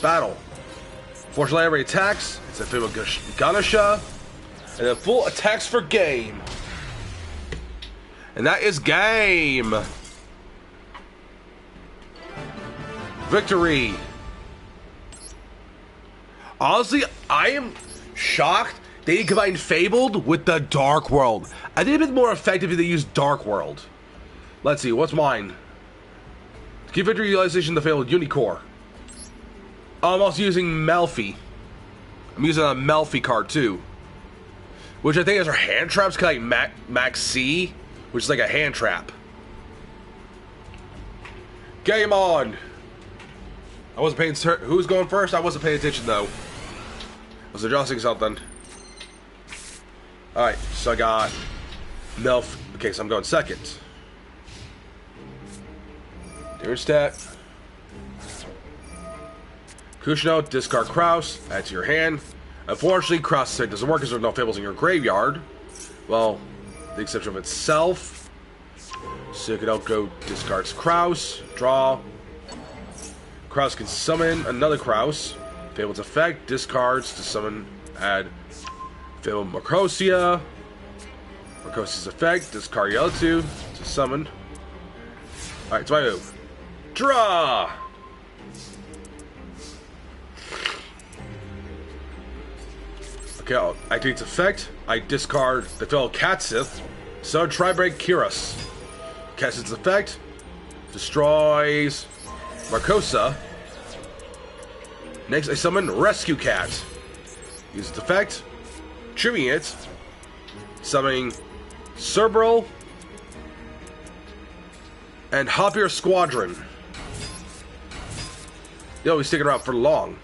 Battle. Fortunately, every attacks. It's a Fable Ganesha. And then full attacks for game. And that is game. Victory. Honestly, I am shocked they combined Fabled with the Dark World. I think it'd been more effective if they used Dark World. Let's see, what's mine? Give victory utilization to Fabled Unicorn. I'm also using Melfi. I'm using a Melfi card too. which I think is our hand traps, kind of like Max C, which is like a hand trap. Game on! I wasn't paying attention. Who's going first? I wasn't paying attention though. I was adjusting something. Alright, so I got MILF. Okay, so I'm going second. Damage stat. Kushno, discard Kraus, add to your hand. Unfortunately, Kraus set doesn't work because there's no fables in your graveyard. Well, the exception of itself. So you can go discards Kraus, draw. Kraus can summon another Kraus. Fable's effect, discards to summon, add Fable Marcosia. Marcosia's effect, discard the other two to summon. Alright, it's my move. Draw! Okay, I'll activate its effect. I discard the fellow Katsith. So Tri-Break Kiros. Katsith's effect destroys Marcosa. Next, I summon Rescue Cat. Use its effect, trimming it, summoning Cerberil and Hoppier Squadron. They'll be sticking around for long.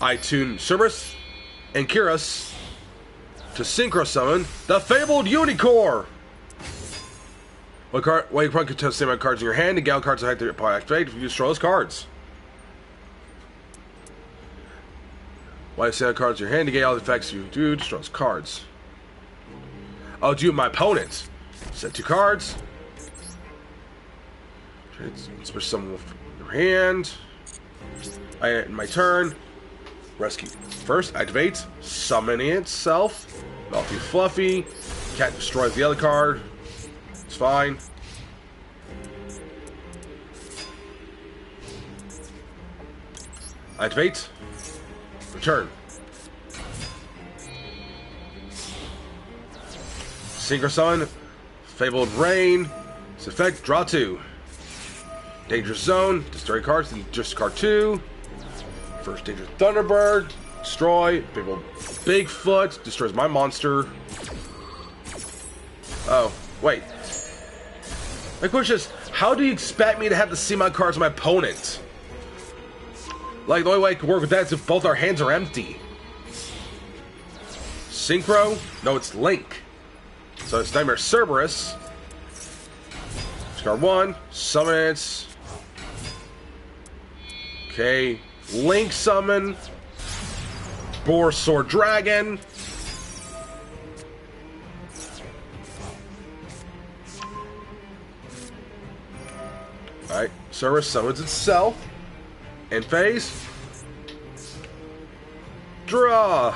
I tune Cerberus and Kiros to synchro summon the Fabled Unicorn. One you can contest the same cards in your hand, and gal cards are activate if you destroy those cards. While you set cards in your hand, to get all the effects you do, destroy those cards. I'll do my opponent. Set 2 cards. Switch summon with your hand. In my turn, rescue. First, activate, summoning itself. Melty Fluffy. Cat destroys the other card. It's fine. Activate. Return. Synchro Summon. Fabled Rain. Its effect, draw 2. Danger Zone. Destroy cards and discard 2. First Danger Thunderbird. Destroy. Fabled Bigfoot. Destroys my monster. Oh, wait. My question is, how do you expect me to have to see my cards of my opponent? Like, the only way I can work with that is if both our hands are empty. Synchro? No, it's Link. So it's Nightmare Cerberus. Discard 1. Summon it. Okay. Link summon. Boar Sword Dragon. Alright, Cerberus summons itself. In phase. Draw.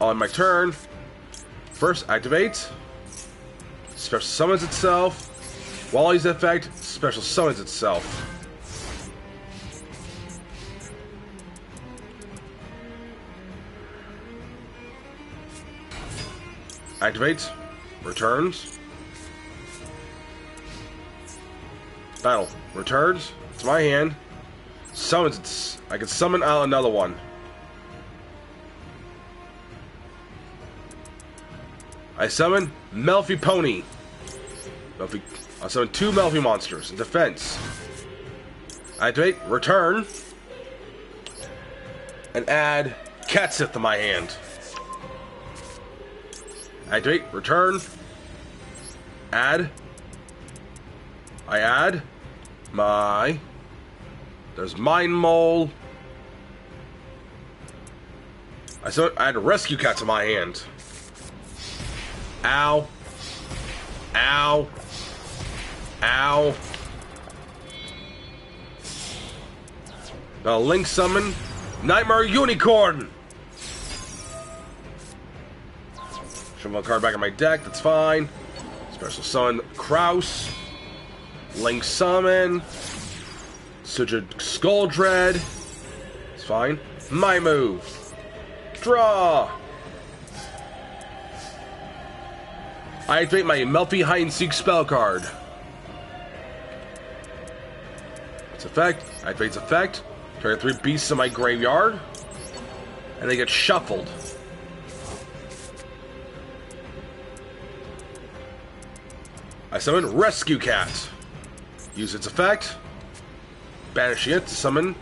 On my turn, first activate. Special summons itself. While he's in effect, special summons itself. Activates, returns. Battle, returns. It's my hand. Summons it. I can summon out another one. I summon Melfi Pony. I summon 2 Melfi monsters in defense. Activate, return, and add Katsith to my hand. Activate, return, add. I add my. There's Mind Mole. I add a Rescue Cat to my hand. Ow. Ow. Ow. Now Link summon Nightmare Unicorn. Shuffle a card back in my deck, that's fine. Special summon Kraus. Link summon. Such a Skull Dread. It's fine. My move. Draw. I activate my Melfi Hide and Seek spell card. Its effect. I activate its effect. Target 3 beasts in my graveyard. And they get shuffled. I summon Rescue Cat. Use its effect. Banishing it to summon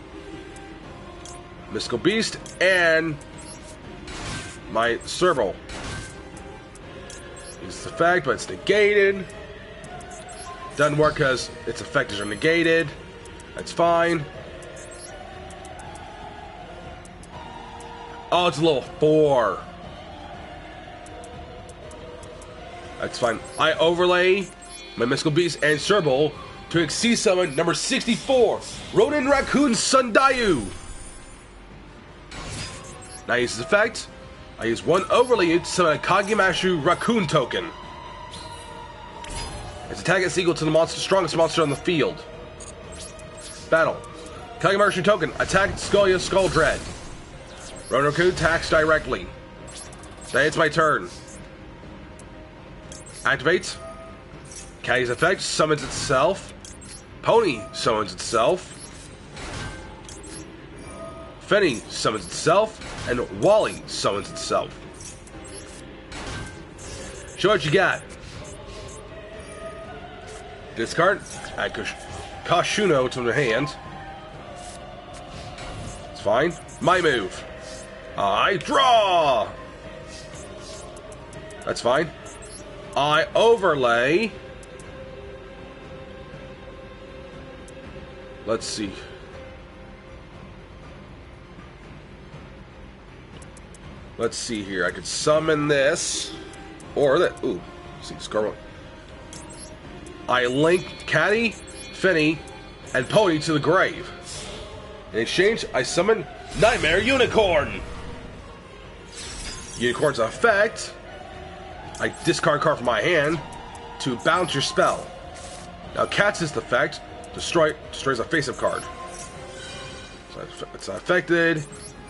Mystical Beast and my Serval. Use its effect, but it's negated. Doesn't work because its effects are negated. That's fine. Oh, it's a level 4. That's fine. I overlay my Mystical Beast and Serval to exceed summon number 64, Rodin Raccoon Sundayu. Now I use this effect. I use 1 overlay unit to summon a Kagemashu Raccoon token. Its attack is equal to the strongest monster on the field. Battle. Kagemashu token. Attack Skullya Skull Dread. Rodin Raccoon attacks directly. Then it's my turn. Activates. Caddy's effect summons itself. Pony summons itself. Fenny summons itself. And Wally summons itself. Show what you got. Discard. Add Kashuno to the hand. It's fine. My move. I draw! That's fine. I overlay. Let's see. Let's see here. I could summon this. Or that. Ooh. See, discard one. I link Caddy, Finny, and Pony to the grave. In exchange, I summon Nightmare Unicorn. Unicorn's effect. I discard a card from my hand to bounce your spell. Now, Cat's effect destroys a face-up card. So it's not affected.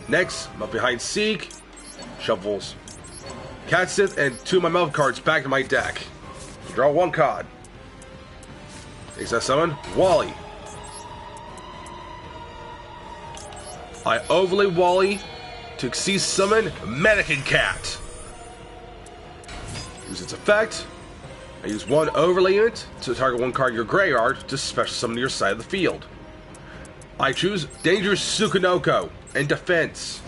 Next, I'm up behind Seek. Shuffles. Cat Sith and 2 of my Melf cards back to my deck. Draw 1 card. Takes that summon. Wally. I overlay Wally to exceed summon Mannequin Cat. Use its effect. I use 1 overlay unit to target 1 card in your graveyard to special summon to your side of the field. I choose Dangerous Sukunoko and Defense.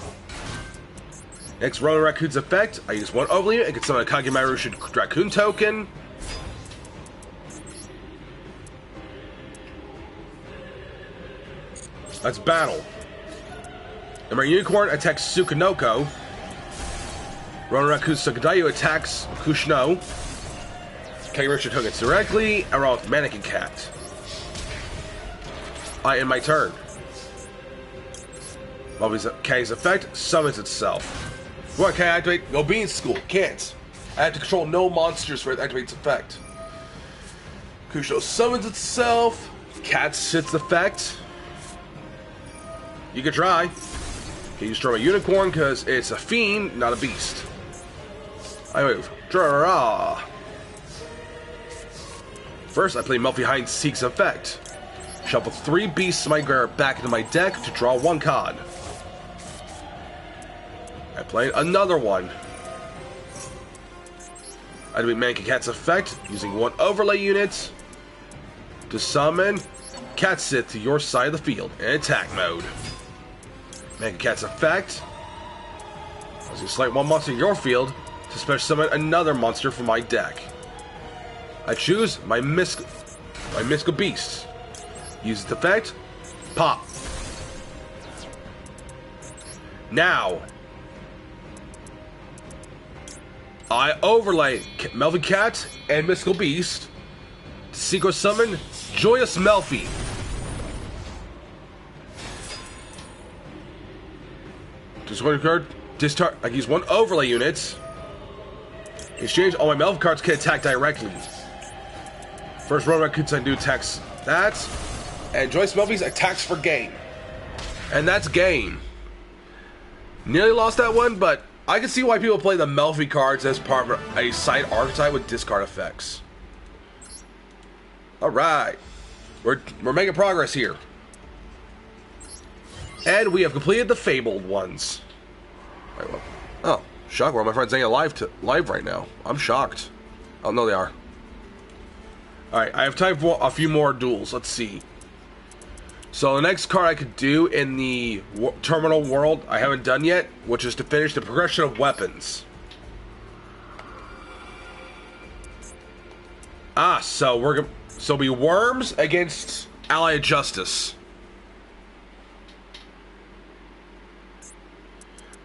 Next, Rodin Raccoon's effect. I use 1 overlay unit and can summon a Kagemaru Raccoon token. That's battle. And my Unicorn attacks Sukunoko. Rodin Raccoon Sundayu attacks Kushno. Kagemaru tokens directly. I roll with Mannequin Cat. I end my turn. K's effect summons itself. What can I activate? No being school. Can't. I have to control no monsters for it to activate its effect. Kushno summons itself. Cat sits effect. You can try. Can you destroy my Unicorn because it's a fiend, not a beast. I move. Draw. First, I play Melfi Hide and Seek's effect. Shuffle 3 beasts of my graveyard back into my deck to draw 1 card. I play another one. I do Mannequin Cat's effect using 1 overlay unit to summon Cat Sith to your side of the field in attack mode. Mannequin Cat's effect. As you select 1 monster in your field to special summon another monster from my deck. I choose my Mystical Beast. Use its effect. Pop. Now, I overlay Melfi Cat and Mystical Beast to secret summon Joyous Melfi. Discard card. Discard. I use 1 overlay unit. In exchange, all my Melfi cards can attack directly. First Rodin Raccoon Sundayu attacks that, and Joyous Melfi's attacks for game. And that's game. Nearly lost that one, but I can see why people play the Melfi cards as part of a side archetype with discard effects. Alright. We're making progress here. And we have completed the Fabled ones. Right, well, oh, shock where my friends ain't live right now. I'm shocked. Oh, no, they are. Alright, I have time for a few more duels. Let's see. So the next card I could do in the terminal world I haven't done yet, which is to finish the progression of weapons. So we're gonna be Worms against Ally of Justice.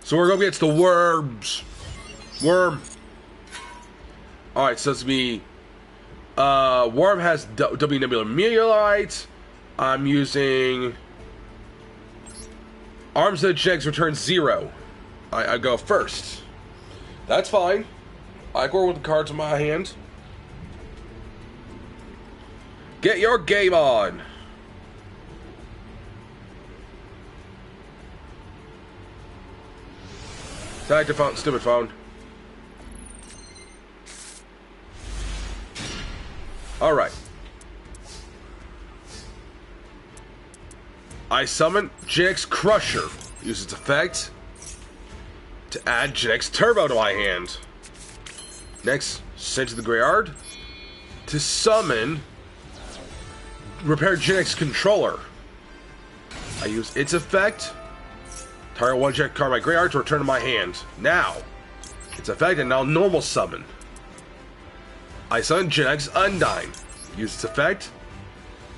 So we're going against the Worms. Worm. Alright, so it's me. Worm has W Nebula Meteorite. I'm using Arms of the Jegs return 0. I go first. That's fine. I go with the cards in my hand. Get your game on. Select the phone, stupid phone. Alright. I summon Jinx Crusher. Use its effect to add Jinx Turbo to my hand. Next, send to the graveyard to summon Repair Jinx Controller. I use its effect. Target one check card my graveyard to return to my hand. Now, its effect and now normal summon. I summon Jinx Undyne. Use its effect,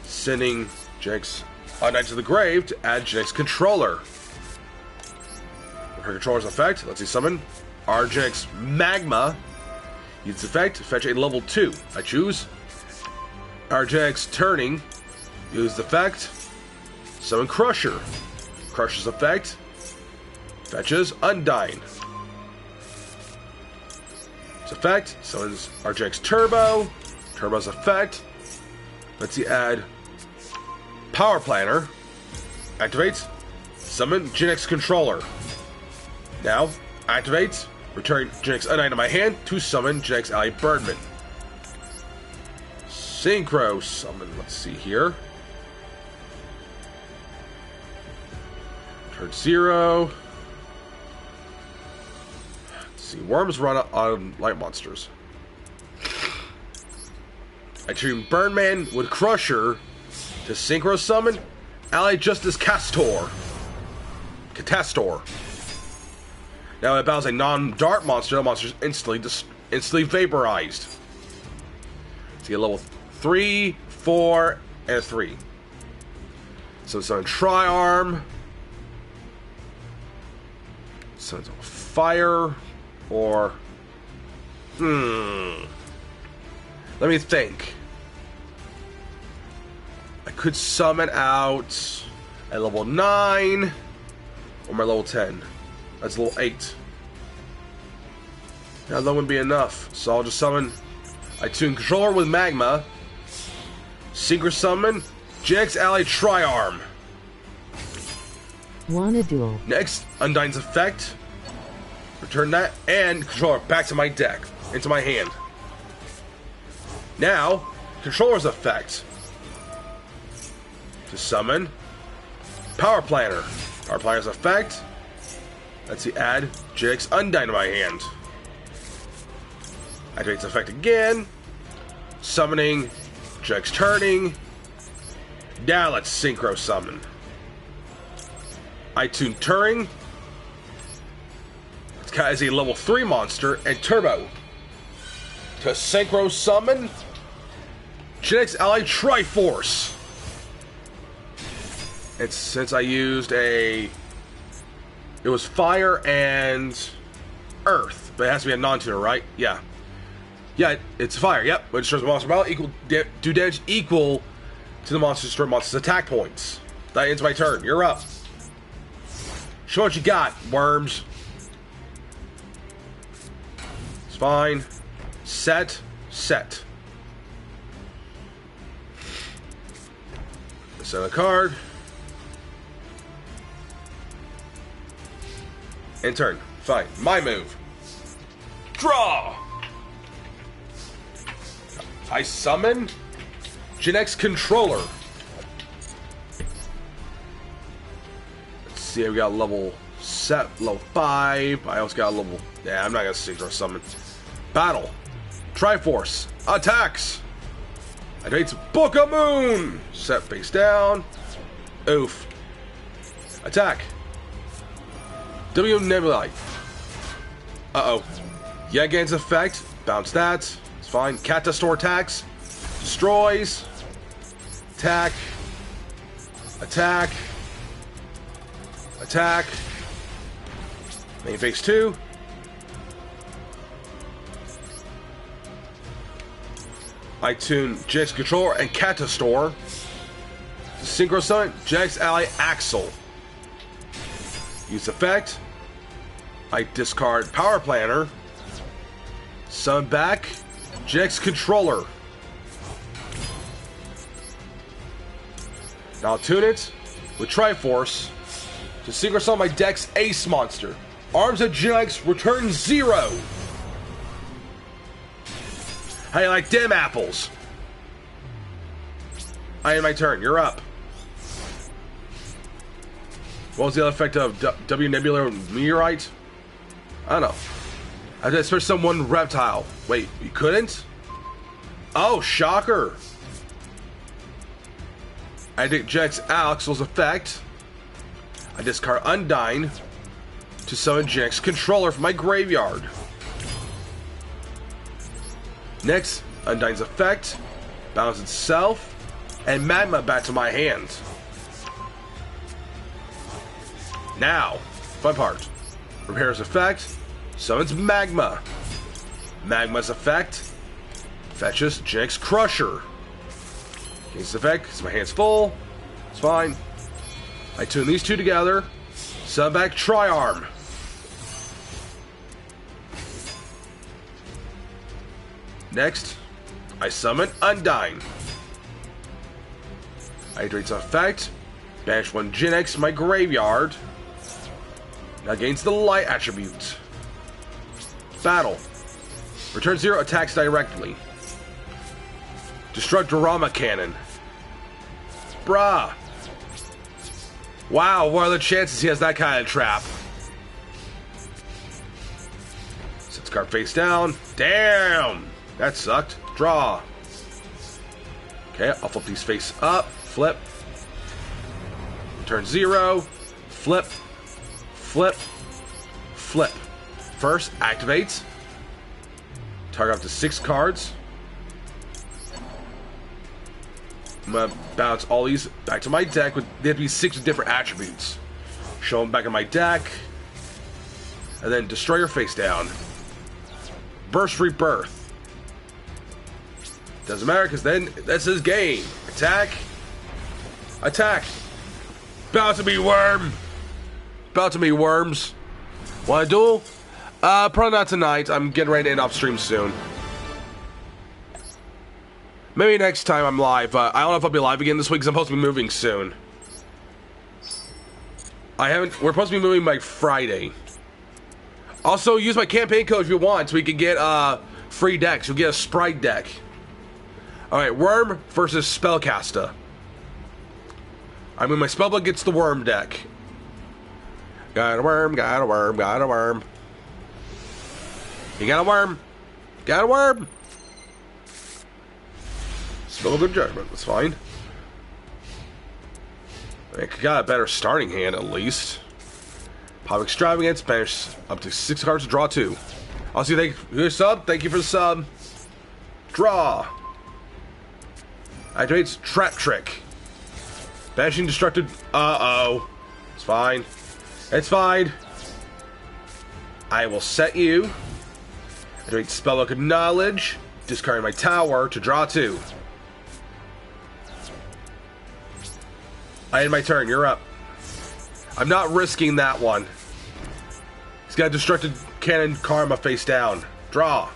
sending Jinx Undyne to the grave to add Jinx Controller. With her controller's effect, let's see summon Jinx Magma. Use its effect, fetch a level 2. I choose Jinx Turning. Use the effect, summon Crusher. Crusher's effect, fetches Undyne. Its effect, summons Jinx Turbo. Turbo's effect, let's see add Power Planner. Activates, summon Jinx Controller. Now, activates, return Jinx Undyne to my hand to summon Jinx Ally Birdman. Synchro summon, let's see here. Turn 0. Let's see, Worms run on light monsters. I tune Birdman with Crusher to synchro summon Ally Justice Castor. Catastor. Now it battles a non-dart monster, the monster is instantly vaporized. So you get level 3, 4, and a 3. So summon Tri-Arm. Summons Fire. Or let me think. I could summon out at level 9 or my level 10. That's level 8. Now that wouldn't be enough, so I'll just summon. I tune Controller with Magma. Synchro summon Jinx Ally Tri-Arm. Wanna duel. Next, Undyne's effect. Return that and Controller back to my deck, into my hand. Now, Controller's effect. To summon Power Planner. Power Planner's effect. Let's see, add Jinx Undyne to my hand. Activates effect again. Summoning Jinx Turning. Now let's synchro summon. I tune Turing. As a level 3 monster and Turbo to synchro summon Jinx Ally Triforce. It's since I used it was fire and earth, but it has to be a non-tuner, right? Yeah, it's fire. Yep, when it destroys a monster battle, do damage equal to the monster's attack points. That ends my turn. You're up. Show what you got, Worms. Fine. Set. Set a card. And turn. Fine. My move. Draw! I summon Gen X Controller. Let's see, we got level 5. I also got a level... Yeah, I'm not gonna synchro summon. Battle. Triforce. Attacks. Activates Book of Moon. Set face down. Oof. Attack. W Nebulae. Uh-oh. Yeah, gains effect. Bounce that. It's fine. Catastor attacks. Destroys. Attack. Attack. Attack. Main phase 2. I tune Gen X Controller and Catastor. Synchro summon Gen X Ally Axel. Use effect. I discard Power Planner. Summon back Gen X Controller. Now I'll tune it with Triforce to synchro summon my deck's Ace Monster. Arms of Gen X return 0. How you like them apples? I end my turn. You're up. What was the other effect of W Nebula Meteorite? I don't know. I had to switch someone reptile. Wait, you couldn't? Oh, shocker. I take Gen X Axel's effect. I discard Undyne to summon Gen X Controller from my graveyard. Next, Undyne's effect, bounce itself, and Magma back to my hand. Now, fun part. Repairs effect, summons Magma. Magma's effect, fetches Gen X Crusher. Gains effect, because my hand's full. It's fine. I tune these two together, summon back Tri-Arm. Next, I summon Undyne. I hydrate's effect, banish one Gen X from my graveyard. Now gains the light attribute. Battle. Return 0 attacks directly. Destruct Dorama Cannon. Bruh. Wow, what are the chances he has that kind of trap? Sets card face down. Damn! That sucked. Draw. Okay, I'll flip these face up. Flip. Return 0. Flip. Flip. Flip. First, activates. Target up to 6 cards. I'm gonna bounce all these back to my deck. They have to be 6 different attributes. Show them back in my deck. And then destroy your face down. Burst Rebirth. Doesn't matter, because then that's his game. Attack. Attack. Bounce to me, worm. Bounce to me, worms. Want a duel? Probably not tonight. I'm getting ready to end off stream soon. Maybe next time I'm live. I don't know if I'll be live again this week because I'm supposed to be moving soon. We're supposed to be moving by Friday. Also, use my campaign code if you want so we can get free decks. You'll get a Sprite deck. Alright, Worm versus Spellcaster. I mean, my spellbook gets the Worm deck. Got a worm, got a worm, got a worm. You got a worm? Got a worm? Spellbook of Judgment, that's fine. I got a better starting hand, at least. Pop Extravagance, banish up to 6 cards to draw 2. I'll see you for the sub. Thank you for the sub. Draw. Activates Trap Trick. Banishing Destructed. Uh-oh. It's fine. It's fine. I will set you. Activate Spellbook of Knowledge. Discarding my tower to draw 2. I end my turn. You're up. I'm not risking that one. He's got a Destructed Cannon Karma face down. Draw.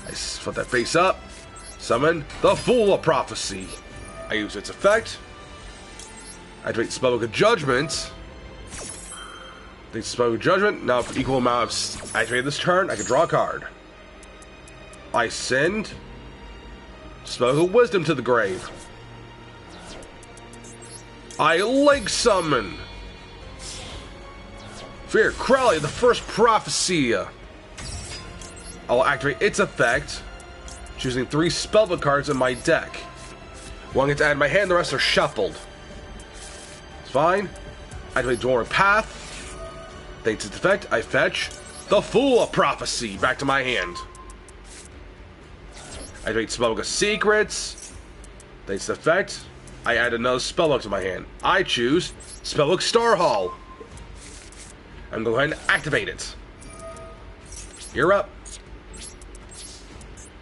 I flip that face up. Summon the Fool of Prophecy. I use its effect. Activate Spellbook of Judgment. They spoke judgment. Now, for equal amount of activated this turn, I can draw a card. I send spoke of wisdom to the grave. I lake summon Fear Crowley, the first prophecy. I'll activate its effect, choosing 3 spellbook cards in my deck. One gets added to my hand, the rest are shuffled. It's fine. Activate Dwarven Path. Thanks its effect, I fetch the Fool of Prophecy back to my hand. Activate Spellbook of Secrets. Thanks its effect, I add another spellbook to my hand. I choose Spellbook Star Hall. I'm going to go ahead and activate it. You're up.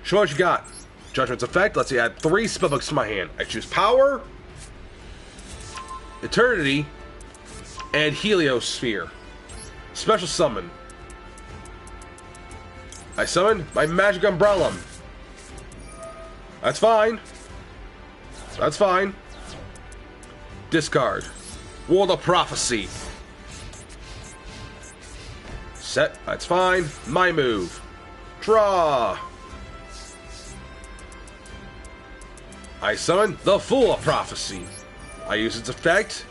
Show what you got. Judgment's effect lets you add 3 spellbooks to my hand. I choose Power, Eternity, and Heliosphere. Special summon. I summon my Magic Umbrella. That's fine. That's fine. Discard. World of Prophecy. Set. That's fine. My move. Draw. I summon the Fool of Prophecy. I use its effect,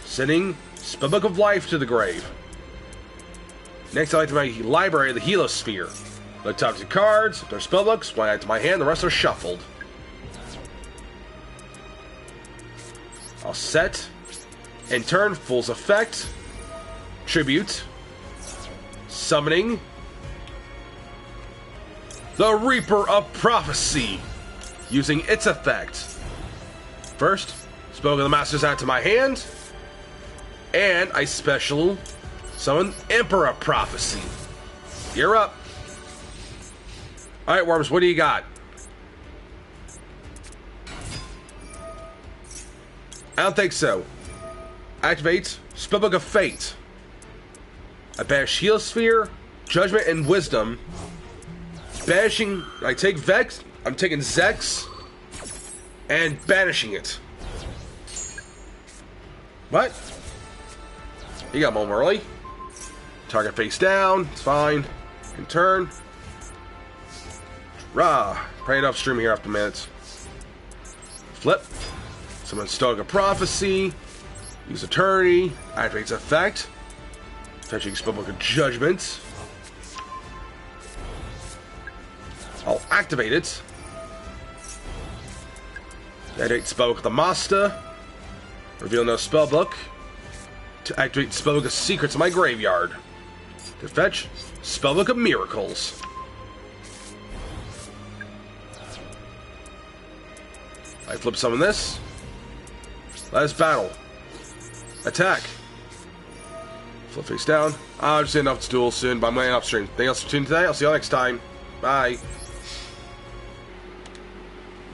sending Spellbook of Life to the grave. Next, I like to my library, the Heliosphere. The top 2 cards, they're spellbooks. One add to my hand, the rest are shuffled. I'll set, and turn Fool's effect, tribute, summoning the Reaper of Prophecy, using its effect. First, Spellbook of the Masters add to my hand, and I special summon Emperor of Prophecy. You're up. Alright, Worms, what do you got? I don't think so. Activate Spellbook of Fate. I banish Heliosphere, Judgment, and Wisdom. Banishing, I take Vex, I'm taking Zex, and banishing it. What? You got a moment early. Target face down, it's fine. Can turn. Rah! Probably enough stream here after minutes. Flip. Summon Stoic of Prophecy. Use Eternity. Activates effect. Fetching Spellbook of Judgment. I'll activate it. Activate Spellbook of the Master. Reveal no spellbook. To activate Spellbook of Secrets in my graveyard. To fetch Spellbook of Miracles. I flip summon this. Let us battle. Attack. Flip face down. I'll just end up this duel soon, but I'm going to end up stream. Thank you all for tuning today. I'll see you all next time. Bye.